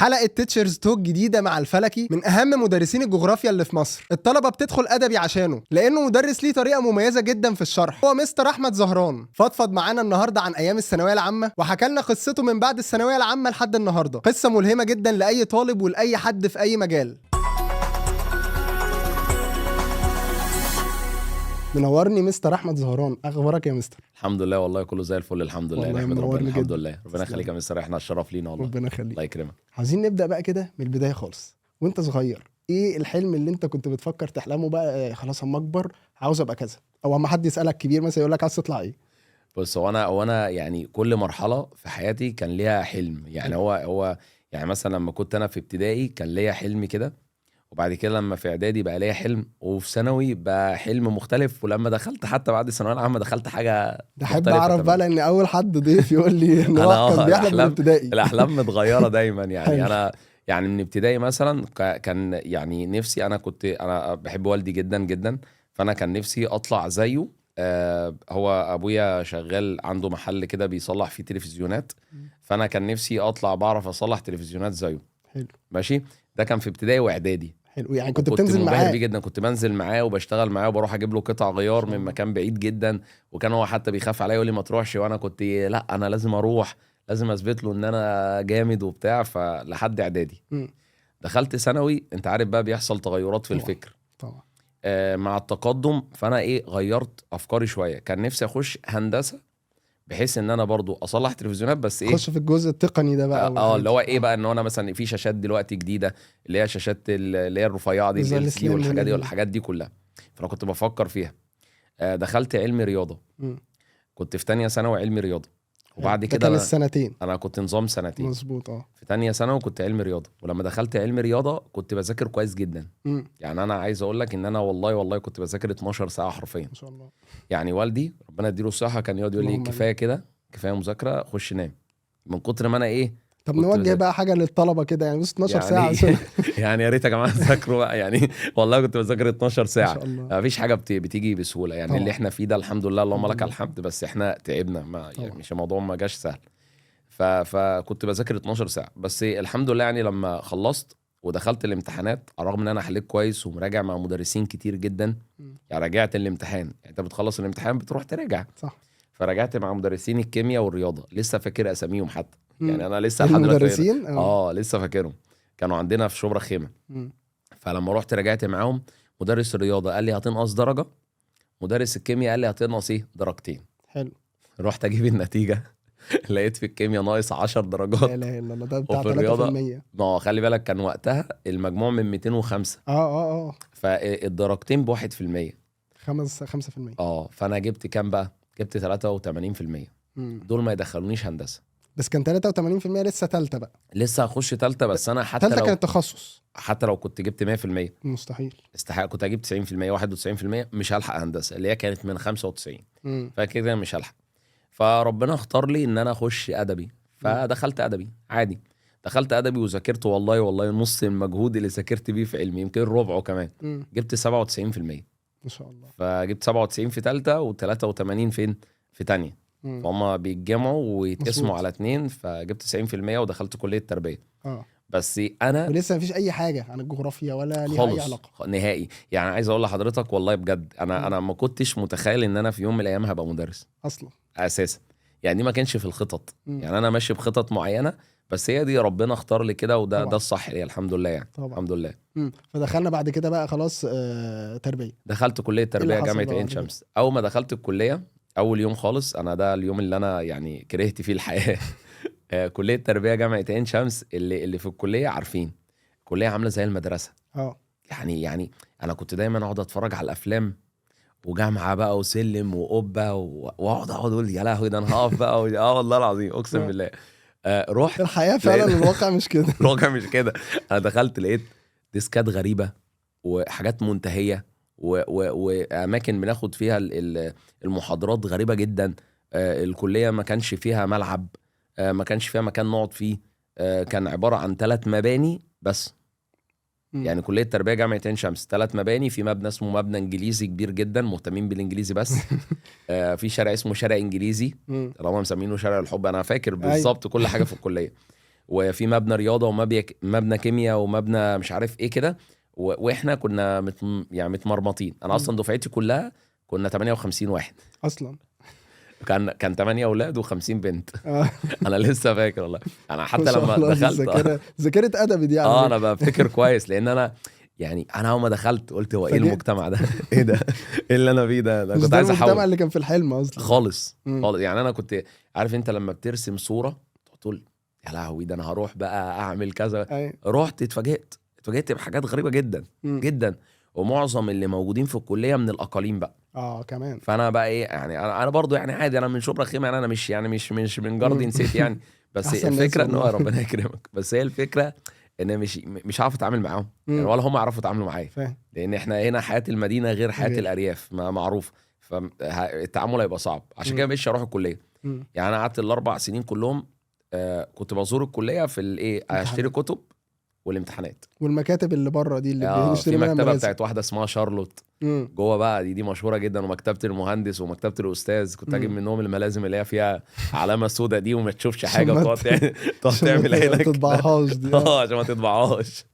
حلقة تيتشرز توك جديدة مع الفلكي من أهم مدرسين الجغرافيا اللي في مصر. الطلبة بتدخل أدبي عشانه لأنه مدرس ليه طريقة مميزة جدا في الشرح. هو مستر أحمد زهران فضفض معانا النهاردة عن أيام الثانوية العامة وحكى لنا قصته من بعد الثانوية العامة لحد النهاردة. قصة ملهمة جدا لأي طالب ولأي حد في أي مجال. منورني مستر احمد زهران، اخبارك يا مستر؟ الحمد لله والله كله زي الفل. الحمد لله نحمد ربنا. الحمد لله ربنا يخليك يا مستر، احنا الشرف لينا والله. ربنا يخليك. الله يكرمك. عايزين نبدا بقى كده من البدايه خالص. وانت صغير ايه الحلم اللي انت كنت بتفكر تحلمه بقى خلاص اما اكبر عاوز ابقى كذا، او اما حد يسالك كبير مثلا يقول لك عايز تطلع ايه؟ بص هو انا يعني كل مرحله في حياتي كان ليها حلم. يعني هو يعني مثلا لما كنت انا في ابتدائي كان ليا حلم كده، وبعد كده لما في اعدادي بقى ليا حلم، وفي ثانوي بقى حلم مختلف، ولما دخلت حتى بعد الثانويه العامه دخلت حاجه ده احب اعرف بقى لان اول حد ضيف يقول لي ان هو كان بيحلم من ابتدائي. الاحلام متغيره دايما يعني انا يعني من ابتدائي مثلا كان يعني نفسي، انا بحب والدي جدا جدا، فانا كان نفسي اطلع زيه. هو ابويا شغال عنده محل كده بيصلح فيه تلفزيونات، فانا كان نفسي اطلع بعرف اصلح تلفزيونات زيه. حلو ماشي. ده كان في ابتدائي واعدادي. حلو. يعني كنت بتنزل معاه؟ بيه جدا، كنت بنزل معاه وبشتغل معاه وبروح اجيب له قطع غيار من مكان بعيد جدا، وكان هو حتى بيخاف عليا يقول لي ما تروحش، وانا كنت لا انا لازم اروح، لازم اثبت له ان انا جامد وبتاع. فلحد اعدادي دخلت ثانوي، انت عارف بقى بيحصل تغيرات في الفكر طبعا. مع التقدم. فانا غيرت افكاري شويه، كان نفسي اخش هندسه بحيث ان انا برضو اصلح تلفزيونات، بس خش في الجزء التقني ده بقى. اللي هو بقى ان انا مثلا في شاشات دلوقتي جديده اللي هي شاشات اللي هي الرفيعه دي LCD والحاجات دي كلها، فانا كنت بفكر فيها. دخلت علم رياضه. كنت في تانية ثانوي علم رياضه، وبعد كده كان السنتين انا كنت نظام سنتين. مظبوط. في تانية ثانوي كنت علم رياضه، ولما دخلت علم رياضه كنت بذاكر كويس جدا. يعني انا عايز اقول لك ان انا والله كنت بذاكر 12 ساعه حرفيا ما شاء الله. يعني والدي ربنا يديله الصحه كان يقعد يقول لي كفايه كده، كفايه مذاكره، خش نام، من كتر ما انا طب نوجه بقى حاجه للطلبه كده، يعني بص 12 يعني ساعه يعني يا ريت يا جماعه تذاكروا بقى يعني. والله كنت بذاكر 12 ساعه. ما شاء الله. ما فيش حاجه بتيجي بسهوله يعني طبعا. اللي احنا فيه ده الحمد لله اللهم لك الحمد، بس احنا تعبنا، ما يعني مش الموضوع ما جاش سهل. فكنت بذاكر 12 ساعه بس الحمد لله. يعني لما خلصت ودخلت الامتحانات، على الرغم ان انا حليت كويس ومراجع مع مدرسين كتير جدا، يعني راجعت الامتحان، يعني انت بتخلص الامتحان بتروح تراجع، صح. فراجعت مع مدرسين الكيمياء والرياضه، لسه فاكر اساميهم حتى. يعني انا لسه لحد دلوقتي لسه فاكرهم، كانوا عندنا في شبرا خيمه. فلما رحت راجعت معاهم، مدرس الرياضه قال لي هتنقص درجه، مدرس الكيمياء قال لي هتنقص درجتين. حلو. رحت اجيب النتيجه لقيت في الكيمياء ناقص 10 درجات. لا اله الا الله، ده بتاع 3%. ما خلي بالك كان وقتها المجموع من 205. فالدرجتين ب1%. 5%. فانا جبت كام بقى؟ جبت 83%. دول ما يدخلونيش هندسه. بس كان 83% لسه تالتة بقى. لسه هخش تالتة، بس انا حتى تالتة كانت تخصص. حتى لو كنت جبت 100% مستحيل. استحق كنت اجيب 90% 91%، مش هلحق هندسه اللي هي كانت من 95. فكده مش هلحق. فربنا اختار لي ان انا اخش ادبي، فدخلت ادبي عادي. دخلت ادبي وذاكرت والله نص المجهود اللي ذاكرت بيه في علمي، يمكن ربعه كمان. جبت 97%. ما شاء الله. فجبت 97 في ثالثه و83 فين؟ في تانية. فهم بيتجمعوا ويتقسموا على 2، فجبت 90% ودخلت كليه التربيه. بس انا ولسه مفيش اي حاجه عن الجغرافيا ولا ليها اي علاقه نهائي. يعني عايز اقول لحضرتك والله بجد انا ما كنتش متخيل ان انا في يوم من الايام هبقى مدرس اصلا اساسا. يعني دي ما كانش في الخطط. يعني انا ماشي بخطط معينه، بس هي دي ربنا اختار لي كده، وده طبعا. ده الصح لي الحمد لله يعني طبعا. الحمد لله. فدخلنا بعد كده بقى خلاص تربيه. دخلت كليه تربيه جامعه عين شمس. اول ما دخلت الكليه اول يوم خالص، انا ده اليوم اللي انا يعني كرهت فيه الحياه. كليه تربيه جامعه عين شمس، اللي في الكليه عارفين الكليه عامله زي المدرسه. يعني انا كنت دايما اقعد اتفرج على الافلام وجامعه بقى وسلم وقبه واقعد اقول يا لهوي ده انا هقف بقى والله العظيم اقسم بالله. رحت الحياه فعلا الواقع مش كده. الواقع مش كده. انا دخلت لقيت ديسكات غريبه وحاجات منتهيه واماكن بناخد فيها المحاضرات غريبه جدا. الكليه ما كانش فيها ملعب، ما كانش فيها مكان نقعد فيه. كان عباره عن 3 مباني بس. يعني كليه تربيه جامعه عين شمس 3 مباني، في مبنى اسمه مبنى انجليزي كبير جدا مهتمين بالانجليزي بس. في شارع اسمه شارع انجليزي اللي هم مسمينه شارع الحب، انا فاكر بالظبط كل حاجه في الكليه. وفي مبنى رياضه ومبنى كيمياء ومبنى مش عارف ايه كده، واحنا كنا يعني متمرمطين. انا اصلا دفعتي كلها كنا 58 واحد اصلا. كان 8 اولاد و50 بنت. آه. انا لسه فاكر والله، انا ما حتى شاء لما الله، دي دخلت ذاكره ادبي دي يعني. انا بفتكر كويس، لان انا يعني انا اول ما دخلت قلت هو ايه فاجئت. المجتمع ده؟ ايه ده؟ ايه اللي انا فيه ده؟ انا مش كنت ده عايز المجتمع احول اللي كان في الحلم اصلا. خالص مم. خالص. يعني انا كنت عارف انت لما بترسم صوره تقول يا لهوي ده انا هروح بقى اعمل كذا. ايوه. رحت اتفاجئت بحاجات غريبه جدا مم. جدا، ومعظم اللي موجودين في الكليه من الاقاليم بقى. كمان. فانا بقى ايه يعني، انا برضو يعني عادي، انا من شبرا خيمه، يعني انا مش من جاردن سيتي يعني. بس احسن ناس الفكره ان هو والله. ربنا يكرمك، بس هي الفكره ان مش عارف اتعامل معاهم يعني، ولا هم يعرفوا يتعاملوا معايا، فاهم. لان احنا هنا حياه المدينه غير حياه غير. الارياف ما معروف. فالتعامل هيبقى صعب، عشان كده مبقتش اروح الكليه. مم. يعني انا قعدت ال4 سنين كلهم كنت بزور الكليه في الايه، اشتري امتحانات. كتب والامتحانات. والمكاتب اللي بره دي اللي في بنشتري منها مكتبه الملازم. بتاعت واحده اسمها شارلوت مم. جوه بقى، دي مشهوره جدا، ومكتبه المهندس ومكتبه الاستاذ، كنت اجيب مم. منهم الملازم اللي هي فيها علامه سوداء دي وما تشوفش عشان حاجه، ما وتقعد تقعد عشان ما تعمل عينك تطبعهاش دي. عشان ما تطبعهاش.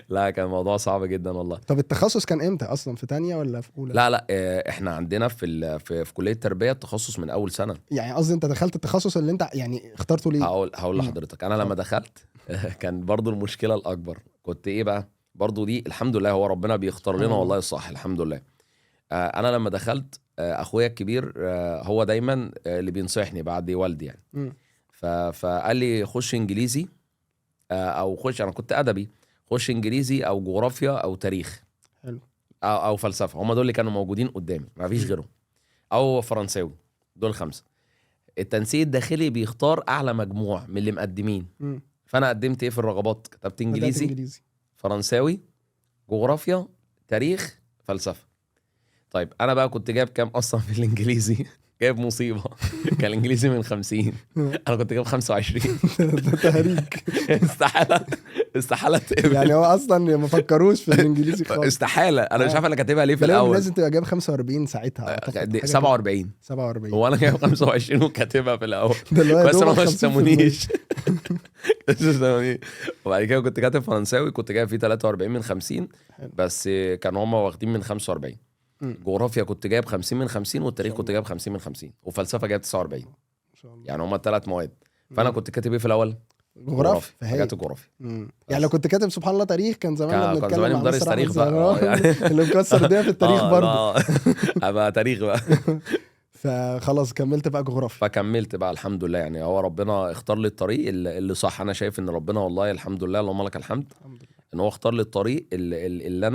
لا كان الموضوع صعب جدا والله. طب التخصص كان امتى اصلا، في تانية ولا في اولى؟ لا احنا عندنا في كليه التربيه التخصص من اول سنه. يعني قصدي انت دخلت التخصص اللي انت يعني اخترته ليه؟ هقول لحضرتك، انا لما دخلت كان برضو المشكله الاكبر كنت ايه بقى، برضو دي الحمد لله هو ربنا بيختار لنا والله الصح، الحمد لله. انا لما دخلت اخويا الكبير هو دايما اللي بينصحني بعد والدي يعني. مم. فقال لي خش انجليزي او خش، انا كنت ادبي، خش انجليزي او جغرافيا او تاريخ حلو. او فلسفه، هم دول اللي كانوا موجودين قدامي، ما فيش غيرهم، او فرنساوي، دول 5. التنسيق الداخلي بيختار اعلى مجموع من اللي مقدمين. مم. فانا قدمت ايه في الرغبات، كتبت بدأت انجليزي، فرنساوي، جغرافيا، تاريخ، فلسفه. طيب انا بقى كنت جايب كام اصلا في الانجليزي؟ جايب مصيبه. كان الانجليزي من 50، انا كنت جايب 25. ده تهريج. استحاله تقبل. يعني هو اصلا ما فكروش في الانجليزي خالص. استحاله، انا مش عارف انا كاتبها ليه في غالبا الاول. لازم تبقى جايب 45 ساعتها اعتقد، حاجة 47. 47. هو انا جايب 25 وكاتبها في الاول. ده اللي هو يا بس انا دوبك ما 50%. اشتمونيش. وبعد كده كنت كاتب فرنساوي، كنت جايب فيه 43 من 50، حلو. بس كانوا هم واخدين من 45. مم. جغرافيا كنت جايب 50 من 50، والتاريخ ما شاء كنت جايب 50 من 50، وفلسفه جايب 49. ما شاء الله. يعني هم ال3 مواد. فانا كنت كاتب ايه في الاول؟ جغرافيا. حاجات الجغرافيا. يعني لو كنت كاتب سبحان الله تاريخ كان زماننا كان بنتكلم زماني عن مدرس مستر تاريخ أحمد بقى زهران يعني. اللي مكسر الدنيا في التاريخ برضه. ابقى تاريخ بقى. فخلاص كملت بقى جغرافيا. فكملت بقى الحمد لله، يعني هو ربنا اختار لي الطريق اللي صح. انا شايف ان ربنا والله الحمد لله، اللهم لك الحمد، الحمد لله. ان هو اختار لي الطريق اللي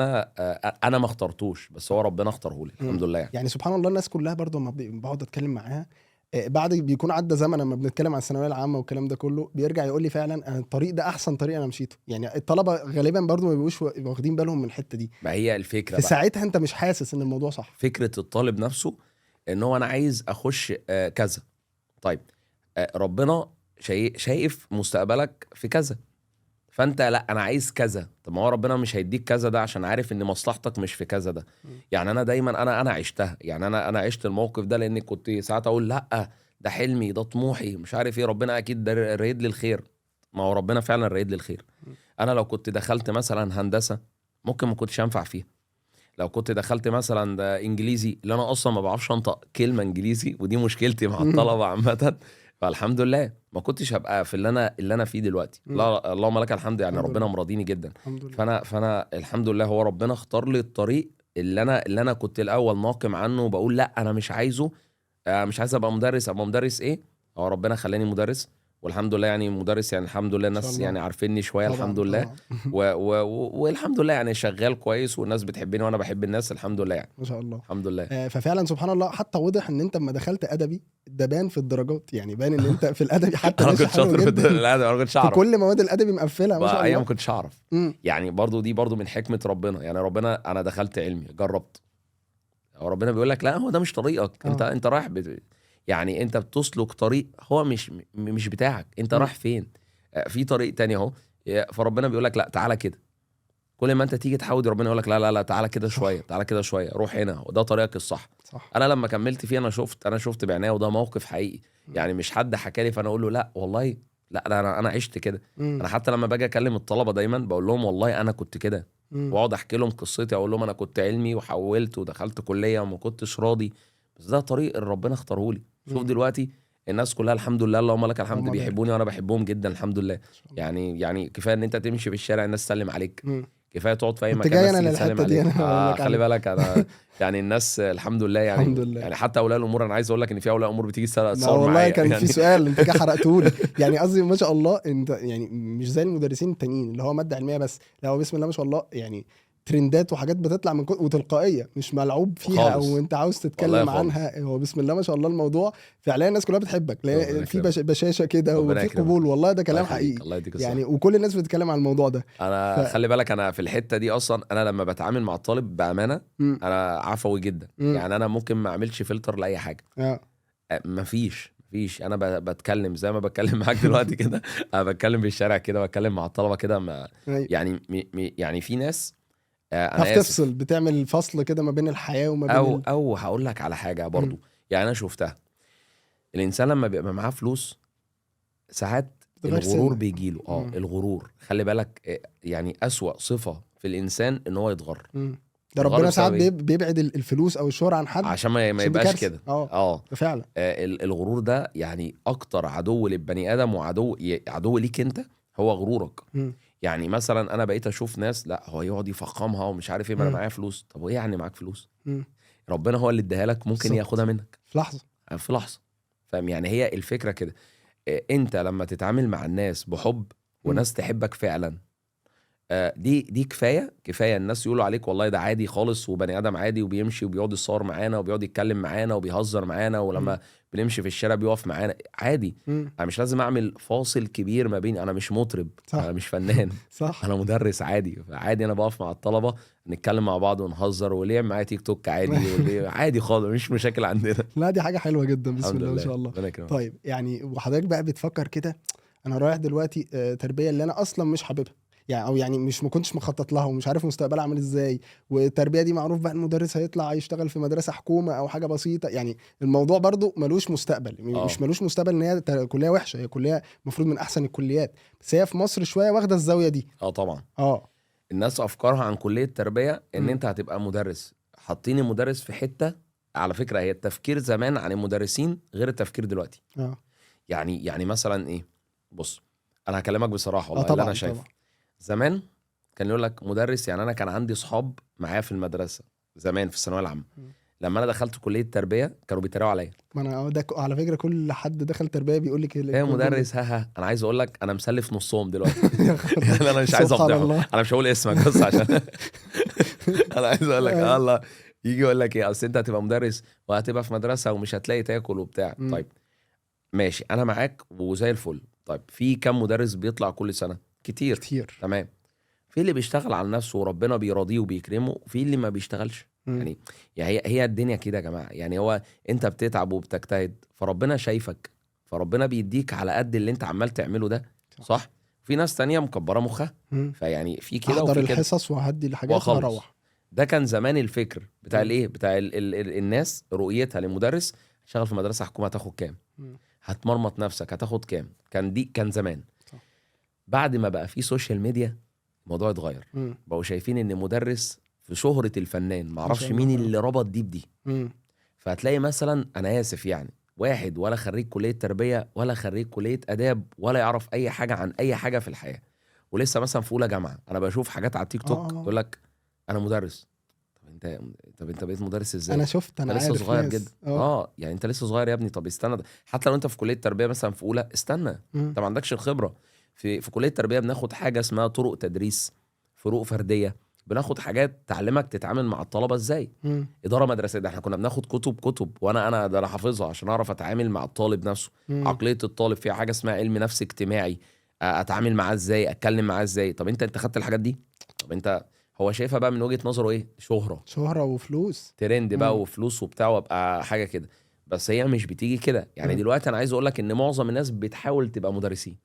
انا ما اخترتوش، بس هو ربنا اختاره لي الحمد لله يعني. يعني سبحان الله الناس كلها برضه لما بقعد اتكلم معاها بعد بيكون عدى زمن، لما بنتكلم عن الثانويه العامه والكلام ده كله بيرجع يقول لي فعلا انا الطريق ده احسن طريق انا مشيته. يعني الطلبه غالبا برضه ما بيبقوش واخدين بالهم من الحته دي. ما هي الفكره في بقى، ساعتها انت مش حاسس ان الموضوع صح. فكره الطالب نفسه ان هو انا عايز اخش كذا. طيب ربنا شايف مستقبلك في كذا، فانت لا انا عايز كذا. طب ما هو ربنا مش هيديك كذا ده عشان عارف ان مصلحتك مش في كذا ده. يعني انا دايما انا عشتها، يعني انا عشت الموقف ده، لاني كنت ساعات اقول لا ده حلمي، ده طموحي، مش عارف ايه، ربنا اكيد ده رايد لي الخير. ما هو ربنا فعلا رايد لي الخير. انا لو كنت دخلت مثلا هندسه ممكن ما كنتش انفع فيها. لو كنت دخلت مثلا ده انجليزي، اللي انا اصلا ما بعرفش انطق كلمه انجليزي، ودي مشكلتي مع الطلبه عامه، فالحمد لله ما كنتش هبقى في اللي انا فيه دلوقتي. لا اللهم لك الحمد، يعني الحمد ربنا لله. مرضيني جدا. الحمد لله. فانا الحمد لله هو ربنا اختار لي الطريق اللي انا كنت الاول ناقم عنه وبقول لا انا مش عايزه. مش عايز ابقى مدرس ايه. هو ربنا خلاني مدرس، والحمد لله يعني مدرس، يعني الحمد لله الناس الله. يعني عارفيني شويه طبعا الحمد لله. طبعا. والحمد لله يعني شغال كويس، والناس بتحبني وانا بحب الناس الحمد لله يعني. ما شاء الله. الحمد لله. ففعلا سبحان الله، حتى واضح ان انت لما دخلت ادبي ده بان في الدرجات. يعني بان ان انت في الادبي حتى انا ماشي كنت حلو شاطر في جدا الادب، انا كنتش في اعرف كل مواد الادبي مقفله ما شاء بقى، ايام الله. ما كنتش اعرف. مم. يعني دي برضو من حكمه ربنا، يعني ربنا انا دخلت علمي جربت، هو ربنا بيقول لك لا هو ده مش طريقك. انت رايح يعني انت بتسلك طريق هو مش بتاعك، انت رايح فين؟ في طريق تاني اهو. فربنا بيقول لك لا تعالى كده. كل ما انت تيجي تحاول ربنا يقول لك لا لا لا تعالى كده شويه، تعالى كده شويه، روح هنا، وده طريقك الصح. صح. انا لما كملت فيه انا شفت بعناية، وده موقف حقيقي. يعني مش حد حكى لي فانا اقول له لا والله لا انا عشت كده. مم. انا حتى لما باجي اكلم الطلبه دايما بقول لهم والله انا كنت كده، مم. واقعد احكي لهم قصتي، اقول لهم انا كنت علمي وحولت ودخلت كليه وما كنتش راضي، بس ده طريق اللي ربنا اختاره لي. شوف مم. دلوقتي الناس كلها الحمد لله اللهم لك الحمد اللهم بارك. بيحبوني وانا بحبهم جدا الحمد لله. ما شاء الله. يعني كفايه ان انت تمشي في الشارع الناس تسلم عليك، مم. كفايه تقعد في اي كنت مكان جاي الناس انا تيجي تسلم للحته دي عليك. انا اقول لك خلي عليها. بالك انا يعني الناس الحمد لله الحمد يعني لله. يعني حتى اولياء الامور انا عايز اقول لك ان في اولياء امور بتيجي ما تصور والله معايا كان يعني. في سؤال انت كده حرقتهولي. يعني قصدي ما شاء الله انت يعني مش زي المدرسين التانيين اللي هو ماده علميه بس، لا هو بسم الله ما شاء الله يعني ترندات وحاجات بتطلع من وتلقائيه مش ملعوب فيها خالص او انت عاوز والله تتكلم خالص. عنها. هو بسم الله ما شاء الله الموضوع فعلا الناس كلها بتحبك ربنا لان في يكرمك. بشاشه كده ربنا وفي يكرمك. قبول. والله ده الله كلام يخليك حقيقي الله يديك يعني، الصحه. وكل الناس بتتكلم عن الموضوع ده. انا خلي بالك انا في الحته دي اصلا انا لما بتعامل مع الطالب بامانه مم. انا عفوي جدا. مم. يعني انا ممكن ما اعملش فلتر لاي حاجه. اه مفيش انا بتكلم زي ما بتكلم معاك دلوقتي كده. انا بتكلم في الشارع كده، بتكلم مع الطلبه كده أيوة. يعني يعني في ناس تعرف انا اسف تفصل، بتعمل فصل كده ما بين الحياه وما بين او هقول لك على حاجه برضو. يعني انا شفتها، الانسان لما بيبقى معاه فلوس ساعات بتغير الغرور سنة. بيجيله. مم. الغرور خلي بالك يعني اسوأ صفه في الانسان ان هو يتغر. مم. ده يتغر ربنا ساعات بسبب ايه؟ بيبعد الفلوس او الشهرة عن حد عشان ما عشان دي يبقاش كارثه. كده. ده فعلا. الغرور ده يعني اكتر عدو للبني ادم، وعدو عدو ليك انت هو غرورك. مم. يعني مثلا انا بقيت اشوف ناس لا هو يقعد يفخمها ومش عارف ايه، ما انا مم. معايا فلوس. طب وايه يعني معاك فلوس؟ مم. ربنا هو اللي اداها لك، ممكن بالظبط. ياخدها منك في لحظه. في لحظه. فاهم يعني هي الفكره كده. انت لما تتعامل مع الناس بحب مم. وناس تحبك فعلا، دي كفايه الناس يقولوا عليك والله ده عادي خالص وبني ادم عادي وبيمشي وبيقعد يتصور معانا وبيقعد يتكلم معانا وبيهزر معانا، مم. ولما بنمشي في الشارع بيقف معانا عادي. مم. انا مش لازم اعمل فاصل كبير ما بين، انا مش مطرب، صح. انا مش فنان، صح. انا مدرس عادي. عادي انا بقف مع الطلبه نتكلم مع بعض ونهزر، واللي يعمل معايا تيك توك عادي، واللي عادي خالص مش مشاكل عندنا. لا دي حاجه حلوه جدا بسم الحمد الله ما لله شاء الله. ربنا يكرمك. طيب يعني وحضرتك بقى بتفكر كده انا رايح دلوقتي تربيه اللي انا اصلا مش حاببها يعني، او يعني مش ما كنتش مخطط لها ومش عارف مستقبلها عامل ازاي، والتربيه دي معروف بقى المدرس هيطلع يشتغل في مدرسه حكومه او حاجه بسيطه، يعني الموضوع برضو ملوش مستقبل. مش ملوش مستقبل ان هي كليه وحشه، هي كليه المفروض من احسن الكليات، بس هي في مصر شويه واخده الزاويه دي. طبعا الناس افكارها عن كليه التربيه ان مم. انت هتبقى مدرس، حاطين المدرس في حته. على فكره هي التفكير زمان عن المدرسين غير التفكير دلوقتي. يعني مثلا ايه، بص انا هكلمك بصراحه والله اللي طبعا انا شايفه. طبعا. زمان كان يقول لك مدرس، يعني انا كان عندي صحاب معايا في المدرسه زمان في الثانويه العامه، لما انا دخلت كليه التربيه كانوا بيتريقوا عليا. ما انا ده على فكره كل حد دخل تربيه بيقول لك ايه مدرس ها انا عايز اقول لك انا مسلف نصهم دلوقتي. يعني يعني انا مش عايز سبحان افضحه، الله. انا مش هقول اسمك بس عشان انا عايز اقول لك الله يجي يقول لك ايه، اصل انت هتبقى مدرس وهتبقى في مدرسه ومش هتلاقي تاكل وبتاع. مم. طيب ماشي انا معاك وزي الفل. طيب في كام مدرس بيطلع كل سنه؟ كتير. تمام. في اللي بيشتغل على نفسه وربنا بيراضيه وبيكرمه، وفي اللي ما بيشتغلش. مم. يعني هي الدنيا كده يا جماعه. يعني هو انت بتتعب وبتجتهد فربنا شايفك، فربنا بيديك على قد اللي انت عمال تعمله ده. صح. في ناس تانية مكبره مخها، مم. فيعني في كده احضر وفي كده الحصص وهدي الحاجات وخلص. وهروح. ده كان زمان الفكر بتاع مم. الايه، بتاع الناس رؤيتها للمدرس. شغل في مدرسه حكومه هتاخد كام؟ مم. هتمرمط نفسك هتاخد كام؟ كان زمان. صح. بعد ما بقى في سوشيال ميديا الموضوع اتغير. مم. بقوا شايفين ان مدرس في شهرة الفنان، معرفش شاء مين الله. اللي ربط دي بدي. مم. فهتلاقي مثلا انا اسف يعني واحد ولا خريج كلية تربية ولا خريج كلية آداب ولا يعرف اي حاجة عن اي حاجة في الحياة، ولسه مثلا في اولى جامعة. انا بشوف حاجات على التيك توك يقول لك انا مدرس. طب انت بقيت مدرس ازاي؟ انا شفت، انا لسه عارف صغير ناس. جدا. يعني انت لسه صغير يا ابني. طب استنى حتى لو انت في كلية تربية مثلا في اولى استنى، انت ما عندكش الخبرة. في كلية التربية بناخد حاجة اسمها طرق تدريس، فروق فردية، بناخد حاجات تعلمك تتعامل مع الطلبة ازاي. إدارة مدرسية ده احنا كنا بناخد كتب وانا ده انا حافظها عشان اعرف اتعامل مع الطالب نفسه. عقلية الطالب فيها حاجة اسمها علم نفس اجتماعي، اتعامل معاه ازاي، اتكلم معاه ازاي. طب انت خدت الحاجات دي؟ طب انت هو شايفها بقى من وجهة نظره ايه؟ شهرة وفلوس، ترند بقى وفلوس وبتاع وابقى حاجة كده. بس هي مش بتيجي كده. يعني دلوقتي انا عايز اقول لك ان معظم الناس بتحاول تبقى مدرسين.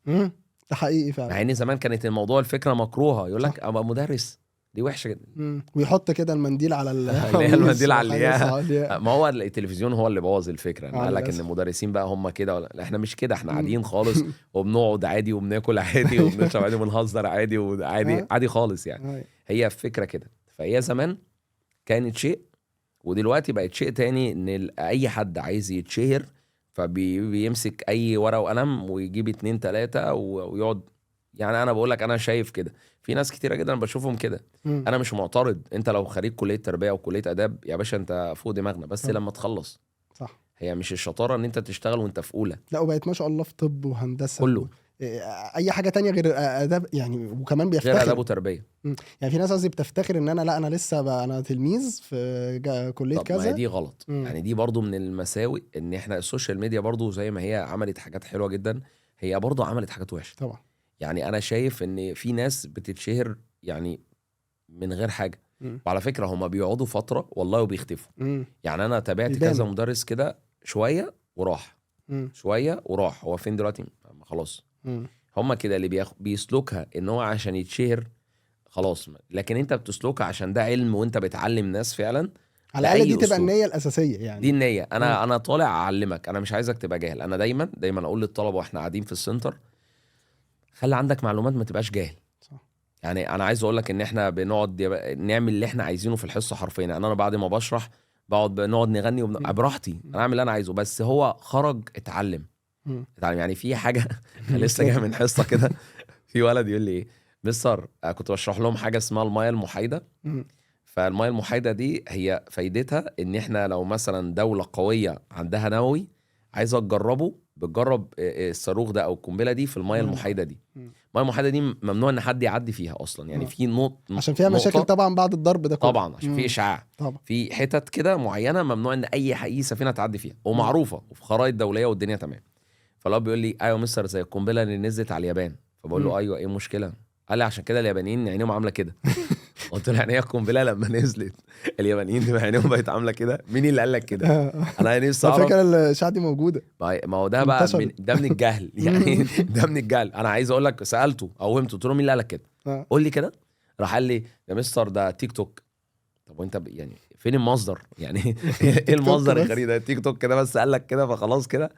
ده حقيقي فعلا. مع ان زمان كانت الموضوع الفكره مكروهه، يقول لك ابقى مدرس دي وحشه جدا. ويحط كده المنديل على اللي هي المنديل على الياء. ما هو التلفزيون هو اللي بوظ الفكره، قال لك ان المدرسين بقى هم كده ولا لا، احنا مش كده، احنا عاديين خالص وبنقعد عادي وبناكل عادي وبنشرب عادي وبنهزر عادي وعادي عادي خالص يعني. هي فكره كده. فهي زمان كانت شيء، ودلوقتي بقت شيء تاني، ان اي حد عايز يتشهر فبيمسك اي ورقه وقلم ويجيب 2 3 ويقعد. يعني انا بقول لك انا شايف كده، في ناس كتيره جدا بشوفهم كده. انا مش معترض، انت لو خريج كليه تربيه او كليه اداب يا باشا انت فوق دماغنا، بس لما تخلص. صح. هي مش الشطاره ان انت تشتغل وانت في اولى، لا وبقت ما شاء الله في طب وهندسه كله اي حاجه تانية غير اداب يعني، وكمان بيفتخر غير اداب وتربيه. يعني في ناس قصدي بتفتخر ان انا لسه بقى انا تلميذ في كليه كذا. طب ما دي غلط. يعني دي برضو من المساوئ، ان احنا السوشيال ميديا برضو زي ما هي عملت حاجات حلوه جدا، هي برضو عملت حاجات وحشه طبعا. يعني انا شايف ان في ناس بتتشهر يعني من غير حاجه. وعلى فكره هما بيقعدوا فتره والله وبيختفوا. يعني انا تابعت كذا مدرس كده شويه وراح، شويه وراح، هو فين دلوقتي؟ خلاص. هما كده اللي بيسلكها ان هو عشان يتشهر خلاص، لكن انت بتسلكها عشان ده علم وانت بتعلم ناس فعلا. على الاقل دي تبقى النية الاساسيه يعني. دي النية. انا طالع اعلمك، انا مش عايزك تبقى جاهل. انا دايما اقول للطلبه واحنا قاعدين في السنتر، خلي عندك معلومات، ما تبقاش جاهل. صح. يعني انا عايز اقول لك ان احنا بنقعد نعمل اللي احنا عايزينه في الحصه حرفيا. يعني انا بعد ما بشرح نقعد نغني براحتي، انا اعمل اللي انا عايزه، بس هو خرج اتعلم. يعني في حاجه لسه جاي من حصه كده، في ولد يقول لي ايه مستر، كنت بشرح لهم حاجه اسمها الميه المحايده. فالميه المحايده دي هي فايدتها ان احنا لو مثلا دوله قويه عندها نووي عايزه بتجرب الصاروخ ده او القنبله دي في الميه المحايده دي. الميه المحايده دي ممنوع ان حد يعدي فيها اصلا، يعني في عشان فيها مشاكل طبعا بعد الضرب ده كله. طبعا عشان في اشعاع طبعا. في حتت كده معينه ممنوع ان اي سفينه تعدي فيها، ومعروفه وفي خرائط دوليه والدنيا تمام. فالله بيقول لي ايوه مستر زي القنبله اللي نزلت على اليابان. فبقول له ايوه ايه المشكله؟ قال لي عشان كده اليابانيين عينيهم عامله كده. قلت له يعني ايه القنبله لما نزلت اليابانيين دي عينيهم بقت عامله كده؟ مين اللي قال لك كده؟ انا نفسي اعرف. الفكره الاشاعه دي موجوده، ما هو ده بقى ده من الجهل يعني. ده من الجهل. انا عايز اقول لك سالته قومته قلت له مين اللي قال لك كده؟ قول لي كده. راح قال لي يا مستر ده تيك توك. طب وانت يعني فين المصدر يعني؟ ايه المصدر الغريب ده؟ تيك توك كده بس قال لك كده فخلاص كده؟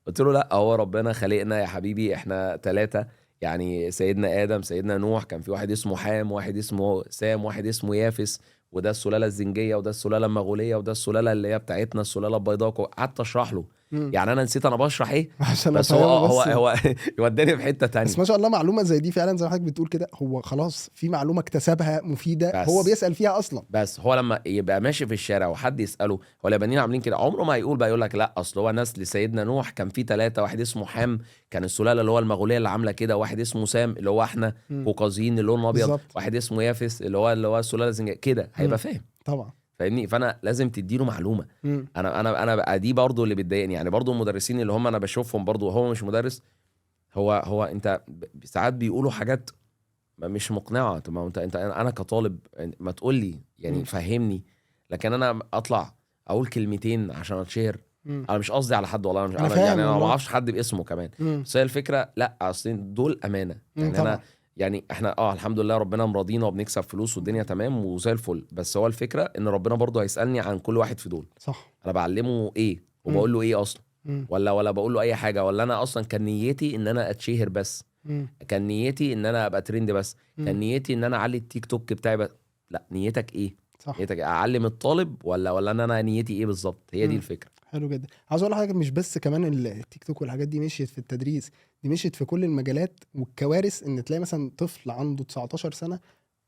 قلت له لا، هو ربنا خلقنا يا حبيبي احنا 3 يعني، سيدنا آدم، سيدنا نوح، كان في واحد اسمه حام، واحد اسمه سام، واحد اسمه يافس، وده السلالة الزنجية، وده السلالة المغولية، وده السلالة اللي هي بتاعتنا السلالة البيضاء. قعدت اشرح له. يعني انا نسيت انا بشرح ايه عشان بس هو يوداني في حتة تانية. بس ما شاء الله معلومة زي دي فعلا زي ما حضرتك بتقول كده، هو خلاص في معلومة اكتسبها مفيدة هو بيسأل فيها اصلا. بس هو لما يبقى ماشي في الشارع وحد يسأله هو اليابانيين عاملين كده، عمره ما يقول بقى يقول لك لا اصل هو نسل سيدنا نوح كان في 3، واحد اسمه حام كان السلالة اللي هو المغولية اللي عاملة كده، واحد اسمه سام اللي هو احنا كوكازيين اللون الابيض، واحد اسمه يافس اللي هو السلالة الزنجية كده. هيبقى فاهم طبعا، فاهمني؟ فانا لازم تديله معلومه. انا بقى دي برضو اللي بتضايقني. يعني برضو المدرسين اللي هم انا بشوفهم برضو هو مش مدرس، هو انت ساعات بيقولوا حاجات مش مقنعه. طب ما انت انا كطالب ما تقول لي يعني فهمني، لكن انا اطلع اقول كلمتين عشان اتشهر. انا مش قصدي على حد والله، انا يعني انا ما اعرفش حد باسمه كمان. بس هي الفكره لا، اصل دول امانه يعني. انا يعني احنا الحمد لله ربنا مرضينا وبنكسب فلوس والدنيا تمام وزي الفل، بس هو الفكره ان ربنا برضه هيسالني عن كل واحد في دول. صح. انا بعلمه ايه وبقول له ايه اصلا؟ ولا بقول له اي حاجه؟ ولا انا اصلا كان نيتي ان انا اتشهر بس؟ كان نيتي ان انا ابقى ترند بس؟ كان نيتي ان انا اعلي التيك توك بتاعي بس؟ لا، نيتك ايه؟ صح. نيتك اعلم الطالب ولا انا نيتي ايه بالظبط؟ هي دي الفكره. حلو جدا. عاوز اقول لحضرتك مش بس كمان التيك توك والحاجات دي مشيت في التدريس، دي مشيت في كل المجالات. والكوارث ان تلاقي مثلا طفل عنده 19 سنه،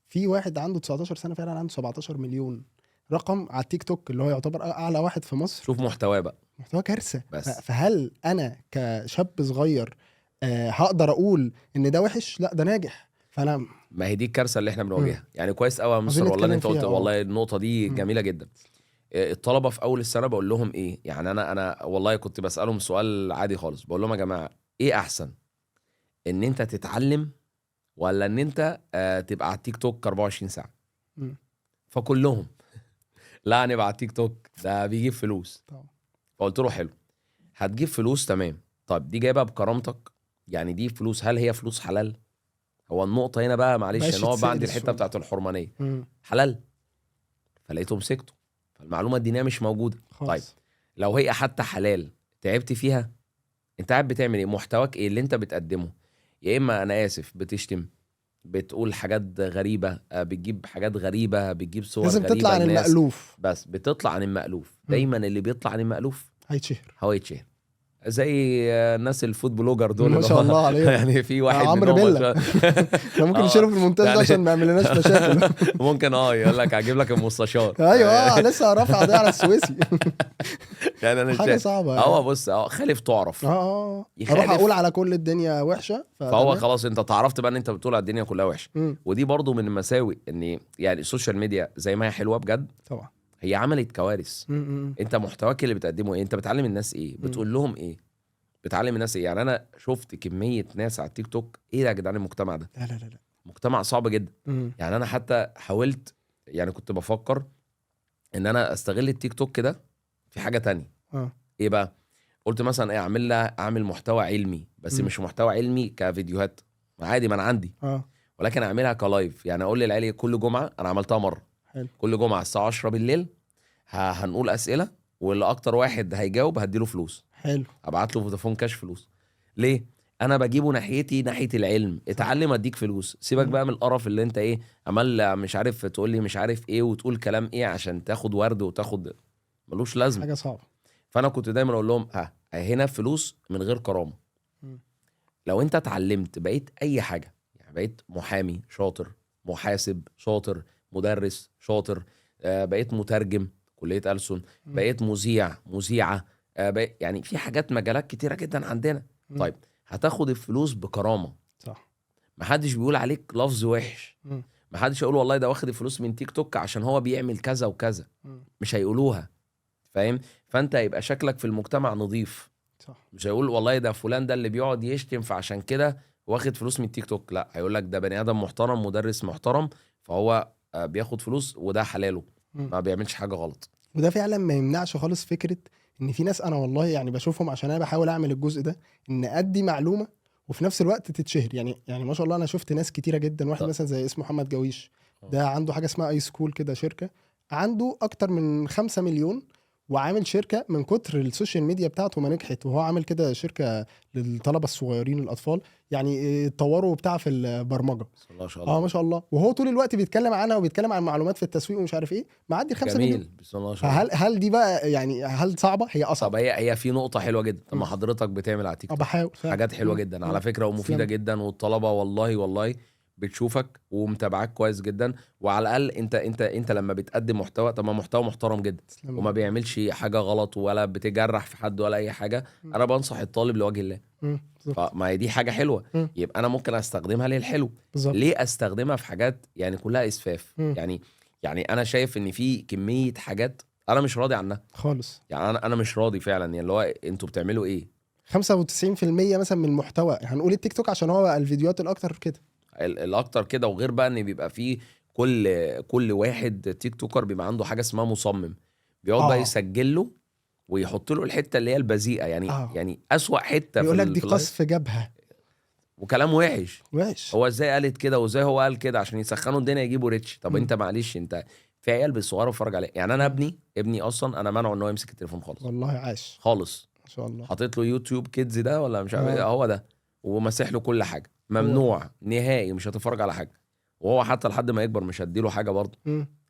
في واحد عنده 19 سنه فعلا عنده 17 مليون رقم على التيك توك اللي هو يعتبر اعلى واحد في مصر. شوف محتواه بقى، محتوى كارثه. فهل انا كشاب صغير هقدر اقول ان ده وحش؟ لا، ده ناجح. فانا ما هي دي الكارثه اللي احنا بنواجهها. يعني كويس قوي يا مستر والله انت قلت والله النقطه دي جميله جدا. الطلبه في اول السنه بقول لهم ايه، يعني انا والله كنت بسالهم سؤال عادي خالص، بقول لهم يا جماعه ايه احسن، ان انت تتعلم ولا ان انت تبقى على التيك توك 24 ساعه؟ فكلهم لا نبقى على التيك توك، ده بيجيب فلوس. فقلت له حلو، هتجيب فلوس تمام، طب دي جايبها بكرامتك؟ يعني دي فلوس، هل هي فلوس حلال؟ هو النقطه هنا بقى معلش بقاش ان هو بقى عندي يتسأل الحته السؤال. بتاعت الحرمانيه حلال، فلقيته مسكته، فالمعلومه الدينيه مش موجوده. طيب خالص. لو هي حتى حلال تعبت فيها، انت قاعد بتعمل ايه؟ محتواك ايه اللي انت بتقدمه؟ يا اما انا اسف بتشتم، بتقول حاجات غريبه، بتجيب حاجات غريبه، بتجيب صور لازم تطلع غريبه عن لناس، المألوف. بس بتطلع عن المألوف. دايما اللي بيطلع عن المألوف هيتشهر. هو يتشهر. زي الناس الفود بلوجر دول ما اللي شاء هو الله عليهم. يعني في واحد عمرو منهم بيلا. احنا ممكن نشيله في المونتاج ده يعني عشان ما يعملناش مشاكل. ممكن يقول لك هجيب لك المستشار. ايوه لسه رافع قضيه على السويسي. يعني انا حاجه شايف صعبه يعني. بص خالف تعرف. اروح يخالف. اقول على كل الدنيا وحشه فهو فتمام. خلاص انت تعرفت بقى ان انت بتقول على الدنيا كلها وحشه. مم. ودي برضو من المساوئ ان يعني السوشيال ميديا زي ما هي حلوه بجد، طبعا. هي عملت كوارث. مم. انت محتواك اللي بتقدمه ايه؟ انت بتعلم الناس ايه؟ بتقول لهم ايه؟ بتعلم الناس ايه؟ يعني انا شفت كميه ناس على التيك توك، ايه ده يا جدعان المجتمع ده؟ لا لا لا لا. مجتمع صعب جدا. مم. يعني انا حتى حاولت، يعني كنت بفكر ان انا استغل التيك توك كده في حاجه تانية. ايه بقى؟ قلت مثلا ايه، اعمل محتوى علمي، بس مش محتوى علمي كفيديوهات عادي، ما انا عندي، ولكن اعملها كلايف. يعني اقول للعيال كل جمعه، انا عملتها مره، حلو. كل جمعه الساعه 10 بالليل هنقول اسئله، واللي اكتر واحد هيجاوب هديله فلوس. حلو. ابعت له فودافون كاش فلوس. ليه؟ انا بجيبه ناحيتي، ناحيه العلم. اتعلم اديك فلوس. سيبك بقى من القرف اللي انت ايه عمال مش عارف تقول لي مش عارف ايه وتقول كلام ايه عشان تاخد ورد وتاخد، ملوش لازمه. حاجه صعبه. فانا كنت دايما اقول لهم هنا فلوس من غير كرامه. لو انت اتعلمت بقيت اي حاجه، يعني بقيت محامي شاطر، محاسب شاطر، مدرس شاطر، بقيت مترجم كليه ألسن، بقيت مذيعه، يعني في حاجات مجالات كتيره جدا عندنا. طيب هتاخد الفلوس بكرامه. صح. محدش بيقول عليك لفظ وحش. محدش يقول والله ده واخد الفلوس من تيك توك عشان هو بيعمل كذا وكذا. مش هيقولوها. فاهم؟ فانت يبقى شكلك في المجتمع نظيف. صح. مش هيقول والله ده فلان ده اللي بيقعد يشتم فعشان كده واخد فلوس من تيك توك. لا، هيقول لك ده بني ادم محترم، مدرس محترم، فهو بياخد فلوس وده حلاله، ما بيعملش حاجه غلط. وده فعلا ما يمنعش خالص فكره ان في ناس انا والله يعني بشوفهم عشان انا بحاول اعمل الجزء ده، ان ادي معلومه وفي نفس الوقت تتشهر. يعني ما شاء الله انا شفت ناس كتيره جدا. واحد مثلا زي اسمه محمد جويش، ده عنده حاجه اسمها اي سكول كده، شركه عنده اكتر من 5 مليون، وعامل شركه من كتر السوشيال ميديا بتاعته ما نجحت. وهو عامل كده شركه للطلبه الصغيرين الاطفال، يعني اتطوروا بتاع في البرمجه. ما شاء الله. ما شاء الله. وهو طول الوقت بيتكلم عنها وبيتكلم عن معلومات في التسويق ومش عارف ايه، معدي 5 مليون. جميل. بسم الله ما شاء الله. هل دي بقى يعني هل صعبه؟ هي اصعب. طب هي في نقطه حلوه جدا. طب ما حضرتك بتعمل على تيك توك بحاول حاجات حلوه جدا على فكره ومفيده جدا، والطلبه والله بتشوفك ومتابعاك كويس جدا. وعلى الاقل انت لما بتقدم محتوى، طب ما محتوى محترم جدا وما بيعملش حاجه غلط ولا بتجرح في حد ولا اي حاجه. انا بنصح الطالب لوجه الله. فما هي دي حاجه حلوه. يبقى انا ممكن استخدمها للحلو. ليه استخدمها في حاجات يعني كلها اسفاف؟ يعني انا شايف ان في كميه حاجات انا مش راضي عنها خالص. يعني انا مش راضي فعلا. يعني اللي هو انتوا بتعملوا ايه؟ 95% مثلا من المحتوى، هنقول التيك توك عشان هو الفيديوهات الاكتر كده، الاكتر كده. وغير بقى ان بيبقى فيه كل واحد تيك توكر بيبقى عنده حاجه اسمها مصمم، بيقعد بقى يسجل له ويحط له الحته اللي هي البذيئه، يعني اسوأ حته يقول لك دي قصف جبهه وكلام وحش. هو ازاي قالت كده وازاي هو قال كده عشان يسخنوا الدنيا يجيبوا ريتش. طب انت معلش، انت في عيال بالصغيره بتفرج عليه. يعني انا ابني اصلا انا منعه ان هو يمسك التليفون خالص. والله عاش خالص ما شاء الله. حاطط له يوتيوب كيدز ده ولا مش عارف هو ده، ومسح له كل حاجه. ممنوع نهائي، مش هتفرج على حاجه. وهو حتى لحد ما يكبر مش هديله حاجه برضه،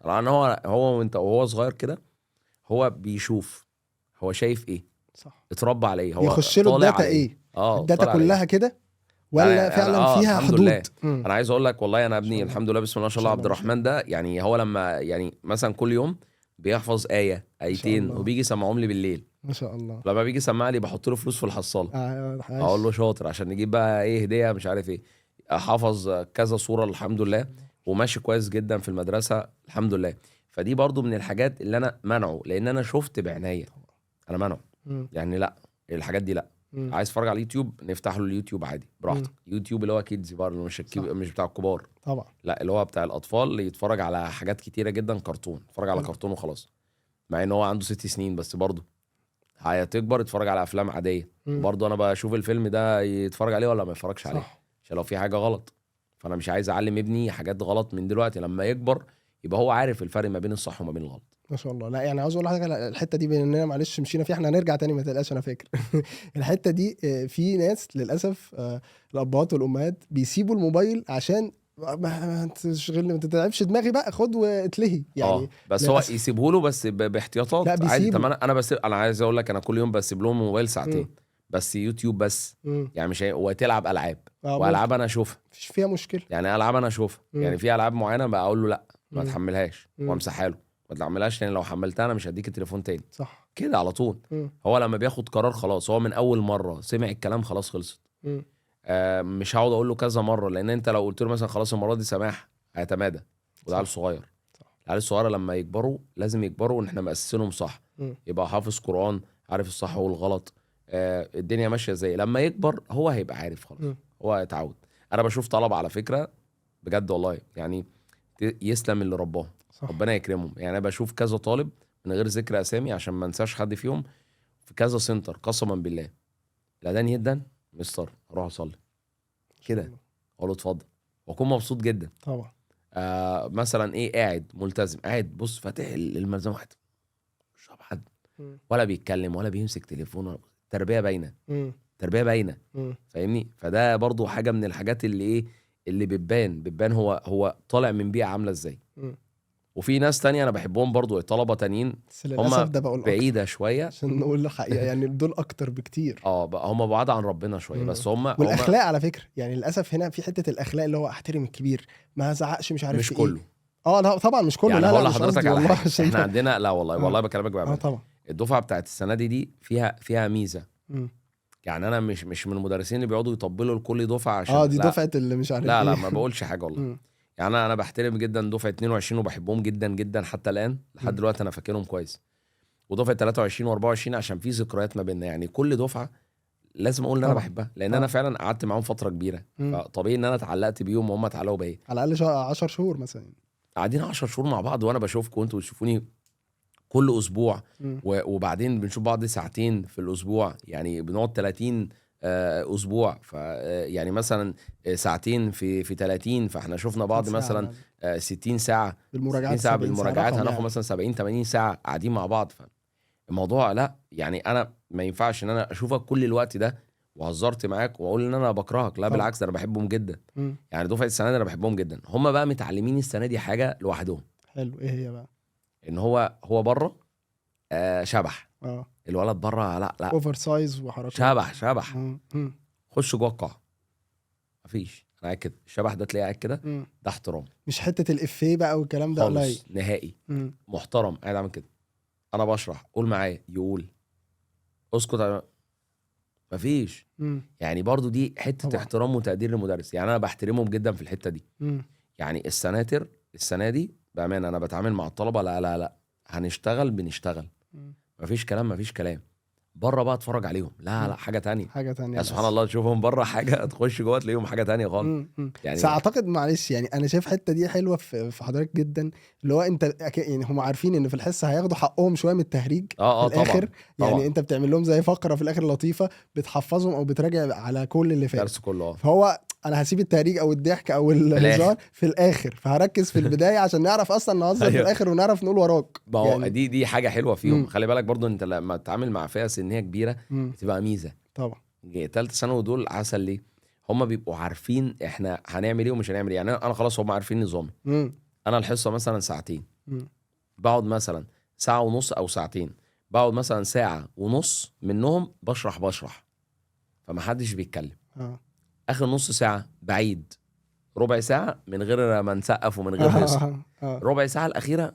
لان هو وانت وهو صغير كده هو بيشوف، هو شايف ايه، صح، اتربى على ايه، هو يخش له الداتا ايه. الداتا كلها كده ولا فعلا فيها الحمد حدود؟ لله. انا عايز اقول لك والله انا ابني الحمد لله بسم الله ما شاء الله عبد الرحمن ده، يعني هو لما يعني مثلا كل يوم بيحفظ ايتين وبيجي يسمعهم لي بالليل ما شاء الله. لما بيجي يسمع لي بحط له فلوس في الحصاله. اقول له شاطر عشان نجيب بقى ايه هديه مش عارف ايه. حافظ كذا صوره الحمد لله، وماشي كويس جدا في المدرسه الحمد لله. فدي برضو من الحاجات اللي انا منعه، لان انا شفت بعناية. انا منعه يعني لا الحاجات دي لا. عايز اتفرج على اليوتيوب نفتح له اليوتيوب عادي براحتك. يوتيوب اللي هو كيدز برضه مش بتاع الكبار طبعا، لا اللي هو بتاع الاطفال اللي يتفرج على حاجات كتيره جدا. كرتون اتفرج على كرتون وخلاص، مع ان هو عنده 6 سنين بس برضه هتكبر يتفرج على افلام عاديه. برضه انا بشوف الفيلم ده يتفرج عليه ولا ما يتفرجش عليه عشان لو في حاجه غلط. فانا مش عايز اعلم ابني حاجات غلط من دلوقتي. لما يكبر يبقى هو عارف الفرق ما بين الصح وما بين الغلط. ما شاء الله. لا يعني عاوز اقول لحضرتك على الحته دي، بما اننا معلش مشينا فيها، احنا هنرجع تاني ما تقلقش انا فاكر. الحته دي في ناس للاسف الابهات والامهات بيسيبوا الموبايل عشان ما تشغلني، ما تتعبش دماغي بقى، خد واتلهي يعني. بس للأسف. هو يسيبه له بس لا باحتياطات عادي. بيسيبه. طب انا بس انا عايز اقول لك انا كل يوم بسيب لهم الموبايل ساعتين بس يوتيوب بس. يعني مش وتلعب العاب والعاب انا اشوفها مفيش فيها مشكله. يعني العاب انا اشوفها يعني في العاب معينه بقى اقول له لا ما تحملهاش وامسحها له، ما تعملهاش تاني، لو حملتها انا مش هديك التليفون تاني. صح كده على طول. هو لما بياخد قرار خلاص، هو من اول مره سمع الكلام خلاص خلصت. مش هقعد اقول له كذا مره، لان انت لو قلت له مثلا خلاص المره دي سماح هيتمادى. وده عيل صغير. العيال الصغيره لما يكبروا لازم يكبروا ان احنا مأسسينهم صح. يبقى حافظ قرآن، عارف الصح والغلط، الدنيا ماشيه ازاي. لما يكبر هو هيبقى عارف خلاص. هو هيتعود. انا بشوف طلبه على فكره بجد والله يعني يسلم اللي رباه، ربنا يكرمهم. يعني انا بشوف كذا طالب من غير ذكر اسامي عشان ما انساش حد فيهم، في كذا سنتر قسما بالله الاذان يدن مستر اروح اصلي كده اقول له اتفضل واكون مبسوط جدا طبعا. مثلا ايه قاعد ملتزم قاعد بص فاتح الملزمه واحد مش حد ولا بيتكلم ولا بيمسك تليفون ولا تربيه باينه. تربيه باينه فاهمني. فده برضو حاجه من الحاجات اللي ايه اللي بتبان هو طالع من بيئه عامله ازاي. وفي ناس تانية انا بحبهم برضو طلبه تانيين هم بعيده شويه عشان نقول الحقيقه يعني دول اكتر بكتير. هم بعاد عن ربنا شويه بس هم والاخلاق على فكره يعني للاسف هنا في حته الاخلاق اللي هو احترم الكبير ما زعقش مش عارف مش كله لا طبعا مش كله. يعني لا هقول لا لحضرتك على حاجه احنا عندنا لا والله بكلمك بقى طبعا الدفعه بتاعت السنه دي فيها ميزه. يعني انا مش من المدرسين اللي بيقعدوا يطبلوا لكل دفعه عشان دي دفعه اللي مش عارف لا ما بقولش حاجه والله. يعني انا بحترم جدا دفعه 22 وبحبهم جدا جدا حتى الان لحد دلوقتي انا فاكرهم كويس. ودفعه 23 و24 عشان في ذكريات ما بيننا. يعني كل دفعه لازم اقول ان انا بحبها لان انا فعلا قعدت معاهم فتره كبيره فطبيعي ان انا اتعلقت بيهم وهم اتعلقوا بيا. على الاقل 10 شهور مثلا قاعدين 10 شهور مع بعض وانا بشوفكم وانتوا بتشوفوني كل اسبوع وبعدين بنشوف بعض ساعتين في الاسبوع. يعني بنقعد 30 اسبوع يعني مثلا ساعتين في 30 فاحنا شفنا بعض مثلا 60 ساعه بالمراجعات هناخد مثلا 70 80 ساعه قاعدين مع بعض. فالموضوع لا يعني انا ما ينفعش ان انا اشوفك كل الوقت ده وهزرت معاك واقول ان انا بكرهك. لا بالعكس انا بحبهم جدا. يعني دفعه السنه دي انا بحبهم جدا. هم بقى متعلمين السنه دي حاجه لوحدهم. حلو. ايه هي بقى؟ ان هو بره شبح. الولد بره لا اوفر سايز وحركات شبح. خش جوه القاعه مفيش. انا قاعد كده الشبح ده تلاقيه قاعد كده ده احترام مش حته الافيه بقى والكلام ده خالص نهائي. محترم قاعد عامل كده. انا بشرح قول معايا يقول اسكت مفيش. يعني برضو دي حته طبعا. احترام وتقدير للمدرس. يعني انا بحترمهم جدا في الحته دي. يعني السنه دي بامانه انا بتعامل مع الطلبه لا بنشتغل مفيش كلام. بره بقى اتفرج عليهم لا حاجه تانية يا سبحان الله تشوفهم بره حاجه تخش جوه تلاقيهم حاجه تانية خالص. يعني اعتقد معلش يعني انا شايف الحته دي حلوه في حضرتك جدا اللي هو انت يعني هم عارفين ان في الحصه هياخدوا حقهم شويه من التهريج في الاخر طبعا. يعني انت بتعمل لهم زي فقره في الاخر لطيفه بتحفظهم او بتراجع على كل اللي فات الدرس كله. فهو انا هسيب التهريج او الضحك او الهزار في الاخر فهركز في البدايه عشان نعرف اصلا نهزر في الاخر ونعرف نقول وراك. يعني دي حاجه حلوه فيهم. خلي بالك برضو انت لما تتعامل مع فئه سنيه كبيره بتبقى ميزه طبعا. ثالثه ثانوي دول عسل ليه هم بيبقوا عارفين احنا هنعمل ايه ومش هنعمل ايه. يعني انا خلاص هم عارفين نظامي. انا الحصه مثلا ساعتين بقعد مثلا ساعه ونص او ساعتين بقعد مثلا ساعه ونص منهم بشرح فمحدش بيتكلم. اخر نص ساعه بعيد ربع ساعه من غير ما نسقف ومن غير هزار. ربع ساعه الاخيره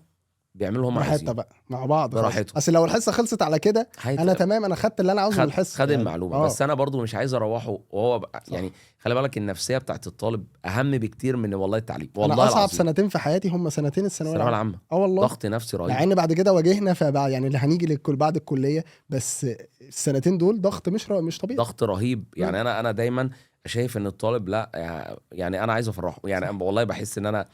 بيعملوا هم عايزين بقى مع بعض براحتهم. اصل لو الحصه خلصت على كده انا تمام انا خدت اللي انا عاوزه من الحصه خد المعلومه. بس انا برضو مش عايز اروحه وهو يعني خلي بالك النفسيه بتاعت الطالب اهم بكتير من والله التعليم. والله انا اصعب سنتين في حياتي هم سنتين الثانويه العامه. والله ضغط نفسي رهيب. يعني بعد كده واجهنا فبعد يعني اللي هنيجي بعد الكليه بس السنتين دول ضغط مش طبيعي. ضغط رهيب. يعني انا دايما شايف ان الطالب لا يعني انا عايز افرحه. يعني أنا والله بحس ان انا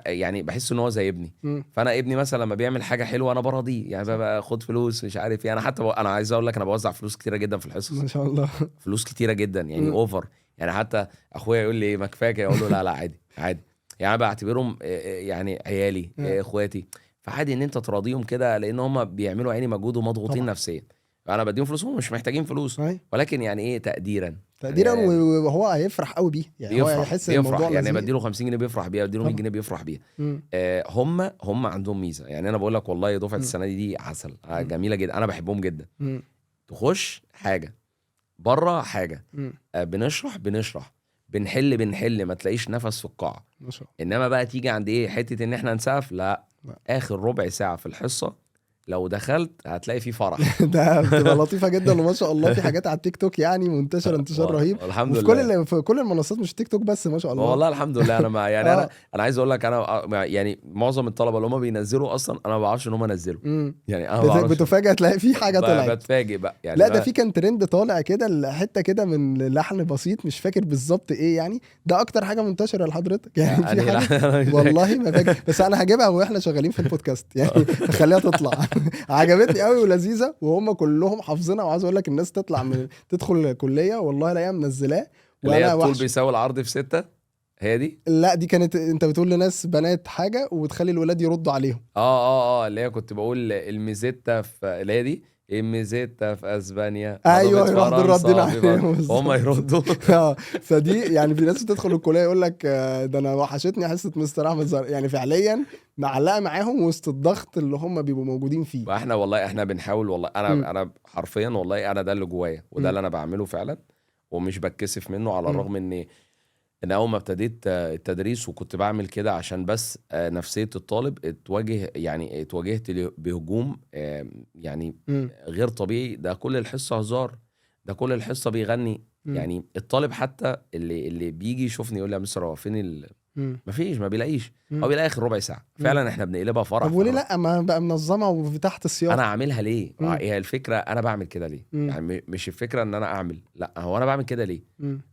يعني بحس ان هو زي ابني. فانا ابني مثلا لما بيعمل حاجه حلوه انا برضيه. يعني بقى خد فلوس مش عارف ايه. انا حتى انا عايز اقول لك انا بوزع فلوس كتيره جدا في الحصص ما شاء الله. فلوس كتيره جدا يعني اوفر. يعني حتى اخويا يقول لي ما كفايه كده، اقول له لا عادي عادي. يعني انا بعتبرهم يعني عيالي اخواتي، فعادي ان انت تراضيهم كده، لان هم بيعملوا عيني مجهود ومضغوطين طبعا. نفسيا. انا بديهم فلوس، هم مش محتاجين فلوس، أي. ولكن يعني ايه تقديرا. تقديرا، يعني وهو هيفرح قوي بيه، يعني هو بيفرح هيحس ان الموضوع يعني لذيذ. بديله 50 جنيه بيفرح بيها، بديله 100 طبعا. جنيه بيفرح بيها. مم. هم عندهم ميزه، يعني انا بقول لك والله دفعه مم. السنه دي عسل، مم. جميله جدا، انا بحبهم جدا. مم. تخش حاجه بره حاجه، مم. بنشرح بنحل، ما تلاقيش نفس في القاعه. ما شاء انما بقى تيجي عند ايه حته ان احنا نسقف، لا. الله. اخر ربع ساعه في الحصه لو دخلت هتلاقي فيه فرح. ده بتبقى لطيفه جدا، وما شاء الله في حاجات على التيك توك يعني منتشره انتشار رهيب، الحمد وفي لله. في كل المنصات، مش تيك توك بس، ما شاء الله. والله الحمد لله. انا ما يعني اه. انا عايز اقول لك، انا يعني معظم الطلبه اللي هم بينزلوا اصلا انا ما بعرفش ان هم نزلوا. امم. يعني انا ما بعرفش. بتفاجئ تلاقي في حاجه طلعت. بتفاجئ بقى يعني. لا ده في كان ترند طالع كده، حته كده من لحن بسيط، مش فاكر بالظبط ايه يعني، ده اكتر حاجه منتشره لحضرتك يعني. في حاجه والله ما فاكر، بس انا هجيبها واحنا شغالين في البودكاست يعني، خليها تطلع. عجبتني قوي ولذيذه، وهم كلهم حافظينها، وعايز اقول لك الناس تطلع من تدخل الكليه والله لا هي منزلاه. اللي هي وانا الطول وحش. بيساوي العرض في 6، هي دي. لا دي كانت انت بتقول لناس بنات حاجه وتخلي الولاد يردوا عليهم. اللي هي كنت بقول الميزيتا في، اللي هي دي الميزيتا في اسبانيا، ايوه هضبة يروح دول ردين فرنسا في عليهم هم يردوا. فدي يعني في ناس بتدخل الكليه يقول لك ده انا وحشتني حصه مستر احمد زهر، يعني فعليا معلقه معاهم وسط الضغط اللي هم بيبقوا موجودين فيه. واحنا والله احنا بنحاول والله، انا حرفيا والله انا ده اللي جوايا، وده اللي انا بعمله فعلا، ومش بتكسف منه، على الرغم ان اول ما ابتديت التدريس وكنت بعمل كده عشان بس نفسية الطالب اتواجهت بهجوم يعني غير طبيعي. ده كل الحصة هزار، ده كل الحصة بيغني. يعني الطالب حتى اللي بيجي يشوفني يقول لي يا مستر هو فين مفيش، ما بيلاقيش، هو بيلاقي اخر ربع ساعة. فعلا احنا بنقلبها فرح. طب وليه لا ما بقى منظمه وتحت السياق؟ انا عاملها ليه؟ هي الفكره انا بعمل كده ليه؟ يعني مش الفكره ان انا اعمل، لا هو انا بعمل كده ليه؟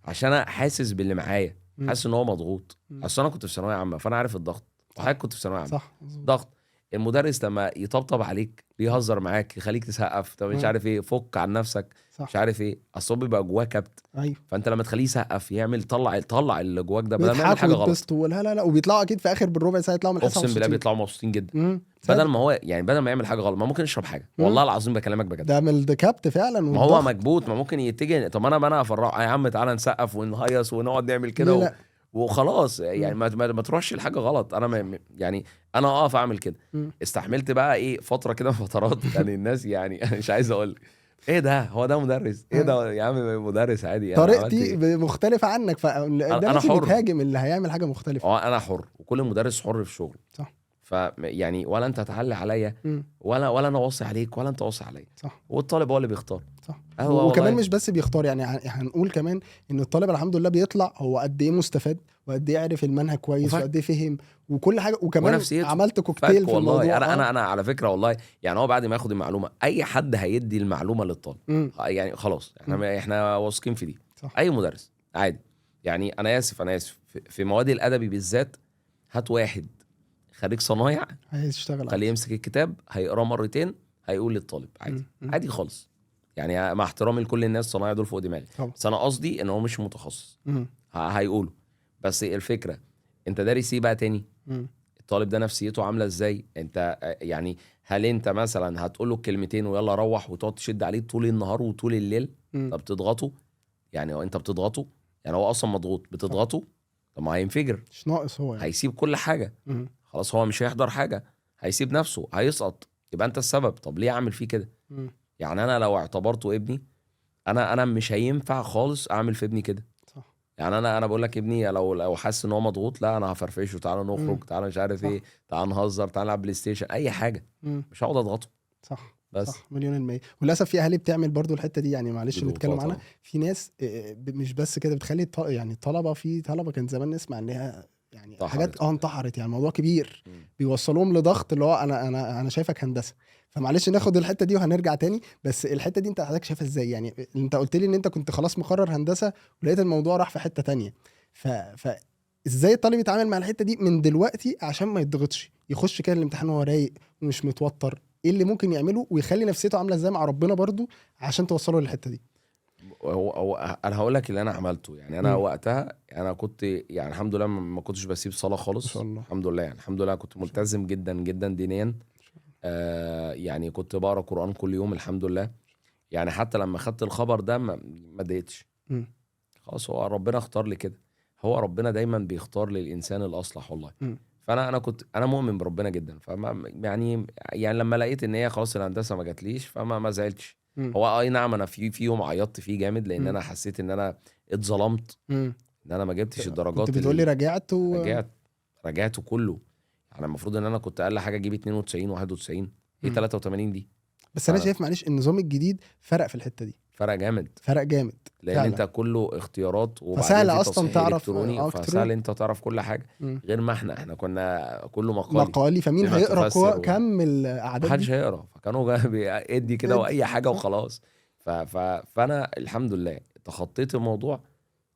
عشان انا حاسس باللي معايا، حاسس ان هو مضغوط. اصل انا كنت في ثانويه عامه، فانا عارف الضغط، وحضرتك كنت في ثانويه عامه. صح. ضغط المدرس لما يطبطب عليك، بيهزر معاك، يخليك تسقف، طب مش عارف ايه، فك عن نفسك، صح. مش عارف ايه، اصل هو بيبقى جواه كبت. ايوه. فانت لما تخليه يسقف، يعمل طلع اللي جواك ده، بدل ما يعمل حاجه غلط. لا وبيطلعوا اكيد في اخر بالربع ساعه يطلعوا من الحصه اقسم بالله بيطلعوا مبسوطين جدا. بدل بدل ما يعمل حاجه غلط، ما ممكن يشرب حاجه. والله العظيم بكلمك بجد، ده من الكبت فعلا. ما هو مكبوت، ما ممكن يتجه. طب انا افرقه يا عم، تعالى نسقف ونهيص ونقعد نعمل كده وخلاص يعني. ما تروحش لحاجه غلط. انا يعني انا اقف اعمل كده. استحملت بقى ايه فتره كده من فترات يعني الناس يعني انا مش عايز اقول ايه ده، هو ده مدرس؟ ايه ده يا عم، مدرس عادي. طريقتي مختلفه عنك، انا حر. بتهاجم اللي هيعمل حاجه مختلفه. انا حر، وكل مدرس حر في شغله. صح. يعني ولا انت تعلي عليا، ولا انا واصي عليك، ولا انت واصي عليا. صح. والطالب هو اللي بيختار. صح. وكمان مش بس بيختار، يعني هنقول كمان ان الطالب الحمد لله بيطلع هو قد ايه مستفاد، وقد ايه عرف المنهج كويس، وقد ايه فهم وكل حاجه، وكمان عملت كوكتيل في الموضوع. والله انا على فكره والله، يعني هو بعد ما ياخد المعلومه، اي حد هيدي المعلومه للطالب يعني خلاص احنا واثقين في دي. صح. اي مدرس عادي. يعني انا اسف في مواد الادبي بالذات، هات واحد خريج صنايع هيشتغل، خليه يمسك الكتاب، هيقراه مرتين، هيقول للطالب عادي. عادي خالص. يعني مع احترامي لكل الناس، صنايع دول فوق دماغي، بس انا قصدي ان هو مش متخصص. هيقوله. بس الفكره انت دارس ايه بقى تاني؟ الطالب ده نفسيته عامله ازاي؟ انت يعني هل انت مثلا هتقول له كلمتين ويلا روح، وتقعد تشد عليه طول النهار وطول الليل؟ طب بتضغطه؟ يعني انت بتضغطه، يعني هو اصلا مضغوط، بتضغطه، طب ما هينفجر، مش ناقص هو يعني. هيسيب كل حاجه. خلاص هو مش هيحضر حاجه، هيسيب نفسه، هيسقط، يبقى انت السبب. طب ليه اعمل فيه كده؟ يعني انا لو اعتبرته ابني، انا مش هينفع خالص اعمل في ابني كده. صح. يعني انا بقول لك ابني لو حاسس ان هو مضغوط، لا انا هفرفشه، تعالى نخرج، تعالى مش عارف ايه، تعالى نهزر، تعالى نلعب بلاي ستيشن، اي حاجه. مش هقعد اضغطه. صح. بس صح 100%. وللاسف في اهالي بتعمل برضو الحته دي، يعني معلش نتكلم عنها. في ناس مش بس كده بتخلي يعني الطلبه، في طلبه كان زمان نسمع انها يعني حاجات انتحرت، يعني الموضوع كبير. بيوصلوهم لضغط اللي هو انا شايفك هندسه. فمعلش ناخد الحته دي وهنرجع تاني. بس الحته دي انت حضرتك شايفها ازاي؟ يعني انت قلت لي ان انت كنت خلاص مقرر هندسه، ولقيت الموضوع راح في حته تانية. ازاي الطالب يتعامل مع الحته دي من دلوقتي عشان ما يتضغطش، يخش كده الامتحان وهو رايق ومش متوتر؟ ايه اللي ممكن يعمله ويخلي نفسيته عامله ازاي مع ربنا برضو عشان توصله للحته دي؟ هو انا هقول لك اللي انا عملته. يعني انا مم. وقتها انا كنت يعني الحمد لله ما كنتش بسيب صلاة ما خالص. شاء الله. الحمد لله، يعني الحمد لله كنت ما شاء الله. ملتزم جدا جدا دينيا. يعني كنت بقرا قرآن كل يوم الحمد لله. يعني حتى لما خدت الخبر ده ما اتضايقتش. مم. خلاص، هو ربنا اختار لي كده. هو ربنا دايما بيختار للانسان الاصلح والله. مم. فانا كنت مؤمن بربنا جدا. فما يعني لما لقيت ان هي خلاص الهندسه ما جاتليش ما زعلتش. مم. هو اي نعم، انا في يوم عيطت فيه جامد لان مم. انا حسيت ان انا اتظلمت، مم. ان انا ما جبتش كنت الدرجات بتقولي رجعت رجعت كله. يعني المفروض ان انا كنت اقل حاجه اجيب 92 91. ايه 83 دي؟ بس انا فأنا شايف معلش النظام الجديد فرق في الحته دي، فرق جامد، فرق جامد لان فعلا. انت كله اختيارات وبعدين فسهل في اصلا تصحيح تعرف الكتروني، الكتروني. فسهل انت تعرف كل حاجه. مم. غير ما احنا كنا كله مقالي مقالي، فمين بما هيقرا تفسر كم الاعداد محدش دي؟ هيقرا. فكانوا ادي كده ادي واي حاجه صح. وخلاص. فانا الحمد لله تخطيت الموضوع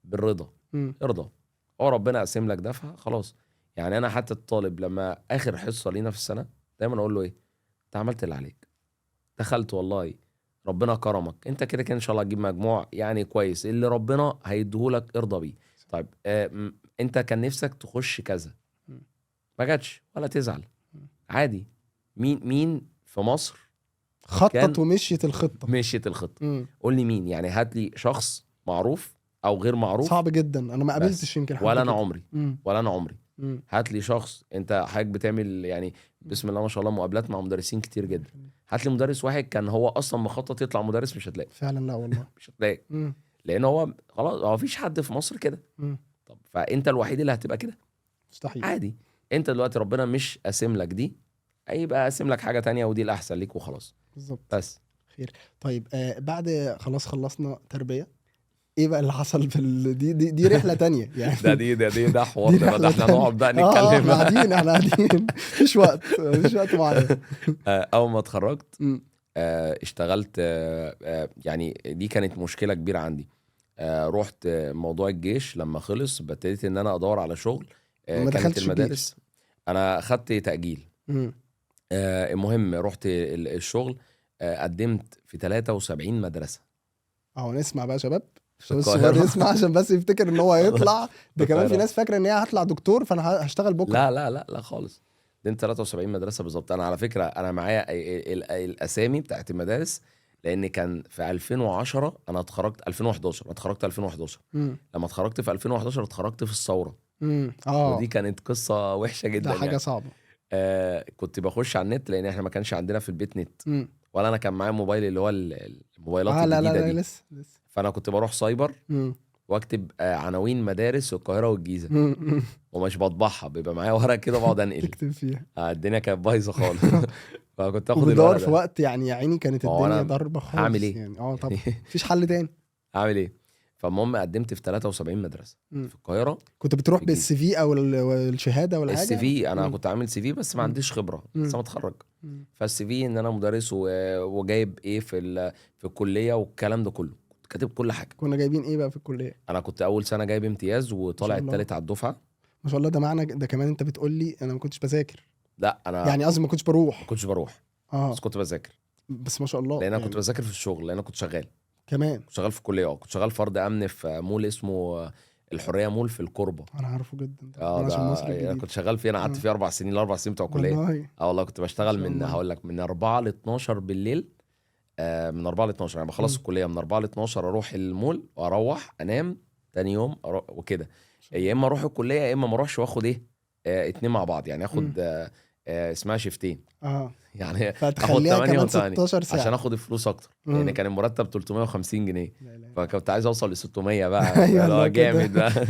بالرضا. مم. ارضى، هو ربنا قاسم لك ده فخلاص. يعني انا حتى الطالب لما اخر حصه لينا في السنه دايما اقول له ايه، انت عملت اللي عليك، دخلت والله ربنا كرمك، انت كده كده ان شاء الله هتجيب مجموع يعني كويس، اللي ربنا هيديهولك ارضى بيه. طيب انت كان نفسك تخش كذا، مم. ما جاتش ولا تزعل، مم. عادي. مين في مصر خطط كان ومشيت الخطه. مشيت الخطه؟ مم. قول لي مين، يعني هات لي شخص معروف او غير معروف. صعب جدا، انا ما بس قابلتش يمكن حد ولا انا كده. عمري مم. ولا انا عمري مم. هات لي شخص. انت حضرتك بتعمل يعني بسم الله ما شاء الله مقابلات مع مدرسين كتير جدا. هات لي مدرس واحد كان هو اصلا مخطط يطلع مدرس، مش هتلاقي. فعلا لا والله. مش هتلاقي، مم. لان هو خلاص هو مفيش حد في مصر كده. مم. طب فانت الوحيد اللي هتبقى كده، مستحيل. عادي. انت دلوقتي ربنا مش قاسم لك دي، هيبقى قاسم لك حاجه تانية ودي الاحسن ليك وخلاص. بالظبط. بس خير. طيب بعد خلاص خلصنا تربيه، ايه بقى اللي حصل في دي رحله تانية يعني. ده حوار ده رحلة احنا تانية. نقعد بقى احنا نتكلم. قاعدين مفيش وقت معين. اول ما اتخرجت مم. اشتغلت. يعني دي كانت مشكله كبيره عندي. رحت موضوع الجيش لما خلص ابتديت ان انا ادور على شغل. ما كانت دخلتش المدارس، انا خدت تأجيل. مم. المهم رحت الشغل. قدمت في 73 مدرسة اهو نسمع بقى يا شباب، في عشان الصغير القاهرة. يسمع، عشان بس يفتكر ان هو هيطلع. ده كمان في القاهرة. ناس فاكره ان هي هطلع دكتور فانا هشتغل بكره. لا خالص. قدمت 73 مدرسة بالظبط. انا على فكرة انا معايا الاسامي بتاعت المدارس، لان كان في 2010 انا اتخرجت 2011. انا اتخرجت 2011. مم. لما اتخرجت في 2011 اتخرجت في الثورة. مم. ودي كانت قصة وحشة ده جدا حاجه يعني. صعبه. كنت بخش على النت لان احنا ما كانش عندنا في البيت نت، مم. ولا انا كان معايا موبايل اللي هو الموبايلات لا الجديدة لا دي. لسه. فانا كنت بروح سايبر مم. واكتب عناوين مدارس القاهره والجيزه، مم. ومش بطبعها، بيبقى معايا ورق كده بقعد انقل. تكتب فيها. الدنيا كانت بايظه خالص. فكنت اخد وبدور الورق في ده. وقت يعني يا عيني كانت ما هو الدنيا انا ضربه خالص. هعمل ايه؟ يعني طبعا مفيش حل تاني. اعمل ايه؟ فالمهم قدمت في 73 مدرسه مم. في القاهره. كنت بتروح في الجيزة. بالسي في او الشهاده ولا حاجه؟ السي في انا مم. كنت عامل سي في بس ما مم. عنديش خبره، مم. لسه متخرج. مم. فالسي في ان انا مدرس وجايب ايه في الكليه والكلام ده كله، كنت كاتب كل حاجه. كنا جايبين ايه بقى في الكليه؟ انا كنت اول سنه جايب امتياز وطالع ما شاء الله. التالت على الدفعه. ما شاء الله. ده معنى ده كمان انت بتقول لي انا ما كنتش بذاكر، لا انا يعني قصدي ما كنتش بروح. ما كنتش بروح اه بس كنت بذاكر، بس ما شاء الله لان انا يعني. كنت بذاكر في الشغل، لان انا كنت شغال كمان في الكليه. كنت شغال فرد امن في مول اسمه الحريه مول في الكوربه. انا عارفه جدا اه انا عشان ده مصر انا الجديد. كنت شغال فيه. انا قعدت فيه 4 سنين، ال4 سنين بتوع الكليه. والله والله كنت بشتغل ما شاء من الله. هقول لك من 4 ل 12 بالليل. من 4 ل 12 يعني بخلص مم. الكليه من 4 ل 12 اروح المول واروح انام تاني يوم وكده. يا اما اروح الكليه يا اما ما اروحش واخد ايه 2 مع بعض، يعني مم. اخد اسمها شيفتين. اه يعني اخد فتخليها 8 كمان و8 16 ساعه عشان اخد الفلوس اكتر، لان مم. كان المرتب 350 جنيه. لا لا لا. فكنت عايز اوصل ل 600 بقى، ايوه اللي هو لو كده. جامد بقى.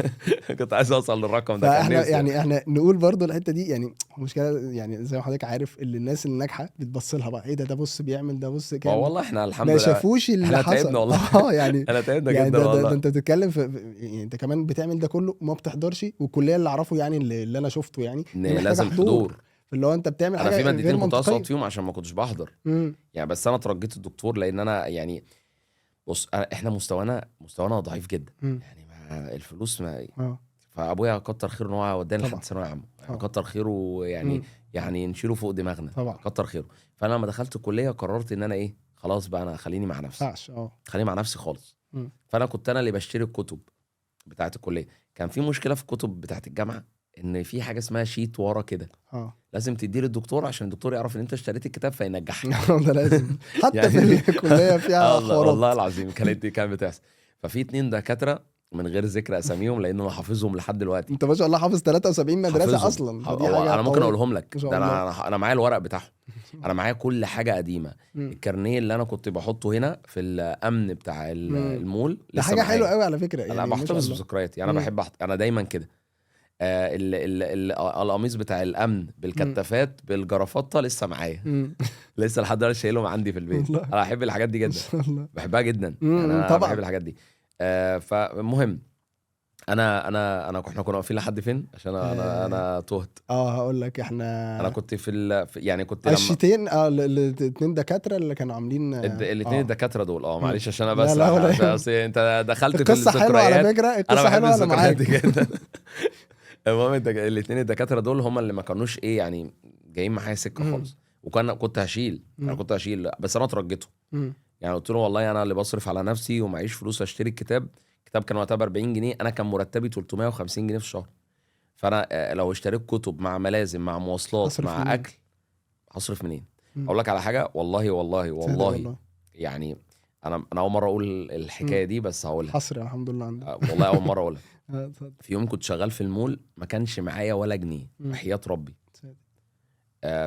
كنت عايز اوصل للرقم ده، كان فاحنا نفسي. احنا نقول برضو الحته دي يعني مشكله، يعني زي ما حضرتك عارف اللي الناس الناجحه بتبص لها بقى ايه ده بص بيعمل ده بص كام. والله احنا الحمد ما لله شافوش اللي احنا حصل. تعبنا والله. يعني انا تعبنا يعني جدا ده والله. انت بتتكلم يعني انت كمان بتعمل ده كله ما بتحضرش، والكليه اللي اعرفه يعني اللي انا شفته يعني ان هي محتاجه لازم حضور. اللي هو انت بتعمل انا حاجه في غير مادتين كنت منطقيه. اسقط فيهم عشان ما كنتش بحضر. امم يعني بس انا اترجيت الدكتور لان انا يعني بص احنا مستوانا ضعيف جدا. امم يعني ما الفلوس ما. اه فابويا كتر خيره ان هو وداني طبعا. لحد ثانويه عامه، يعني طبعا. كتر خيره يعني. مم. يعني نشيله فوق دماغنا، طبعا. كتر خيره. فانا لما دخلت الكليه قررت ان انا ايه خلاص بقى انا خليني مع نفسي، ينفعش خليني مع نفسي خالص. فانا كنت انا اللي بشتري الكتب بتاعه الكليه. كان في مشكله في الكتب بتاعه الجامعه ان في حاجه اسمها شيت ورا كده لازم تديه للدكتور عشان الدكتور يعرف ان انت اشتريت الكتاب فينجحك. ده لازم حتى يعني في الكليه فيها والله والله حوارات. العظيم كانت بتحصل. ففي 2 دكاتره من غير ذكر اساميهم لان انا حافظهم لحد دلوقتي. انت ما شاء الله حافظ 73 مدرسه حافظهم. اصلا، فدي هو حاجه انا ممكن قوية. اقولهم لك ما شاء ده. الله. انا معايا الورق بتاعهم، انا معايا كل حاجه قديمه. الكارنيه اللي انا كنت بحطه هنا في الامن بتاع المول ده لسه حاجه معايا. حلوه قوي على فكره، انا يعني ما شاء بحتفظ الله. بذكرياتي. انا بحب انا دايما كده. القميص بتاع الامن بالكتافات بالجرافطه لسه معايا. لسه لحد دلوقتي شايلهم عندي في البيت. والله. انا بحب الحاجات دي ما جدا، شاء الله. بحبها جدا. يعني انا طبعا. بحب الحاجات دي. فالمهم احنا كنا واقفين لحد فين عشان انا تهت. هقول لك انا احنا كنت يعني كنت لما الشتين الاثنين دكاتره اللي كانوا عاملين الاثنين الدكاتره دول معلش عشان انا لا بس لا ولا عشان يهمك. أصل انت دخلت في القصه حلوه على الذكريات. فكره، انا القصه بحب حلوه، انا الذكريات دي معاك. جدا. المهم الاثنين الدكاتره دول هم اللي ما كانوش يعني جايين معايا سكه خالص. كنت هشيل. انا كنت هشيل بس انا اترجيته. يعني قلت له والله انا اللي بصرف على نفسي ومعيش فلوس اشتري الكتاب كان وقتها ب 40 جنيه. انا كان مرتبي 350 جنيه في الشهر. فانا لو اشتريت كتب مع ملازم مع مواصلات مع منين؟ اكل هصرف منين؟ اقول لك على حاجه، والله يعني انا اول مره اقول الحكايه دي بس هقولها. حصري الحمد لله عندك. والله اول مره اقولها. اتفضل. في يوم كنت شغال في المول ما كانش معايا ولا جنيه وحياة ربي.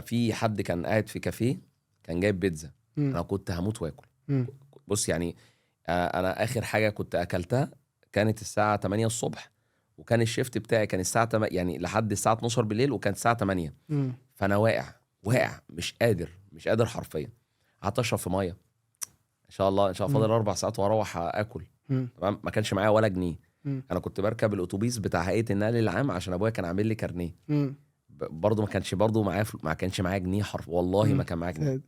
في حد كان قاعد في كافيه كان جايب بيتزا. انا كنت هموت واكل. بص يعني انا اخر حاجه كنت اكلتها كانت الساعه 8 الصبح، وكان الشيفت بتاعي كان الساعه 8 يعني لحد الساعه 12 بالليل، وكانت الساعه 8. فانا واقع مش قادر حرفيا. قعدت اشرب في ميه ان شاء الله فاضل 4 ساعات واروح اكل. تمام. ما كانش معايا ولا جنيه. انا كنت بركب الاتوبيس بتاع هيئه النقل العام عشان ابويا كان عامل لي كارنيه. برضه ما كانش معايا ما كانش معايا جنيه حرف. والله ما كان معايا جنيه.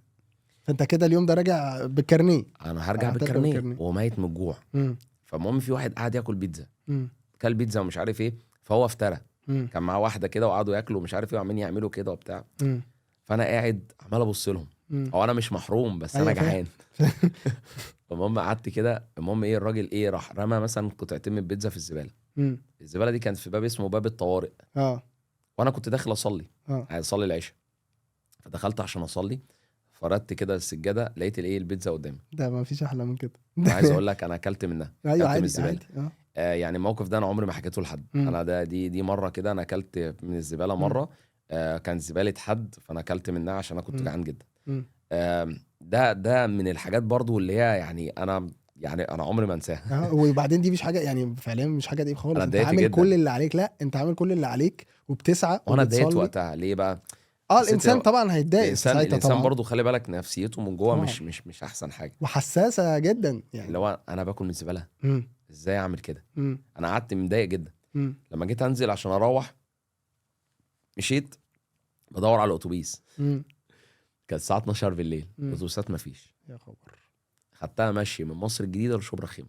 فانت كده اليوم ده راجع بالكارنيه. انا هرجع بالكارنيه وميت من الجوع. فالمهم في واحد قاعد ياكل بيتزا. كل بيتزا ومش عارف ايه، فهو افترى. كان معاه واحده كده وقعدوا ياكلوا مش عارف ايه وعمالين يعملوا كده وبتاع. فانا قاعد عمال ابص لهم. هو انا مش محروم بس انا جعان. المهم قعدت كده. المهم ايه الراجل ايه راح رمى مثلا قطعتين من البيتزا في الزباله. الزباله دي كانت في باب اسمه باب الطوارئ. وانا كنت داخل اصلي. عايز اصلي العشاء. فدخلت عشان اصلي، فردت كده السجاده لقيت الايه البيتزا قدامي. ده ما فيش احلى من كده. انا عايز اقول لك انا اكلت منها. ايوه من عادي الزباله. عادي. يعني الموقف ده انا عمري ما حكيته لحد. انا دي مره كده انا اكلت من الزباله مره. كان زباله حد فانا اكلت منها عشان انا كنت جعان جدا. ده من الحاجات برضو اللي هي يعني انا عمري ما انساها. وبعدين دي مش حاجه يعني فعليا مش حاجه دي خالص. انت عامل جداً. كل اللي عليك. لا انت عامل كل اللي عليك وبتسعى وانا اتضايقت وبتصلي. وقتها ليه بقى؟ الانسان طبعا هيتضايق ساعتها. الانسان طبعا برضو خلي بالك نفسيته من جوه طبعاً. مش احسن حاجه وحساسه جدا يعني. اللي هو انا باكل من الزباله. ازاي اعمل كده؟ انا قعدت متضايق جدا. لما جيت انزل عشان اروح مشيت بدور على الاتوبيس. كانت الساعه 12 بالليل. الاتوبيسات مفيش. يا خبر. خدتها مشي من مصر الجديده لشبرا خيمه.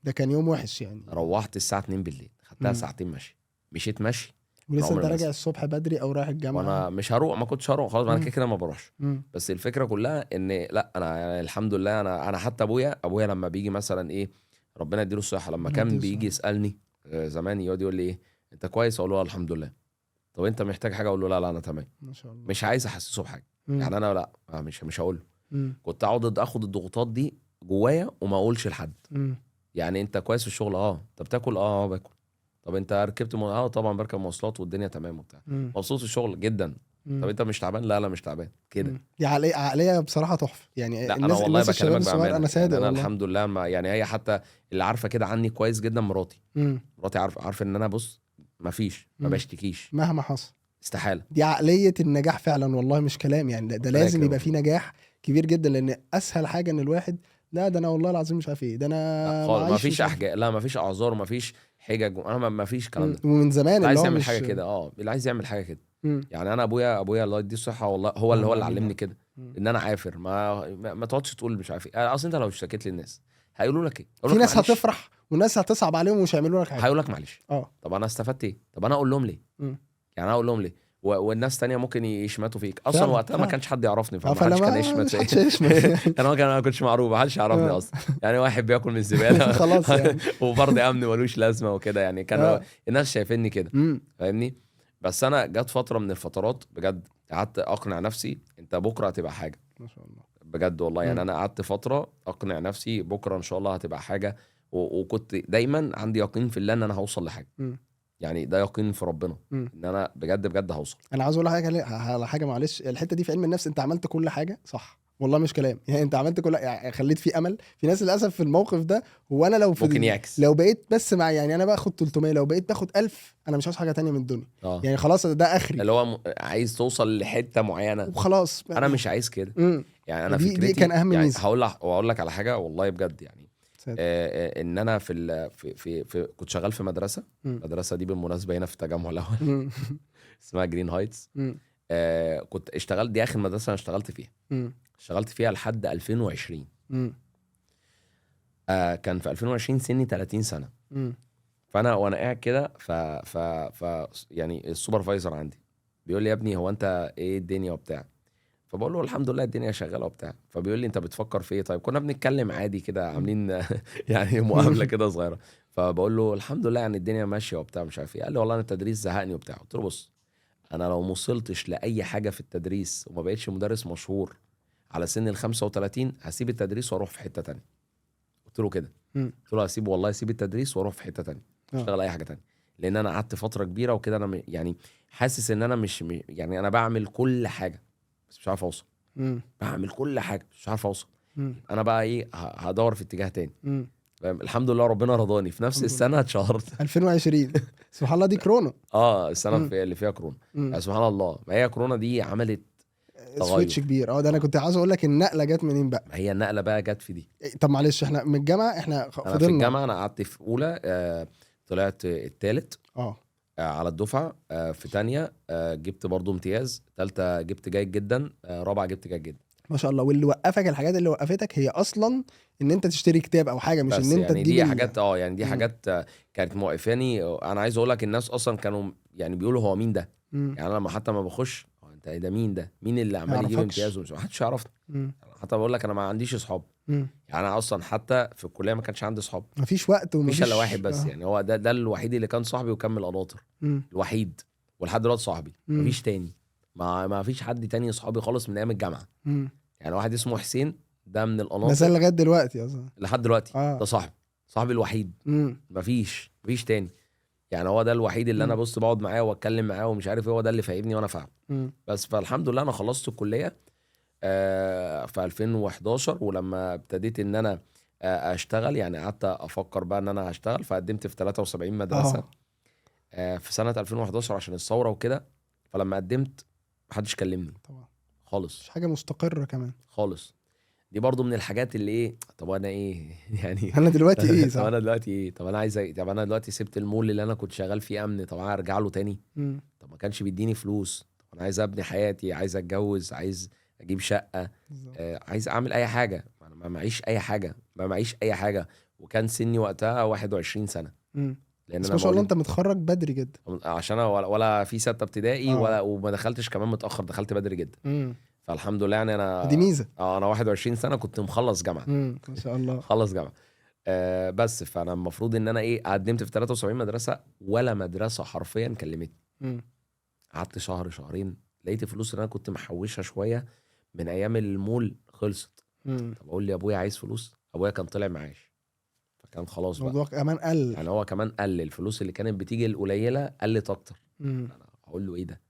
ده كان يوم وحش يعني. روحت الساعه 2 بالليل. خدتها ساعتين مشي. مشيت مشي. ولسه انت راجع الصبح بدري او رايح الجامعه؟ وانا مش هروح. ما كنتش هروح خلاص. انا كده ما بروحش. بس الفكره كلها ان لا انا يعني الحمد لله انا حتى ابويا لما بيجي مثلا ايه ربنا يديله الصحه لما كان بيجي يسالني زمان يقعد يقول لي ايه انت كويس؟ اقول له الحمد لله. طب انت محتاج حاجه؟ اقول له لا انا تمام ما شاء الله. مش عايز احسسه بحاجه. يعني انا لا مش هقول له. كنت اقعد اخد الضغوطات دي جوايا وما اقولش لحد. يعني انت كويس في الشغل؟ انت بتاكل؟ باكل. طب انت ركبت طبعا بركب مواصلات والدنيا تمام وبتاع. مبسوط في الشغل جدا. طب انت مش تعبان؟ لا مش تعبان كده. دي عقليه بصراحه تحفه يعني. لا انا والله بكلمك بامانه. انا صادق يعني انا والله. الحمد لله يعني هي حتى اللي عارفه كده عني كويس جدا مراتي. مراتي عارفه ان انا بص ما بشتكيش مهما حصل. استحاله. دي عقليه النجاح فعلا والله مش كلام يعني. ده لازم يبقى فيه نجاح كبير جدا لان اسهل حاجه ان الواحد لا ده انا والله العظيم مش عارف ايه ده انا ما فيش احجاج. لا ما فيش اعذار وما فيش حجج. انا ما فيش كلام ده. ومن زمان اللي عايز يعمل حاجه كده اللي عايز يعمل حاجه كده. يعني انا ابويا الله يديه الصحه والله هو اللي علمني كده ان انا عافر. ما تقعدش تقول مش عارف ايه. اصل انت لو اشتكيت للناس هيقولوا لك ايه؟ في ناس هتفرح وناس هتصعب عليهم ومش هيعملوا لك حاجه. هيقول لك معلش. طب انا استفدت ايه؟ طب انا اقول لهم ليه؟ يعني انا اقول لهم ليه؟ والناس تانية ممكن يشمتوا فيك اصلا. فعلا وقتها ما فعلا. كانش حد يعرفني، فما فلما حدش كان يشمت مش حدش فيا. يشمت. انا ما كنتش معروف، ما حدش يعرفني آه. اصلا، يعني واحد بياكل من الزباله خلاص يعني. وفرض امن ملوش لازمه وكده، يعني كانوا اه. الناس شايفيني كده، امم. فاهمني. بس انا جت فتره من الفترات بجد قعدت اقنع نفسي انت بكره هتبقى حاجه، ما شاء الله. بجد والله. يعني امم. انا قعدت فتره اقنع نفسي بكره ان شاء الله هتبقى حاجه، وكنت دايما عندي يقين في الله ان انا هوصل لحاجه، امم. يعني ده يقين في ربنا امم. ان انا بجد بجد هوصل. انا عاوز اقول حاجه على حاجه، معلش. الحته دي في علم النفس، انت عملت كل حاجه صح والله، مش كلام يعني. انت عملت كل، يعني خليت في امل في ناس للاسف في الموقف ده. هو انا لو ممكن يعكس. لو بقيت بس مع، يعني انا باخد 300، لو بقيت باخد 1000 انا مش عاوز حاجه تانية من الدنيا. اه يعني خلاص ده اخري اللي هو عايز توصل لحته معينه، وخلاص. انا مش عايز كده. امم. يعني انا دي فكرتي، كان اهم يعني ميزه. هقول لك على حاجه والله بجد يعني. ساتر. ان انا في كنت شغال في مدرسه. امم. المدرسه دي بالمناسبه هنا في التجمع الاول امم. اسمها جرين هايتس. امم. كنت اشتغلت، دي اخر مدرسه انا اشتغلت فيها. امم. اشتغلت فيها لحد 2020. امم. كان في 2020 سني 30 سنه. امم. فانا وانا قاعد كده يعني السوبرفايزر عندي بيقول لي يا ابني هو انت ايه الدنيا وبتاع، فبقول له الحمد لله الدنيا شغاله وبتاع. فبيقول لي انت بتفكر في ايه؟ طيب كنا بنتكلم عادي كده عاملين يعني مقابله كده صغيره. فبقول له الحمد لله يعني الدنيا ماشيه وبتاع مش عارف ايه. قال لي والله انا التدريس زهقني وبتاع. قلت له بص، انا لو ما وصلتش لاي حاجه في التدريس وما بقتش مدرس مشهور على سن ال 35 هسيب التدريس واروح في حته تانية. قلت له كده، امم. قلت له هسيب، والله هسيب التدريس واروح في حته تانية اشتغل اي حاجه تانية. لان انا قعدت فتره كبيره وكده انا يعني حاسس ان انا مش يعني انا بعمل كل حاجه بس مش عارف اوصل. امم. بعمل كل حاجه مش عارف اوصل. امم. انا بقى ايه هدور في اتجاه تاني. امم. فاهم؟ الحمد لله ربنا رضاني في نفس الحمد لله. السنه اتشهرت. 2020 سبحان الله، دي كورونا. السنه امم. اللي فيها كورونا. امم. سبحان الله، ما هي كورونا دي عملت سويتش تغير. كبير. ده انا كنت عاوز اقول لك النقله جت منين بقى. ما هي النقله بقى جت في دي. طب معلش، احنا من الجامعه احنا انا في فضلنا. الجامعه انا قعدت في اولى، طلعت التالت اه. على الدفعه. في تانية جبت برضو امتياز. تالتة جبت جيد جدا. رابعه جبت جيد جدا. ما شاء الله. واللي وقفك، الحاجات اللي وقفتك هي اصلا ان انت تشتري كتاب او حاجه، مش ان بس انت يعني تجيب دي حاجات يعني دي مم. حاجات كانت موقفاني. انا عايز اقول لك الناس اصلا كانوا يعني بيقولوا هو مين ده. مم. يعني انا لما حتى ما بخش هو انت ده مين ده، مين اللي ما عمال يجيب يعرفكش. امتياز ومش محدش يعرفني. مم. حتى بقول لك انا ما عنديش اصحاب. مم. يعني انا اصلا حتى في الكليه ما كانش عندي اصحاب. مفيش وقت مفيش ومفيش الا واحد بس. يعني هو ده الوحيد اللي كان صاحبي وكمل قناطر. مم. الوحيد ولحد دلوقتي صاحبي. مم. مفيش تاني. ما فيش حد تاني صحابي خالص من ايام الجامعه. مم. يعني واحد اسمه حسين ده من بس القناطر لغايه دلوقتي اصلا. لحد دلوقتي. اه. ده صاحبي الوحيد. مم. مفيش تاني. يعني هو ده الوحيد اللي انا مم. بص بقعد معاه واتكلم معاه ومش عارف ايه، هو ده اللي فاهمني وانا فاهم. مم. بس فالحمد لله انا خلصت الكليه في 2011. ولما ابتديت ان انا اشتغل، يعني قعدت افكر بقى ان انا هشتغل، فقدمت في 73 مدرسه في سنه 2011 عشان الثوره وكده. فلما قدمت محدش كلمني طبعا مش خالص حاجه مستقره كمان. خالص. دي برضو من الحاجات اللي ايه، طب انا ايه يعني انا دلوقتي ايه طب صح. انا دلوقتي ايه، طب انا عايز طب انا دلوقتي سبت المول اللي انا كنت شغال فيه امن، طب انا ارجع له تاني؟ مم. طب ما كانش بيديني فلوس. طب انا عايز ابني حياتي، عايز اتجوز، عايز اجيب شقه، بالظبط. عايز اعمل اي حاجه. انا ما معيش اي حاجه، ما معيش اي حاجه. وكان سني وقتها 21 سنه. مم. لان بس انا ما شاء الله مواليد انت متخرج بدري جدا. عشان انا ولا في 6 ابتدائي اه. وما دخلتش كمان متاخر، دخلت بدري جدا. مم. فالحمد لله يعني دي ميزه. انا 21 سنه كنت مخلص جامعه. ما شاء الله. خلص جامعه. بس فانا المفروض ان انا ايه قدمت في 73 مدرسه ولا مدرسه حرفيا كلمتني. مم. قعدت شهر شهرين لقيت الفلوس اللي انا كنت محوشها شويه من ايام المول خلصت. مم. طب اقول لي ابويا عايز فلوس، ابويا كان طلع معاش، فكان خلاص بقى. الموضوع كمان قل. يعني هو كمان قل الفلوس اللي كانت بتيجي القليله قلت اكتر. مم. انا هقول له ايه ده؟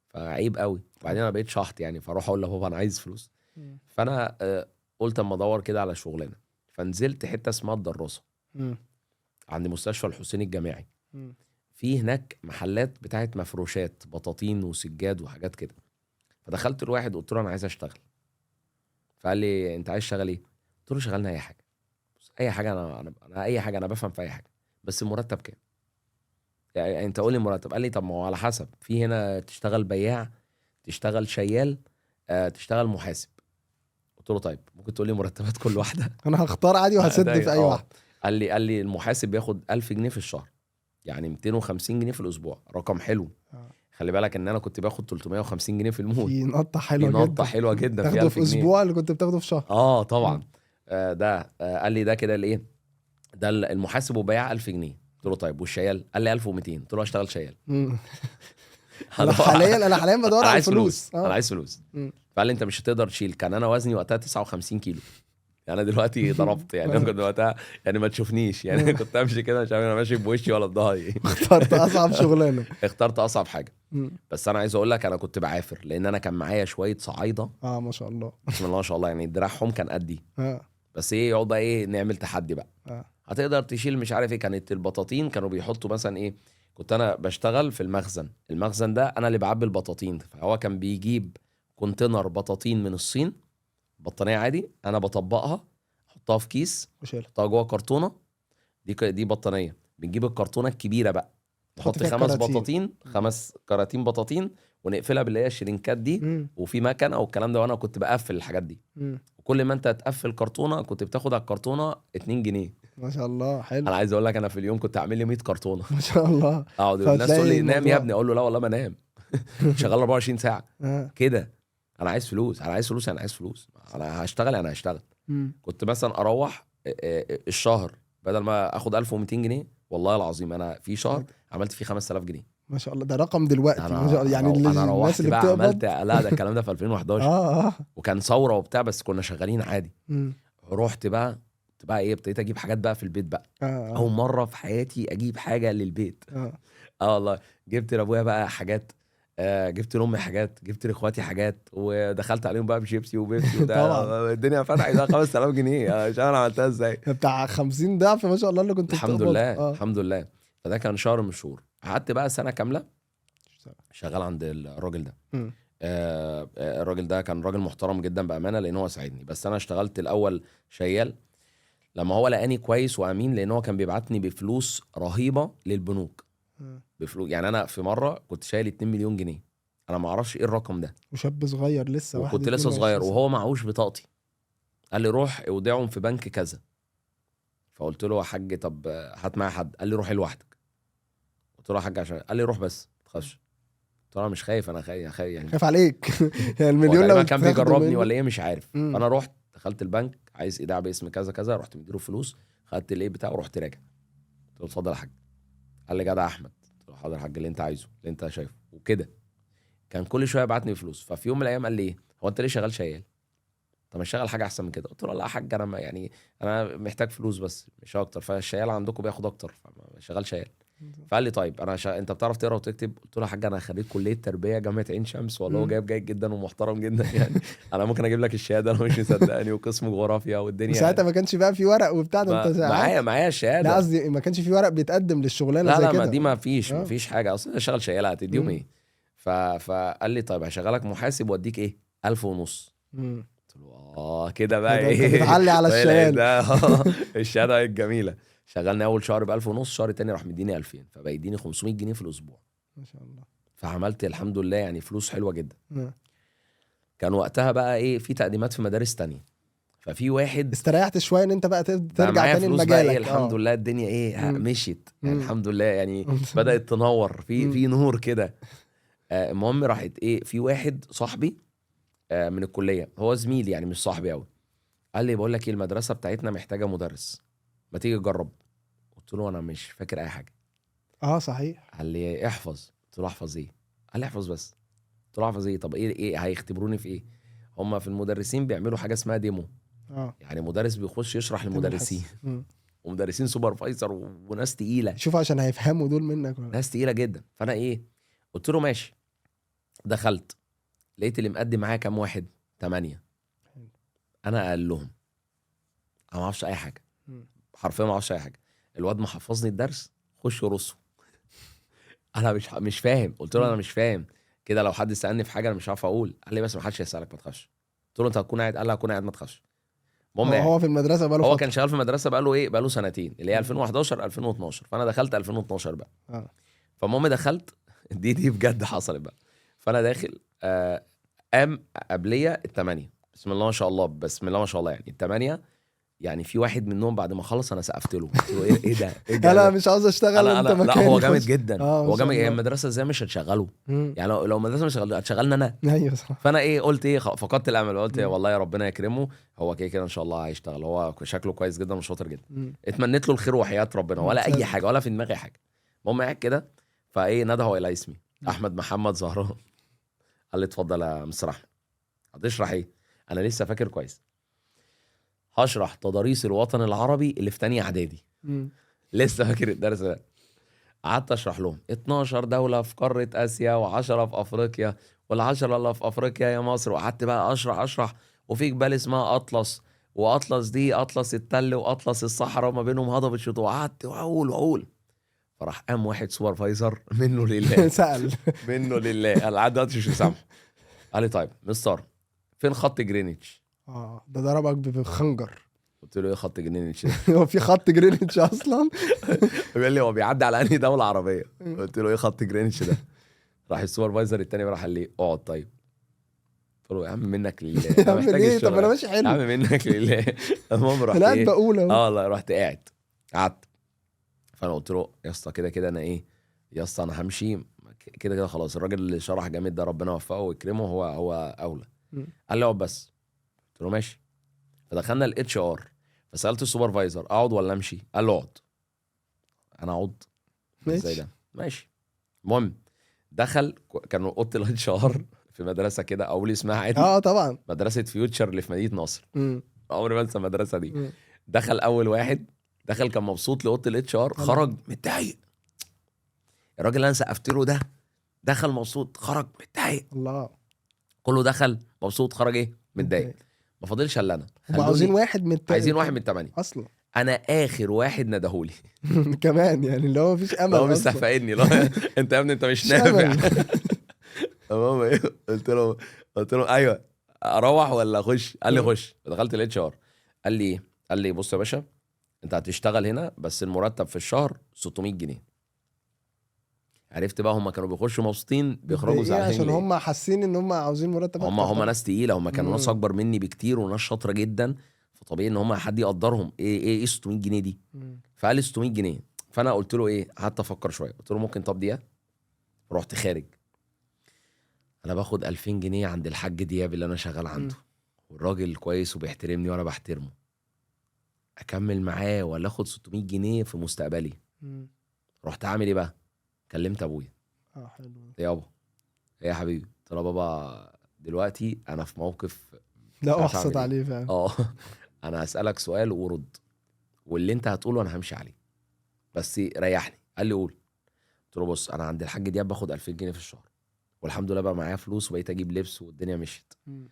فعيب قوي. وبعدين انا بقيت شحط يعني، فاروح اقول لبابا انا عايز فلوس. مم. فانا قلت اما ادور كده على شغلانه. فنزلت حته اسمها الدراسه مم. عند مستشفى الحسين الجامعي. مم. في هناك محلات بتاعت مفروشات بطاطين وسجاد وحاجات كده. فدخلت الواحد قلت له انا عايز اشتغل. فقال لي انت عايز تشتغل ايه؟ قلت له شغلنا اي حاجه. اي حاجه، انا اي حاجه، انا بفهم في اي حاجه، بس المرتب كام؟ يعني انت قول لي مرتب. قال لي طب ما هو على حسب، في هنا تشتغل بياع، تشتغل شيال، تشتغل محاسب. قلت له طيب ممكن تقول لي مرتبات كل واحده؟ انا هختار عادي وهسد في اي واحد. قال لي المحاسب بياخد 1000 جنيه في الشهر، يعني 250 جنيه في الاسبوع، رقم حلو. خلي بالك ان انا كنت باخد 350 جنيه في المول. في نقطه دي حلوه نقطه جدا حلوه جدا، في تاخده 1000 في جنيه اسبوع اللي كنت بتاخده في شهر. طبعا. ده قال لي ده كده الايه، ده المحاسب وبياع 1000 جنيه. قلت له طيب والشيال؟ قال لي 1200. قلت له اشتغل شيال. مم. انا هدور حاليا بدور انا على عايز فلوس، الفلوس. انا عايز فلوس. مم. فقال لي انت مش هتقدر تشيل. كان انا وزني وقتها 59 كيلو، يعني انا دلوقتي ضربت. يعني انا كنت وقتها يعني ما تشوفنيش، يعني كنت امشي كده مش عارف انا ماشي بوشي ولا بظهري. اخترت اصعب شغلانه. اخترت اصعب حاجه. مم. بس انا عايز اقول لك انا كنت بعافر، لان انا كان معايا شويه صعايده ما شاء الله. بسم الله ما شاء الله، يعني دراعهم كان قدي. اه بس ايه، يقعد بقى ايه، نعمل تحدي بقى. اه هتقدر تشيل مش عارف ايه. كانت البطاطين كانوا بيحطوا مثلا ايه، كنت انا بشتغل في المخزن ده انا اللي بعبي البطاطين. فهو كان بيجيب كونتينر بطاطين من الصين، بطانيه عادي، انا بطبقها احطها في كيس، وشيل احطها جوه كرتونه. دي بطانيه. بنجيب الكرتونه الكبيره بقى، تحط نحط فيها 5 الكراتين. بطاطين، 5 كراتين بطاطين، ونقفلها باللي هي الشرينكات دي. مم. وفي مكنه او الكلام ده، وانا كنت بقفل الحاجات دي. مم. وكل ما انت تقفل كرتونه كنت بتاخد على الكرتونه 2 جنيه. ما شاء الله حلو. انا عايز اقول لك انا في اليوم كنت اعمل لي 100 كرتونه. ما شاء الله. اقعد الناس تقول فتلاقي لي نام يا ابني، الموضوع اقول له لا والله ما انام. شغال 24 ساعه كده. انا عايز فلوس، انا عايز فلوس، انا عايز فلوس. انا هشتغل، انا هشتغل. مم. كنت مثلا اروح الشهر بدل ما اخد 1200 جنيه، والله العظيم انا في شهر عملت فيه 5000 جنيه. ما شاء الله، ده رقم دلوقتي. انا ما شاء الله. يعني انا الناس روحت اللي بقى عملت، بتقبض. لا ده الكلام ده في 2011. اه وكان ثوره وبتاع، بس كنا شغالين عادي. مم. رحت بقى ايه، ابتديت اجيب حاجات بقى في البيت بقى. اول مره في حياتي اجيب حاجه للبيت. والله جبت لابويا بقى حاجات، جبت لامي حاجات، جبت لاخواتي حاجات، ودخلت عليهم بقى بشيبسي وبيبسي وده. طبعا. الدنيا فتحت ده 5000 جنيه. مش عارف انا عملتها ازاي. بتاع 50 ضعف ما شاء الله اللي كنت الحمد بتقبضه. لله الحمد لله. فده كان شهر من الشهور. قعدت بقى سنه كامله شغال عند الراجل ده. مم. الراجل ده كان راجل محترم جدا بامانه، لان هو ساعدني. بس انا اشتغلت الاول شيال لما هو لقاني كويس وامين، لان هو كان بيبعتني بفلوس رهيبه للبنوك. بفلوس، يعني انا في مره كنت شايل 2 مليون جنيه. انا ما اعرفش ايه الرقم ده، وشاب صغير لسه، وكنت لسه صغير، وهو معهوش بطاقتي. قال لي روح اودعهم في بنك كذا. فقلت له يا حاج طب هات معايا حد. قال لي روح لوحدك. قلت له يا حاج عشان، قال لي روح بس ما تخافش. قلت له انا مش خايف، انا خايف يعني. خايف عليك. يعني هو المليون لو تقريبا كان تاخده بيجربني منه. ولا ايه مش عارف. مم. فانا رحت دخلت البنك، عايز ايداع باسم كذا كذا، رحت مديله فلوس، خدت الايه بتاعه ورحت راجع. قلت له اتفضل يا حاج. قال لي جدع احمد. قلت له حاضر يا حاج، اللي انت عايزه اللي انت شايفه وكده. كان كل شويه يبعتني فلوس. ففي يوم من الايام قال لي ايه، هو انت ليه شغال شيال؟ طب اشتغل حاجه احسن من كده. قلت له لا يا حاج، انا يعني انا محتاج فلوس بس مش اكتر، فالشيال عندكم بياخد اكتر، فشغال شيال. فقال لي طيب انت بتعرف تقرا وتكتب؟ قلت له يا حاج انا خريج كليه تربيه جامعه عين شمس، والله هو جايب جيد جدا ومحترم جدا يعني. انا ممكن اجيب لك الشهاده لو مش مصدقني، وقسم جغرافيا والدنيا. وساعتها ما كانش بقى في ورق وبتاع ده، انت معايا الشهاده. لا قصدي ما كانش في ورق بيتقدم للشغلانه زي لا كده. ما دي ما فيش حاجه اصلا. اشتغل شياله هتديهم ايه؟ فقال لي طيب هشغلك محاسب واديك ايه 1500. قلت له كده بقى انت ايه، بتعلي على الشيال. الشهاده الجميله. شغلني اول شهر ب 1500، الشهر التاني راح مديني 2000، فبقى يديني 500 جنيه في الاسبوع. ما شاء الله. فعملت الحمد لله يعني فلوس حلوه جدا. كان وقتها بقى ايه، في تقديمات في مدارس تانية. ففي واحد استريحت شويه ان انت بقى ترجع تاني لمجالك. إيه الحمد لله الدنيا ايه مشيت يعني. الحمد لله يعني بدأت تنور في نور كده. المهم راحت ايه، في واحد صاحبي من الكليه، هو زميلي يعني مش صاحبي قوي. قال لي بقول لك ايه، المدرسه بتاعتنا محتاجه مدرس، ما تيجي تجرب. قلت له انا مش فاكر اي حاجه. صحيح. قال لي احفظ. قلت له احفظ ايه؟ قال لي احفظ بس. قلت له احفظ ايه؟ طب ايه هيختبروني في ايه؟ هم في المدرسين بيعملوا حاجه اسمها ديمو. يعني مدرس بيخش يشرح للمدرسين ومدرسين سوبرفايزر وناس تقيله، شوف عشان هيفهموا دول منك ولا. ناس تقيله جدا. فانا ايه، قلت له ماشي. دخلت لقيت اللي مقدم معايا كام واحد، 8. انا اقل لهم، انا ما اعرفش اي حاجه، حرفيا ما اعرفش اي حاجه. الواد محفظني الدرس، خش ورصه. انا مش فاهم. قلت له انا مش فاهم كده، لو حد سالني في حاجه انا مش عارف اقول. قال لي بس ما حدش يسالك، ما تخافش. قلت له انت هتكون قاعد؟ قال لي هكون قاعد ما تخافش. هو في المدرسه بقاله هو فترة. كان شغال في المدرسه بقاله سنتين، اللي هي 2011 2012. فانا دخلت 2012 بقى. فالمهم دخلت دي بجد حصلت بقى. فانا داخل قام قبليه ال8، بسم الله ما شاء الله، بسم الله ما شاء الله، يعني ال8 يعني في واحد منهم بعد ما خلص انا سقفت له، قلت له ايه ده ايه ده انا مش عاوز اشتغل انا انت انا لا مكاني هو جامد خش. جدا، ما هو شاء جامد. هي الله. المدرسه ازاي مش هتشغله؟ مم. يعني لو المدرسه مش هتشغلني انا. ايوه صح. فانا ايه قلت ايه فقدت الامل، قلت مم. والله يا ربنا يكرمه، هو كده كده ان شاء الله هيشتغل، هو شكله كويس جدا وشاطر جدا. مم. اتمنيت له الخير وحياه ربنا، ولا اي ممتاز. حاجه ولا في دماغي حاجه. المهم قاعد كده، فايه نده الى اسمي احمد محمد زهران. قال لي اتفضل يا مستر احمد. هتشرح ايه؟ انا لسه فاكر كويس، هشرح تضاريس الوطن العربي اللي في تانية اعدادي. مم. لسه فاكر الدرس ده. قعدت اشرح لهم 12 دوله في قاره اسيا و10 في افريقيا، وال10 اللي في افريقيا يا مصر. وقعدت بقى اشرح وفي جبال اسمها اطلس، واطلس دي اطلس التل واطلس الصحراء وما بينهم هضبه شطوط. وقعدت واقول. فراح قام واحد سوبرفايزر منه لله سأل. منه لله، انا لحد دلوقتي مش مسامحه. قال لي طيب مستر فين خط جرينتش؟ ده ضربك بخنجر. قلت له ايه خط جرينتش ده؟ هو في خط جرينتش اصلا؟ بيقول لي هو بيعدي على انهي دوله عربيه؟ قلت له ايه خط جرينتش ده؟ راح السوبرفايزر التاني راح قال لي اقعد طيب. قلت له يا عم منك لله، يا انا عم محتاج ليه؟ طب الشغل انا يا ماشي حلو. عم منك لله. المهم رحت انا قاعد ايه، بقول اهو. والله رحت قعدت. فانا قلت له يا اسطى كده كده انا ايه يا اسطى انا همشي كده كده خلاص، الراجل اللي شرح جامد ده ربنا يوفقه ويكرمه، هو اولى. مم. قال لي اقعد بس. قلت له ماشي. فدخلنا الاتش ار، فسالت السوبرفايزر اقعد ولا امشي؟ قال له اقعد. انا اقعد ازاي ماشي. ده؟ ماشي. المهم دخل، كانوا اوضه الاتش ار في مدرسه كده اقول اسمها عادي، طبعا. مدرسه فيوتشر اللي في مدينه نصر. مم. عمري ما انسى المدرسه دي. مم. دخل اول واحد، دخل كان مبسوط لاوضه الاتش ار، خرج متضايق. الراجل اللي انا سقفت له ده دخل مبسوط خرج متضايق. الله. كله دخل مبسوط خرج ايه متضايق. متضايق. ما فاضلش الا انا. هم عاوزين خلوني واحد من عايزين واحد من الثمانيه. اصلا. انا اخر واحد ندهولي. كمان يعني اللي هو مفيش امل لو اصلا. مستحفقني لو انت يا ابني انت مش مفيش نافع. امل. تمام ايه. قلت له ايوه اروح ولا اخش؟ قال لي خش. دخلت الاتش ار. قال لي ايه؟ قال لي بص يا باشا انت هتشتغل هنا بس المرتب في الشهر 600 جنيه. عرفت بقى هم كانوا بيخشوا مبسوطين بيخرجوا ايه زعلانين عشان ليه. هم حاسين ان هم عاوزين مرتب هم اكتر طبعا. ناس تقيله، هم كانوا ناس اكبر مني بكتير وناس شاطره جدا، فطبيعي ان هم حد يقدرهم. ايه 600 جنيه دي؟ مم. فقال لي 600 جنيه. فانا قلت له ايه، قعدت افكر شويه، قلت له ممكن طب دقيقه. رحت خارج. انا باخد 2000 جنيه عند الحاج دياب اللي انا شغال عنده، والراجل كويس وبيحترمني وانا بحترمه. اكمل معاه ولا اخد 600 جنيه في مستقبلي؟ مم. رحت عامل ايه بقى؟ كلمت ابويا. حلو. يا يابا ايه يا حبيبي؟ قلت له يا بابا دلوقتي انا في موقف لا مش عارف احسد اعمل ايه. عليه فعلا. اه انا هسالك سؤال ورد، واللي انت هتقوله انا همشي عليه، بس ريحني. قال لي قول. قلت له بص انا عند الحاج دياب باخد 2000 جنيه في الشهر، والحمد لله بقى معايا فلوس وبقيت اجيب لبس والدنيا مشيت. مم.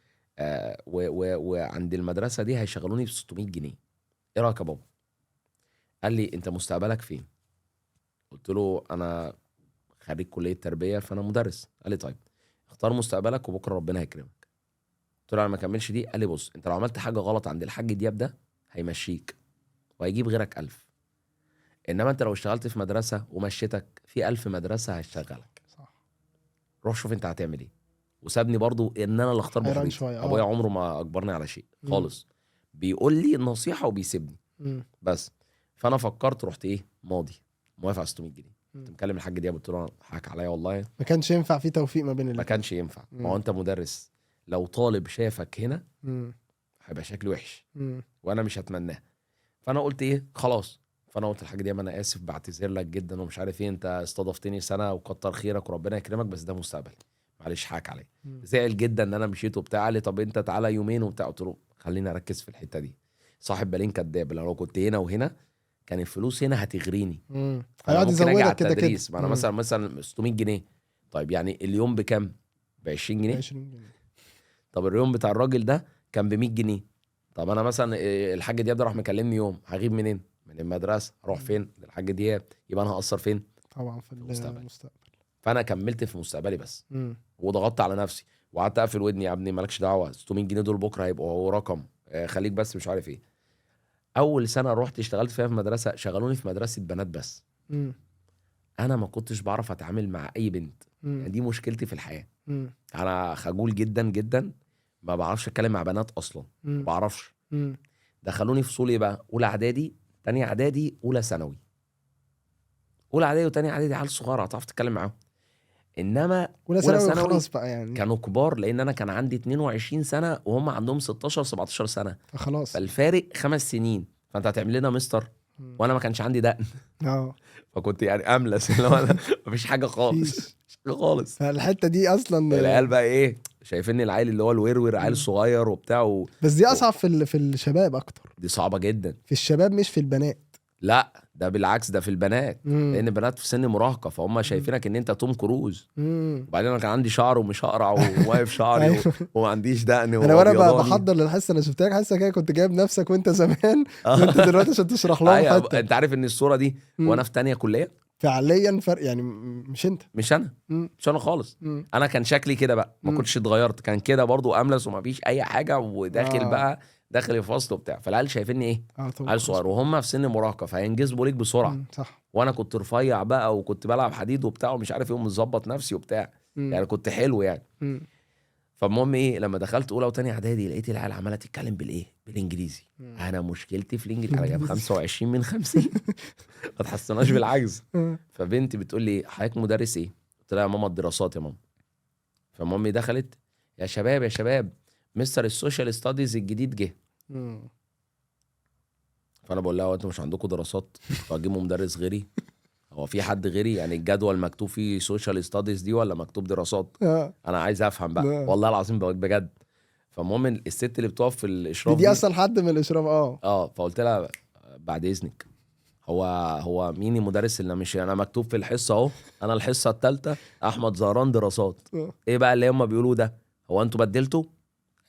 وعند المدرسه دي هيشغلوني ب 600 جنيه. ايه رايك يا بابا؟ قال لي انت مستقبلك فين؟ قلت له انا خريج كليه تربيه فانا مدرس. قال لي طيب اختار مستقبلك وبكره ربنا هيكرمك. قلت له انا ما اكملش دي. قال لي بص انت لو عملت حاجه غلط عند الحاج دياب ده هيمشيك وهيجيب غيرك 1000، انما انت لو اشتغلت في مدرسه ومشيتك في 1000 مدرسه هيشتغلك. صح. روح شوف انت هتعمل ايه. وسابني برضو ان انا اللي اختار حيران بحريتي. شوية، ابويا عمره ما اجبرني على شيء خالص، بيقول لي النصيحه وبيسيبني مم. بس. فانا فكرت رحت ايه ماضي موافق على 600 جنيه. مم. كنت مكلم الحاج دياب قلت له حاك عليا والله ما كانش ينفع في توفيق ما بين ما الاتنين. كانش ينفع. ما هو انت مدرس، لو طالب شافك هنا مم. هيبقى شكلي وحش مم. وانا مش هتمناه. فانا قلت ايه خلاص. فانا قلت الحاج دياب انا اسف بعتذر لك جدا ومش عارف ايه، انت استضفتني سنه وكتر خيرك وربنا يكرمك بس ده مستقبلي معلش حاك عليا. مم. زعل جدا ان انا مشيت وبتاع. قال لي طب انت تعالى يومين وبتاع. قلت له خليني اركز في الحته دي. صاحب بالين كداب، لو كنت هنا وهنا كان الفلوس هنا هتغريني. مم. فانا هيقعد ممكن اجي على يزودك كده كده. التدريس. ما انا مثلا 600 جنيه. طيب يعني اليوم بكام؟ ب 20 جنيه. 20 جنيه. طب اليوم بتاع الراجل ده كان ب 100 جنيه. طب انا مثلا الحاج دياب ده راح مكلمني يوم، هغيب منين؟ من المدرسه. اروح فين؟ للحاج دياب. يبقى انا هقصر فين؟ طبعا في المستقبل. المستقبل. فانا كملت في مستقبلي بس، مم. وضغطت على نفسي وقعدت اقفل ودني. يا ابني مالكش دعوه 600 جنيه دول بكره هيبقوا رقم، خليك بس مش عارف ايه. اول سنه رحت اشتغلت فيها في مدرسه، شغلوني في مدرسه بنات بس. مم. انا ما كنتش بعرف اتعامل مع اي بنت، يعني مم. دي مشكلتي في الحياه. مم. انا خجول جدا جدا، ما بعرفش اتكلم مع بنات اصلا، ما مم. بعرفش. مم. دخلوني فصول ايه بقى؟ اولى اعدادي، تانية اعدادي، اولى ثانوي. اولى اعدادي وتانية اعدادي عيال صغيره هتعرف تتكلم معاهم، انما اولى اولى ثانوي ثانوي خلاص بقى يعني. كانوا كبار، لان انا كان عندي 22 سنه وهم عندهم 16 17 سنه، خلاص. فالفارق 5 سنين. فانت هتعمل لنا مستر وانا ما كانش عندي دقن، فكنت يعني املس اللي هو انا مفيش حاجه خالص، مفيش. مفيش حاجه خالص. فالحته دي اصلا العيال بقى ايه شايفيني العيل اللي هو الورور، عيل صغير وبتاع بس دي اصعب في الشباب اكتر. دي صعبه جدا في الشباب مش في البنات. لا ده بالعكس، ده في البنات. لان البنات في سن مراهقه فهم شايفينك ان انت توم كروز. وبعدين انا كان عندي شعر ومش هقرع وواقف شعري أيوة. وما عنديش دقن انا وانا وابيضاني. بحضر للحصه انا شفتك حاسه كده كنت جايب نفسك وانت زمان وانت دلوقتي عشان تشرح لهم أيوة، حتى. انت عارف ان الصوره دي وانا في تانية كليه فعليا فرق يعني مش انت. مش انا مش انا خالص. انا كان شكلي كده بقى، ما كنتش اتغيرت، كان كده برضو املس وما فيش اي حاجه، وداخل بقى داخل الفصل وبتاع. فالعيال شايفيني ايه عيل صغير وهم في سن مراهقه فهينجذبوا ليك بسرعه. صح. وانا كنت رفيع بقى وكنت بلعب حديد وبتاع ومش عارف ايه ومظبط نفسي وبتاع، يعني كنت حلو يعني. فالمهم ايه لما دخلت اولى وتانية اعدادي لقيت العيال عماله تتكلم بالانجليزي. انا مشكلتي في الانجليزي، انا جايب 25 من 50 ما تحسناش بالعجز. فبنتي بتقول لي حضرتك مدرس ايه؟ قلت لها يا ماما الدراسات يا ماما. فمامي دخلت يا شباب يا شباب مستر السوشيال ستاديز الجديد جه. فانا بقول لها هو انتوا مش عندكم دراسات؟ فاجيبوا مدرس غيري؟ هو في حد غيري؟ يعني الجدول مكتوب فيه سوشيال ستاديز دي ولا مكتوب دراسات؟ انا عايز افهم بقى والله العظيم بجد. فالمهم الست اللي بتقف في الاشراف دي اصلا حد من الاشراف. فقلت لها بعد اذنك هو مين المدرس اللي مش انا مكتوب في الحصه اهو، انا الحصه الثالثه احمد زهران دراسات. ايه بقى اللي هم بيقولوا ده؟ هو انتوا بدلتوا؟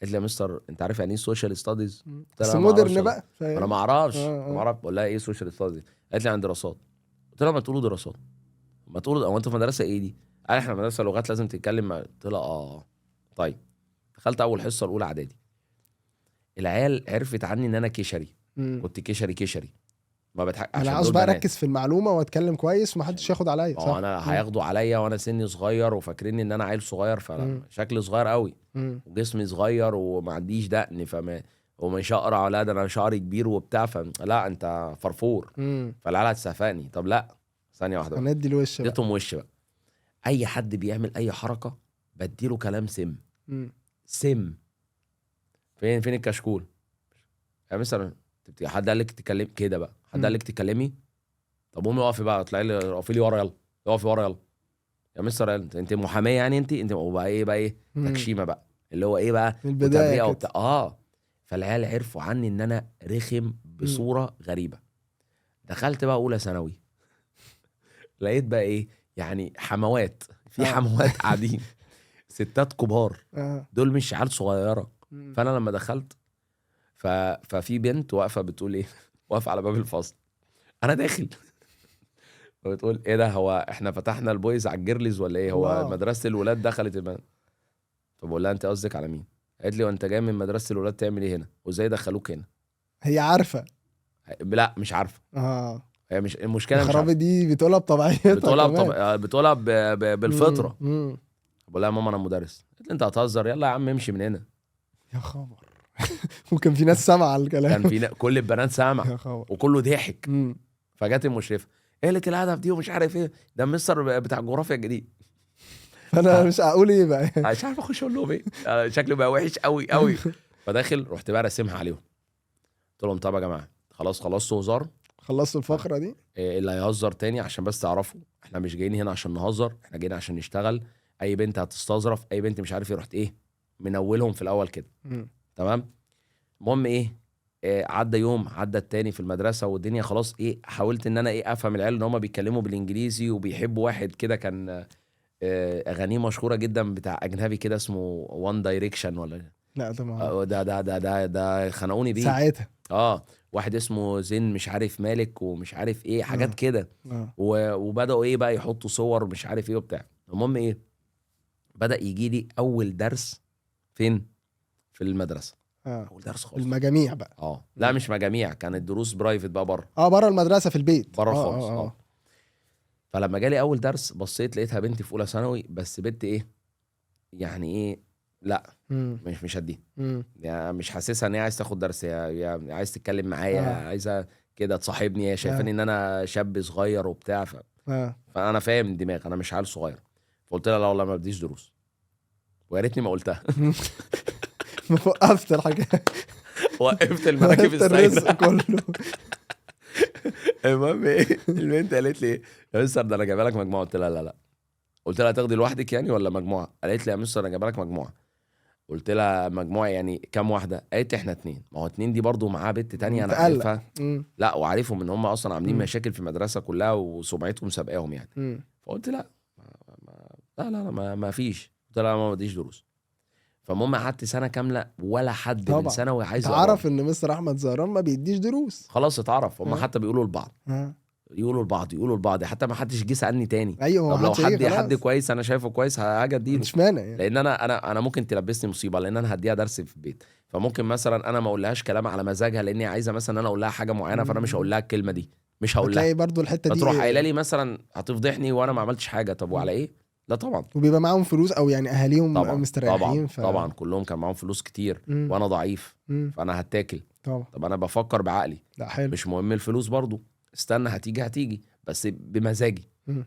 قالت لي يا مستر انت عارف يعني ايه سوشيال ستاديز؟ بس مودرن بقى. انا ما اعرفش بقول لها ايه سوشيال ستاديز؟ قالت لي عن دراسات. قلت لها ما تقولوا دراسات، ما تقولوا هو انتوا في مدرسه ايه دي؟ قال احنا مدرسه لغات لازم تتكلم قلت لها طيب. دخلت اول حصه الاولى اعدادي، العيال عرفت عني ان انا كشري. كنت كشري ما بضحك انا عاوز بقى اركز في المعلومه واتكلم كويس ومحدش ياخد عليا. صح. انا هياخدوا عليا وانا سني صغير وفاكرين ان انا عيل صغير، فشكلي صغير قوي وجسمي صغير وما عنديش دقن ومش اقرع ولا ده انا شعري كبير وبتاع، لا انت فرفور. فالعيال هتسفقني. طب لا ثانيه واحده هندي الوش بقى. اديتهم وش بقى. اي حد بيعمل اي حركه بديله كلام سم. فين الكشكول؟ يعني مثلا حد قال لك تتكلم كده بقى، حد قال لك تتكلمي، طب قومي اقفي بقى، اطلعي لي اقفي لي ورا، يلا اقفي ورا يلا يا مستر. انت محاميه يعني انت وبقى ايه تكشيمه بقى اللي هو ايه بقى البدايه وبتاع. فالعيال عرفوا عني ان انا رخم بصوره غريبه. دخلت بقى اولى ثانوي لقيت بقى ايه يعني حموات في حموات قاعدين ستات كبار دول مش عيال صغيره. فانا لما دخلت ففي بنت واقفه بتقول ايه واقفه على باب الفصل، انا داخل بتقول ايه ده هو احنا فتحنا البويز على الجيرلز ولا ايه؟ هو مدرسه الولاد دخلت البنات. فبقول لها انت قصدك على مين؟ قالت لي وانت جاي من مدرسه الولاد تعمل ايه هنا وازاي دخلوك هنا؟ هي عارفه؟ لا مش عارفه. هي مش المشكله، مش عارفه دي بتقولها بطبيعيتها، بتقولها بالفطره. بقول لها ماما انا مدرس. قالت لي انت هتهزر، يلا يا عم امشي من هنا. يا خبر. وكان في ناس سامعه الكلام. كان في كل البنات سامعه وكله ضحك. فجت المشرفه قالت الهدف دي ومش عارف ايه، ده مستر بتاع الجغرافيا الجديد. فانا مش هقول ايه بقى، مش عارف اخش اقول لهم ايه، شكله بقى وحش قوي قوي. فداخل رحت بقى راسمها عليهم، قلت لهم طب يا جماعه خلصتوا هزار، خلصتوا الفقره دي، اللي هيهزر تاني عشان بس تعرفوا احنا مش جايين هنا عشان نهزر، احنا جايين عشان نشتغل. اي بنت هتستظرف، اي بنت مش عارف ايه، رحت ايه منولهم في الاول كده. تمام. المهم ايه عدى يوم عدى التاني في المدرسه والدنيا خلاص ايه، حاولت ان انا ايه افهم العيال ان هم بيتكلموا بالانجليزي وبيحبوا واحد كده كان اغانيه مشهوره جدا بتاع اجنبي كده اسمه وان دايركشن ولا لا ده ده خنقوني بيه ساعتها. واحد اسمه زين مش عارف مالك ومش عارف ايه حاجات كده. وبداوا ايه بقى يحطوا صور مش عارف ايه وبتاع. المهم ايه بدا يجي لي اول درس فين في المدرسه. اول درس خالص المجاميع بقى. لا مش مجاميع، كانت دروس برايفت بقى بره. بره المدرسه في البيت بره خالص. فلما جالي اول درس بصيت لقيتها بنتي في اولى ثانوي، بس بنت ايه يعني ايه لا مم. مش هديها. مم. يعني مش حاسسها ان هي عايز تاخد درس، هي عايز تتكلم معايا، عايزه كده تصاحبني، هي شايفاني ان انا شاب صغير وبتاع فانا فاهم الدماغ، انا مش عيل صغير. فقلت لها لا والله ما بديش دروس، ويا ريتني ما قلتها. ما وقفت الحاجات. وقفت المراكب وقفت الرزق السايره. كله. المهم ايه، البنت قالت لي ايه، يا مستر ده انا جايبه لك مجموعه. قلت لها لا. قلت لها هتاخدي لوحدك يعني ولا مجموعه؟ قالت لي يا مستر انا جايبه لك مجموعه. قلت لها مجموعه يعني كام واحده؟ قالت لي احنا 2. ما هو 2 دي برضو معاها بنت تانية انا تقلق. عارفها. لا وعارفهم ان هم اصلا عاملين مم. مشاكل في المدرسه كلها وسمعتهم سابقاهم يعني. مم. فقلت لا ما فيش. قلت لها ما بديش دروس. فالمهم قعدت سنه كامله ولا حد من طبعا ثانوي عايز اتعرف يقرب. ان مستر احمد زهران ما بيديش دروس. خلاص اتعرف، هم ها. حتى بيقولوا لبعض، ها. يقولوا لبعض، حتى ما حدش جه سالني تاني. ايوه، طب ما لو حدش هيجي حد خلاص. كويس انا شايفه كويس هاجي ما اديله. عنديش مانع يعني. لان انا ممكن تلبسني مصيبه، لان انا هديها درس في البيت. فممكن مثلا انا ما اقولهاش كلام على مزاجها، لاني عايزه مثلا انا اقول لها حاجه معينه، فانا مش هقول لها الكلمه دي، مش هقول لها. هتلاقي برضو الحته دي فتروح قايله لي مثلا هتفضحني وانا ما عملتش حاجه. طب وعلى ايه؟ لا طبعا. وبيبقى معاهم فلوس او يعني اهاليهم طبعا مستريحين طبعا كلهم كان معاهم فلوس كتير مم. وانا ضعيف، مم. فانا هتاكل. طبعا. طب انا بفكر بعقلي، لا حلو. مش مهم الفلوس برضو، استنى هتيجي بس بمزاجي. مم.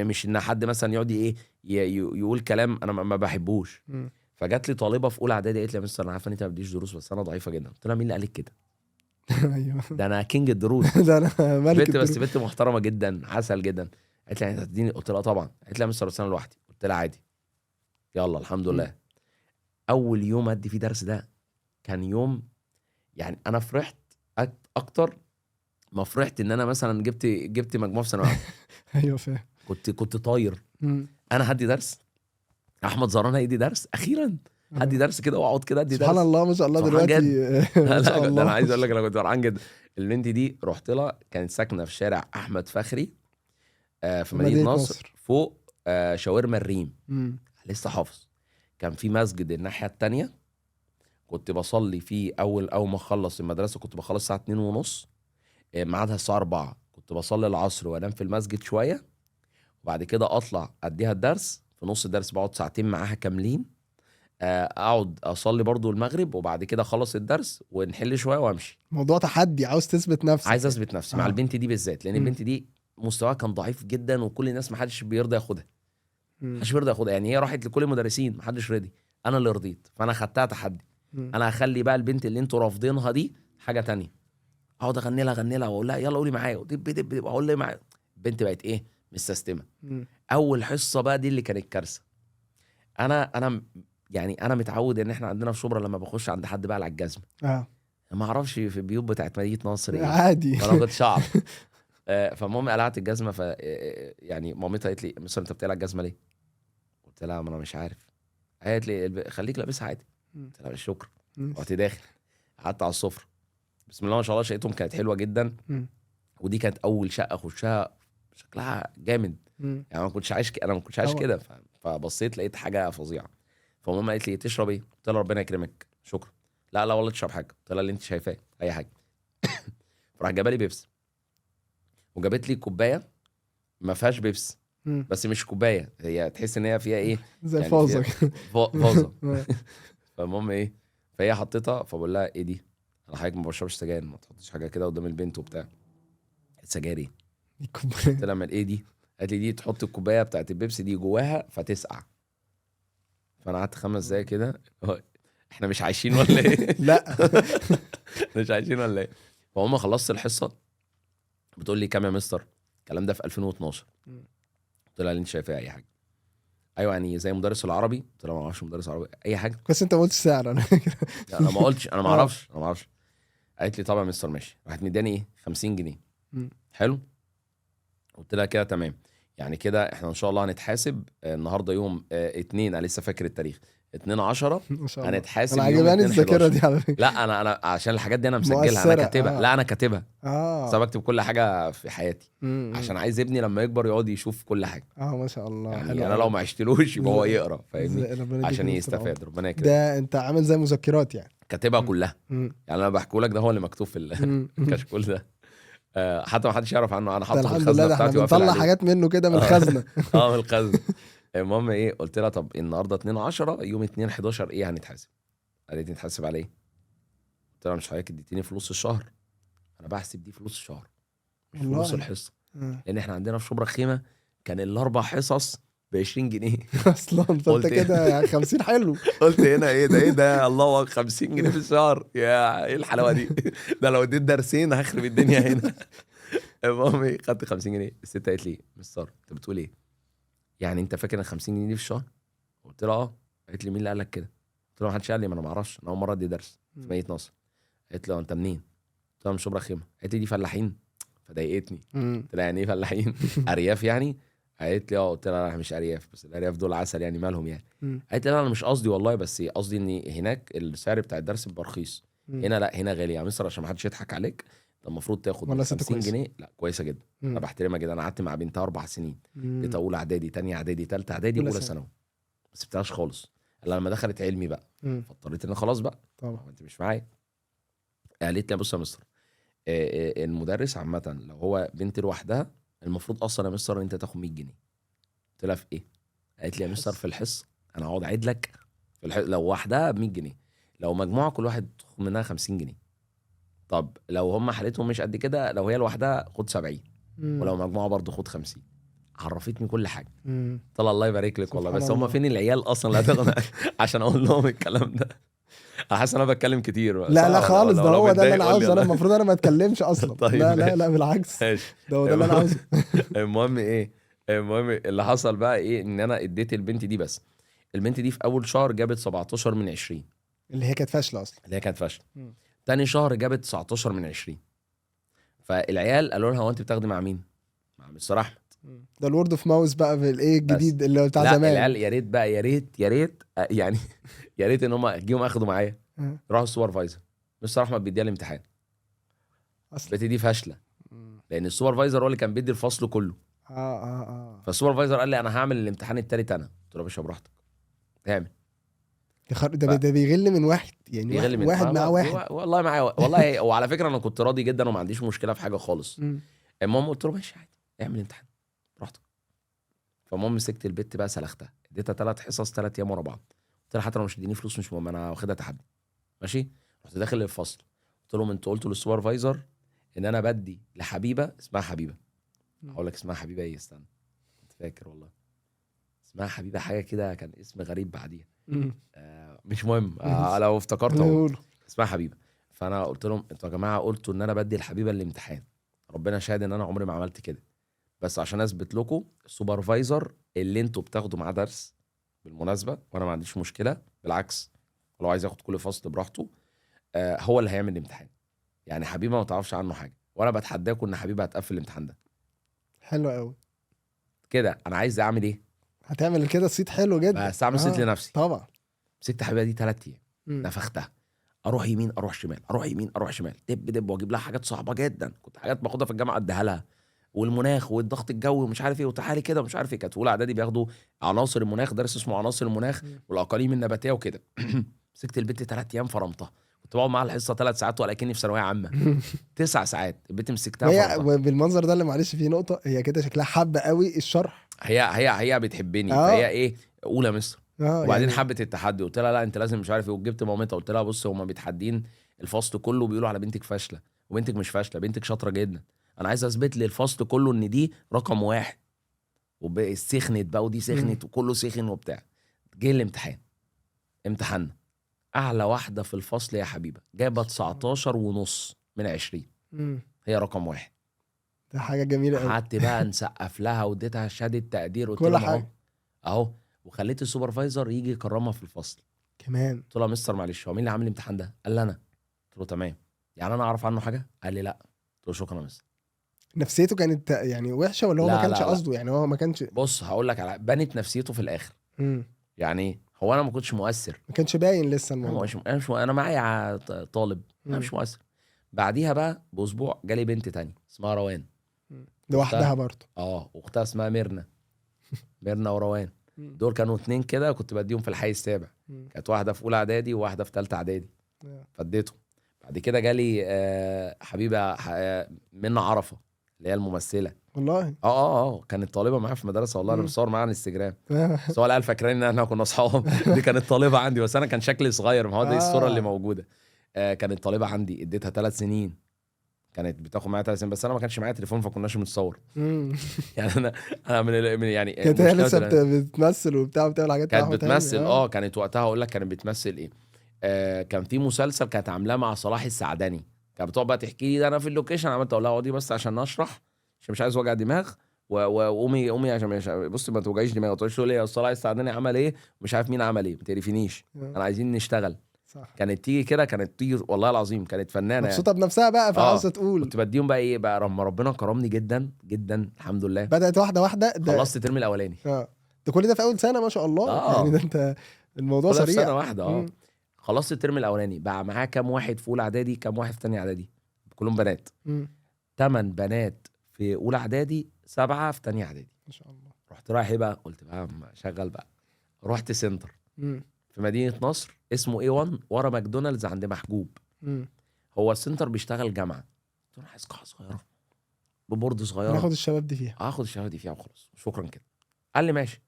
مش ان حد مثلا يقعد ايه يقول كلام انا ما بحبوش. مم. فجات لي طالبه في اولى اعدادي قالت لي يا مستر انا عارفه ان انت ما بتديش دروس بس انا ضعيفه جدا. قلت لها مين اللي قال لك كده؟ ايوه. ده انا كينج الدروس. ده انا ملك بنت بس الدروس. بنت محترمه جدا، عسل جدا. قالت لي يعني هتديني؟ قلت لها طبعا. قالت لي يا مستر بس انا لوحدي. قلت لها عادي، يلا الحمد لله. اول يوم ادي فيه درس ده كان يوم، يعني انا فرحت اكتر ما فرحت ان انا مثلا جبت مجموع في ثانويه عامه. ايوه فاهم. كنت طاير. مم. انا هدي درس، احمد زهران هيدي درس اخيرا، هدي درس كده واقعد كده ادي درس. سبحان الله ما شاء الله فرحان دلوقتي. ما لا شاء ده الله. انا عايز اقول لك انا كنت فرحان جدا. البنت دي رحت لها، كانت ساكنه في شارع احمد فخري في مدينه نصر فوق شاورما الريم. مم. لسه حافظ. كان في مسجد الناحيه التانية، كنت بصلي فيه اول ما اخلص المدرسه. كنت بخلص الساعه 2:30، ميعادها الساعه 4. كنت بصلي العصر وانام في المسجد شويه، وبعد كده اطلع اديها الدرس. في نص الدرس بقعد ساعتين معاها كاملين، اقعد اصلي برضو المغرب، وبعد كده اخلص الدرس ونحل شويه وامشي. موضوع تحدي، عاوز تثبت نفسك. عايز اثبت نفسي مع البنت دي بالذات، لان مم. البنت دي مستواها كان ضعيف جدا، وكل الناس ما حدش بيرضى ياخدها. مم. محدش بيرضى ياخدها، يعني هي راحت لكل المدرسين ما حدش رضي، انا اللي رضيت. فانا خدتها تحدي. مم. انا هخلي بقى البنت اللي انتوا رافضينها دي حاجه تانية. اقعد اغني لها واقول لها يلا قولي معايا، ودب دب دب اقول لها معايا. البنت بقت ايه، مستسلمه. مم. اول حصه بقى دي اللي كانت كارثه. انا يعني انا متعود ان احنا عندنا في شبرا لما بخش عند حد بقى على الجزمه. ما اعرفش في البيوت بتاعت مدينه نصر ايه، عادي. فانا كنت شعب. فالمهم قلعت الجزمه، يعني مامتها قالت لي مستر انت بتقلع الجزمه ليه؟ قلت لها ما انا مش عارف. قالت لي خليك لابسها عادي. قلت لها شكرا. رحت داخل قعدت على السفره. بسم الله ما شاء الله شقتهم كانت حلوه جدا. ودي كانت اول شقه اخشها، شكلها جامد. يعني انا ما كنتش عايش انا ما كنتش عايش كده. فبصيت لقيت حاجه فظيعه. فماما قالت لي تشرب ايه؟ قلت لها ربنا يكرمك شكرا. لا والله تشرب حاجه. قلت لها اللي انت شايفاه اي حاجه. فراح جابها لي بيبس، وجابت لي كوبايه ما فيهاش بيبس، بس مش كوبايه، هي تحس ان هي فيها ايه زي يعني فازه. فازه. فالمهم ايه، فهي حطيتها، فبقول لها ايه دي؟ انا حضرتك ما بشربش سجاير، ما تحطيش حاجه كده قدام البنت وبتاع. سجاير ايه؟ قلت لها من ايه دي؟ قالت لي دي تحط الكوبايه بتاعت البيبسي دي جواها فتسقع. فانا قعدت 5 دقايق كده، احنا مش عايشين ولا ايه؟ لا مش عايشين ولا ايه؟ فهم خلصت الحصه، بتقول لي كام يا مستر؟ الكلام ده في 2012. قلت لها اللي انت شايفاه اي حاجه. ايوه يعني زي مدرس العربي. قلت لها ما اعرفش مدرس عربي، اي حاجه. بس انت ما قلتش سعر. انا ما قلتش، انا ما اعرفش. قالت لي طبعا يا مستر ماشي. راحت مداني ايه 50 جنيه. حلو. قلت لها كده تمام، يعني كده احنا ان شاء الله هنتحاسب النهارده يوم 2. انا لسه فاكر التاريخ 2/10. هنتحاسب انا يوم عجباني الذاكره دي على فكره. لا انا عشان الحاجات دي انا مسجلها، انا كاتبها. لا انا كاتبها. بس بكتب كل حاجه في حياتي عشان عايز ابني لما يكبر يقعد يشوف كل حاجه. ما شاء الله. يعني انا لو ما عشتلوش يبقى هو يقرا، فاهمني؟ عشان يستفاد. ربنا يكرمك. ده انت عامل زي مذكرات يعني. كاتبها كلها. يعني انا بحكي لك ده هو اللي مكتوب في الكشكول ده. حتى ما حدش يعرف عنه، انا حاطه في الخزنه بتاعتي. الحمد لله، احنا بنطلع حاجات منه كده من الخزنه. من الخزنه. المهم ايه، قلت لها طب النهارده 2/10 يوم 2/11 ايه هنتحاسب؟ قالت لي نتحاسب على ايه؟ قلت لها مش حضرتك اديتيني فلوس الشهر، انا بحسب دي فلوس الشهر مش فلوس والله. الحصه. لان احنا عندنا في شبرا الخيمه كان الاربع حصص ب 20 جنيه. اصلا فانت قلت كده يعني 50 حلو. قلت هنا ايه ده، ايه ده، الله أكبر، 50 جنيه في الشهر، يا ايه الحلاوه دي. ده لو اديت درسين هخرب الدنيا هنا. المهم ايه، خدت 50 جنيه. الست قالت لي مستر انت بتقول ايه؟ يعني انت فاكر ان 50 جنيه دي في الشهر؟ قلت لها اه. قالت لي مين اللي قال لك كده؟ قلت لها ما حدش قال لي، ما انا ما اعرفش، انا اول مره ادي درس في مدينه نصر. قالت لي انت منين؟ قلت لها من شبرا خيمه. قالت لي دي فلاحين؟ فضايقتني. قلت لها يعني ايه فلاحين؟ ارياف يعني؟ قالت لي اه. قلت لها لا مش ارياف، بس الارياف دول عسل يعني، مالهم يعني؟ قالت لي لا انا مش قصدي والله، بس قصدي ان هناك السعر بتاع الدرس بيبقى رخيص، هنا لا، هنا غالي يا مصر، عشان ما حدش يضحك عليك. انت المفروض تاخد ولا من ست 50 كويسه. جنيه لا كويسه جدا. انا بحترمها جدا. انا قعدت مع بنتها 4 سنين، اديتها اولى اعدادي، تانية اعدادي، تالتة اعدادي، أولى اولى ثانوي. ثانوي، ما سبتهاش خالص الا لما دخلت علمي بقى. فاضطريت ان خلاص بقى، طبعا. انت مش معايا. قالت لي بص يا مستر، المدرس عامة لو هو بنت لوحدها المفروض اصلا يا مستر ان انت تاخد 100 جنيه. قلت لها في ايه؟ قالت لي يا مستر في الحصه انا هقعد اعيد لك لو واحدها ب 100 جنيه، لو مجموعه كل واحد تاخد منها 50 جنيه. طب لو هم حالتهم مش قد كده، لو هي لوحدها خد 70، ولو مجموعه برضه خد 50. عرفتني كل حاجه. قلت لها الله يبارك لك والله، سبحان بس هم الله. فين العيال اصلا اللي هتاخد عشان اقول لهم الكلام ده؟ انا حاسس ان انا بتكلم كتير، لا صح لا ولا خالص، ده لو هو ده اللي متضايق انا قول لي عاوزه، انا والله. المفروض انا ما اتكلمش اصلا. طيب لا لا لا ماشي. بالعكس، ماشي. ده هو ده اللي انا عاوزه. المهم ايه، المهم اللي حصل بقى ايه، ان انا اديت البنت دي، بس البنت دي في اول شهر جابت 17 من 20، اللي هي كانت فاشله اصلا. اللي هي كانت فاشله. تاني شهر جابت 19 من 20. فالعيال قالوا لها هو انت بتاخدي مع مين؟ مع مستر احمد. ده الورد اوف ماوس بقى بالايه بس الجديد اللي هو بتاع لا زمان. العيال يا ريت بقى، يا ريت يا ريت يعني يا ريت ان هم جيهم اخدوا معايا، راحوا السوبرفايزر. مستر احمد بيديها الامتحان، اصلا. البت دي فاشله، لان السوبرفايزر هو اللي كان بيدي الفصل كله. فالسوبرفايزر قال لي انا هعمل الامتحان التالت انا. قلت له يا باشا براحتك اعمل. ده بيغل من واحد يعني، بيغلي من واحد مع واحد. والله معايا والله. وعلى فكره انا كنت راضي جدا وما عنديش مشكله في حاجه خالص. المهم قلت له ماشي عادي اعمل الامتحان براحتك. فالمهم مسكت البت بقى سلختها، اديتها 3 حصص 3 ايام ورا بعض. قلت لها حتى لو مش تديني فلوس مش مهم، انا واخدها تحدي ماشي. رحت داخل الفصل قلت لهم انتوا قلتوا للسوبرفايزر ان انا بدي لحبيبه اسمها حبيبه. هقول لك اسمها حبيبه ايه، استنى كنت فاكر والله اسمها حبيبه حاجه كده، كان اسم غريب بعديها. مش مهم، لو افتكرت اقول اسمها حبيبه. فانا قلت لهم انتوا يا جماعه قلتوا ان انا بدي الحبيبه الامتحان، ربنا شاهد ان انا عمري ما عملت كده، بس عشان اثبت لكم السوبرفايزر اللي انتوا بتاخدوا معاه درس بالمناسبه، وانا ما عنديش مشكله بالعكس، لو عايز ياخد كل فصل براحته، هو اللي هيعمل الامتحان. يعني حبيبه ما تعرفش عنه حاجه، وانا بتحداكم ان حبيبه هتقفل الامتحان ده. حلو قوي كده انا عايز اعمل ايه؟ هتعمل كده صيت حلو جدا. بس اعمل صيت لنفسي. طبعا. مسكت حبيبه دي 3 ايام نفختها، اروح يمين اروح شمال، اروح يمين اروح شمال، دب دب، واجيب لها حاجات صعبه جدا كنت حاجات باخدها في الجامعه اديها لها، والمناخ والضغط الجوي ومش عارف ايه، وتعالي كده ومش عارف ايه. كانت اولى اعدادي بياخدوا عناصر المناخ، درس اسمه عناصر المناخ والاقاليم النباتيه وكده. مسكت البت 3 ايام فرمتها، كنت بقعد معاها الحصه 3 ساعات ولا كاني في ثانويه عامه. 9 ساعات البت مسكتها فرمتها. بالمنظر ده اللي معلش فيه نقطه، هي كده شكلها حابه قوي الشرح. هي بتحبني فهي ايه اولى مصر. وبعدين يعني حبت التحدي، قلت لها لا انت لازم مش عارف ايه، وجبت مامتها قلت لها بص هما بيتحدين الفصل كله بيقولوا على بنتك فاشله، وبنتك مش فاشله، بنتك شاطره جدا، انا عايز اثبت للفصل كله ان دي رقم 1. سخنت بقى ودي سخنت وكله سخن وبتاع. جه الامتحان، امتحاننا اعلى واحده في الفصل يا حبيبه جايبه 19.5 من 20. هي رقم 1. ده حاجه جميله قوي. قعدت بقى نسقف لها واديتها شهاده تقدير، قلت كل لها حاجه اهو. وخليت السوبرفايزر يجي يكرمها في الفصل كمان. قلت له يا مستر معلش هو مين اللي عامل الامتحان ده؟ قال لي انا. قلت له تمام، يعني انا اعرف عنه حاجه؟ قال لي لا. قلت له شكرا يا مستر. نفسيته كانت يعني وحشه ولا هو ما كانش قصده؟ يعني هو ما كانش، بص هقول لك على بنت نفسيته في الاخر. يعني هو انا ما كنتش مؤثر، ما كانش باين لسه الموضوع. انا معايا طالب، انا مش مؤثر. بعديها بقى باسبوع جالي بنت تانية اسمها روان، لوحدها برضه. واختها اسمها ميرنا. ميرنا وروان دول كانوا 2 كده كنت بديهم في الحي السابع. كانت واحده في اولى اعدادي وواحده في ثالثه اعدادي، فديتهم. بعد كده جالي حبيبه منى عرفه اللي هي الممثله. والله كانت طالبه معايا في المدرسه والله. انا مم. بصور معاها على الانستجرام، بس هو العيال فاكرين ان احنا كنا اصحاب. دي كانت طالبه عندي، بس انا كان شكلي صغير، ما هو دي الصوره اللي موجوده. كانت طالبه عندي، اديتها 3 سنين، كانت بتاخد معايا 3 سنين، بس انا ما كانش معايا تليفون فكناش بنتصور. مم. يعني انا يعني كانت هي لسه مشكلة بتمثل وبتاع بتعمل حاجات مع كانت احمد حلمي. بتمثل. كانت وقتها هقول لك كانت بتمثل ايه. كان في مسلسل كانت عاملاه مع صلاح السعدني، كانت بتقعد بقى تحكي لي ده انا في اللوكيشن، عملت اقول لها اقعدي بس عشان اشرح، عشان مش عايز وجع دماغ، وقومي عشان بصي ما توجعيش دماغي. ما تقوليش لي يا صلاح السعدني عمل ايه مش عارف مين عمل ايه، ما تقرفنيش، انا عايزين نشتغل. صح. كانت تيجي كده، كانت تيجي والله العظيم، كانت فنانه يعني. مبسوطه بنفسها بقى فعاوزه تقول. كنت بديهم بقى ايه بقى، لما ربنا كرمني جدا جدا الحمد لله، بدات واحده واحده خلصت الترم الاولاني. ده كل ده في اول سنه ما شاء الله. يعني ده انت الموضوع كل ده في سريع. سنه واحده. خلصت الترم الاولاني، بقى معاه كام واحد في اولى اعدادي، كام واحد في ثانيه اعدادي، كلهم بنات. 8 بنات في اولى اعدادي، 7 في ثانيه اعدادي، ما شاء الله. رحت رايح ايه بقى، قلت بقى شغال بقى. رحت سنتر في مدينه نصر اسمه A1 ورا ماكدونالدز عند محجوب. هو السنتر بيشتغل جامعه، قلت له انا عايز قاعه صغيره ببورد صغيره، ناخد الشباب دي فيها. اخد الشباب دي فيها وخلاص شكرا كده. قال لي ماشي.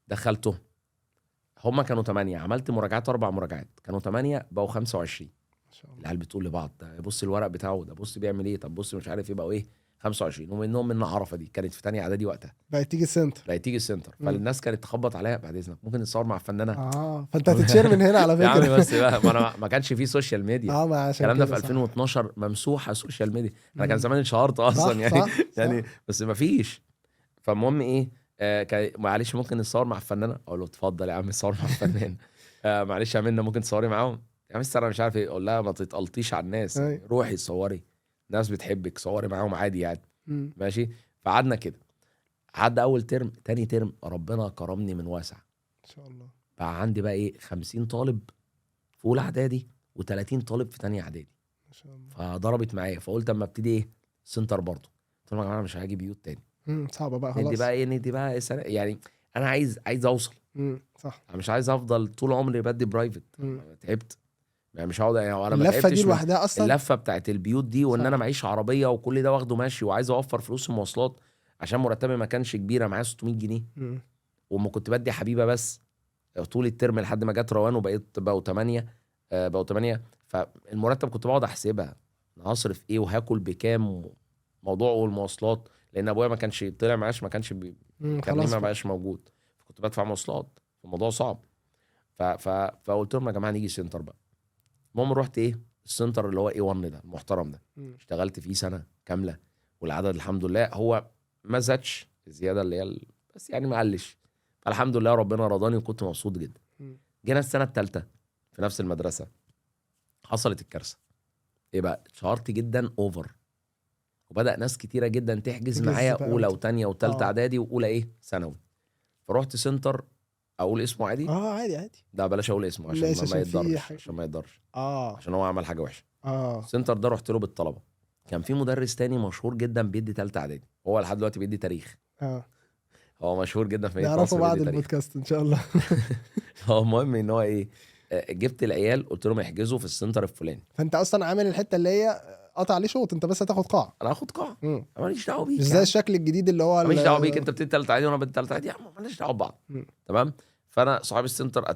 دخلتهم، هما كانوا 8، عملت مراجعات 4 مراجعات، كانوا 8 بقوا 25. ما شاء الله. العيال بتقول لبعض ده بص الورق بتاعه ده، بص بيعمل ايه، طب بص مش عارف ايه، بقوا ايه 25. ومنهم من عرفه دي كانت في ثانيه اعدادي وقتها، بقت تيجي السنتر. فالناس كانت تخبط عليا بعد اذنك ممكن نتصور مع الفنانه. فانت هتتشير من هنا على فكره. يا عمي بس بقى ما انا ما كانش فيه سوشيال ميديا. ما عشان الكلام ده في صح. 2012 ممسوحه السوشيال ميديا. انا كان زمان اتشهرت اصلا صح يعني. صح يعني بس ما فيش. فالمهم ايه، معلش ممكن نتصور مع الفنانه، اقول له اتفضل يا عم نتصور مع الفنان. معلش يا منى ممكن تصوري معاهم يا مستر، انا مش عارف ايه. اقول لها ما تتقلطيش على الناس، روحي صوري، الناس بتحبك، صوري معاهم عادي يعني. ماشي. فقعدنا كده، عدى اول ترم، تاني ترم ربنا كرمني من واسع ان شاء الله. بقى عندي بقى ايه 50 طالب في اولى اعدادي و30 طالب في تانية اعدادي، ما شاء الله. فضربت معايا، فقلت اما ابتدي ايه سنتر برضه. قلت لهم يا جماعه مش هاجي بيوت تاني، صعبه بقى خلاص. ندي بقى يعني انا عايز اوصل. صح. انا مش عايز افضل طول عمري بدي برايفت، تعبت يعني. مش هقعد يعني، انا ما اللفه تعبتش دي لوحدها اصلا، اللفه بتاعت البيوت دي، وان انا معيش عربيه وكل ده واخده ماشي، وعايز اوفر فلوس المواصلات عشان مرتبي ما كانش كبير، معايا 600 جنيه. وما كنت بدي حبيبه بس طول الترم لحد ما جت روان بقوا 8. فالمرتب كنت بقعد احسبها هصرف ايه وهاكل بكام، موضوع والمواصلات، لان ابويا ما كانش طلع معاش، ما كانش كان ما بقاش موجود، فكنت بدفع مواصلات، فالموضوع صعب. فقلت لهم يا جماعه نيجي سنتر بقى. المهم رحت ايه السنتر اللي هو A1 ده المحترم ده، اشتغلت فيه سنه كامله، والعدد الحمد لله هو ما زادش الزياده اللي هي بس يعني ما قلش، فالحمد لله ربنا رضاني وكنت مبسوط جدا. جينا السنه الثالثه في نفس المدرسه، حصلت الكارثه. ايه بقى، اتشهرت جدا اوفر، وبدا ناس كتيره جدا تحجز معايا اولى وثانيه وثالثه اعدادي واولى ايه ثانوي. فرحت سنتر، اقول اسمه عادي؟ عادي. ده بلاش اقول اسمه عشان ما يتضرش، عشان ما يتضرش، عشان هو عمل حاجه وحشه. السنتر ده رحت له بالطلبه، كان في مدرس تاني مشهور جدا بيدي ثالثه اعدادي، هو لحد دلوقتي بيدي تاريخ. هو مشهور جدا في مدينه نصر، بعد البودكاست ان شاء الله. هو المهم ان هو ايه، جبت العيال قلت لهم يحجزوا في السنتر الفلاني. فانت اصلا عامل الحته اللي هي قطع عليه شوط، انت بس هتاخد قاعه. انا هاخد قاعه، ماليش دعوه بيك، مش زي الشكل الجديد اللي هو ماليش دعوه بيك، انت بتدي ثالثه اعدادي وانا بدي ثالثه اعدادي، ماليش دعوه ببعض. تمام. فانا صاحب السنتر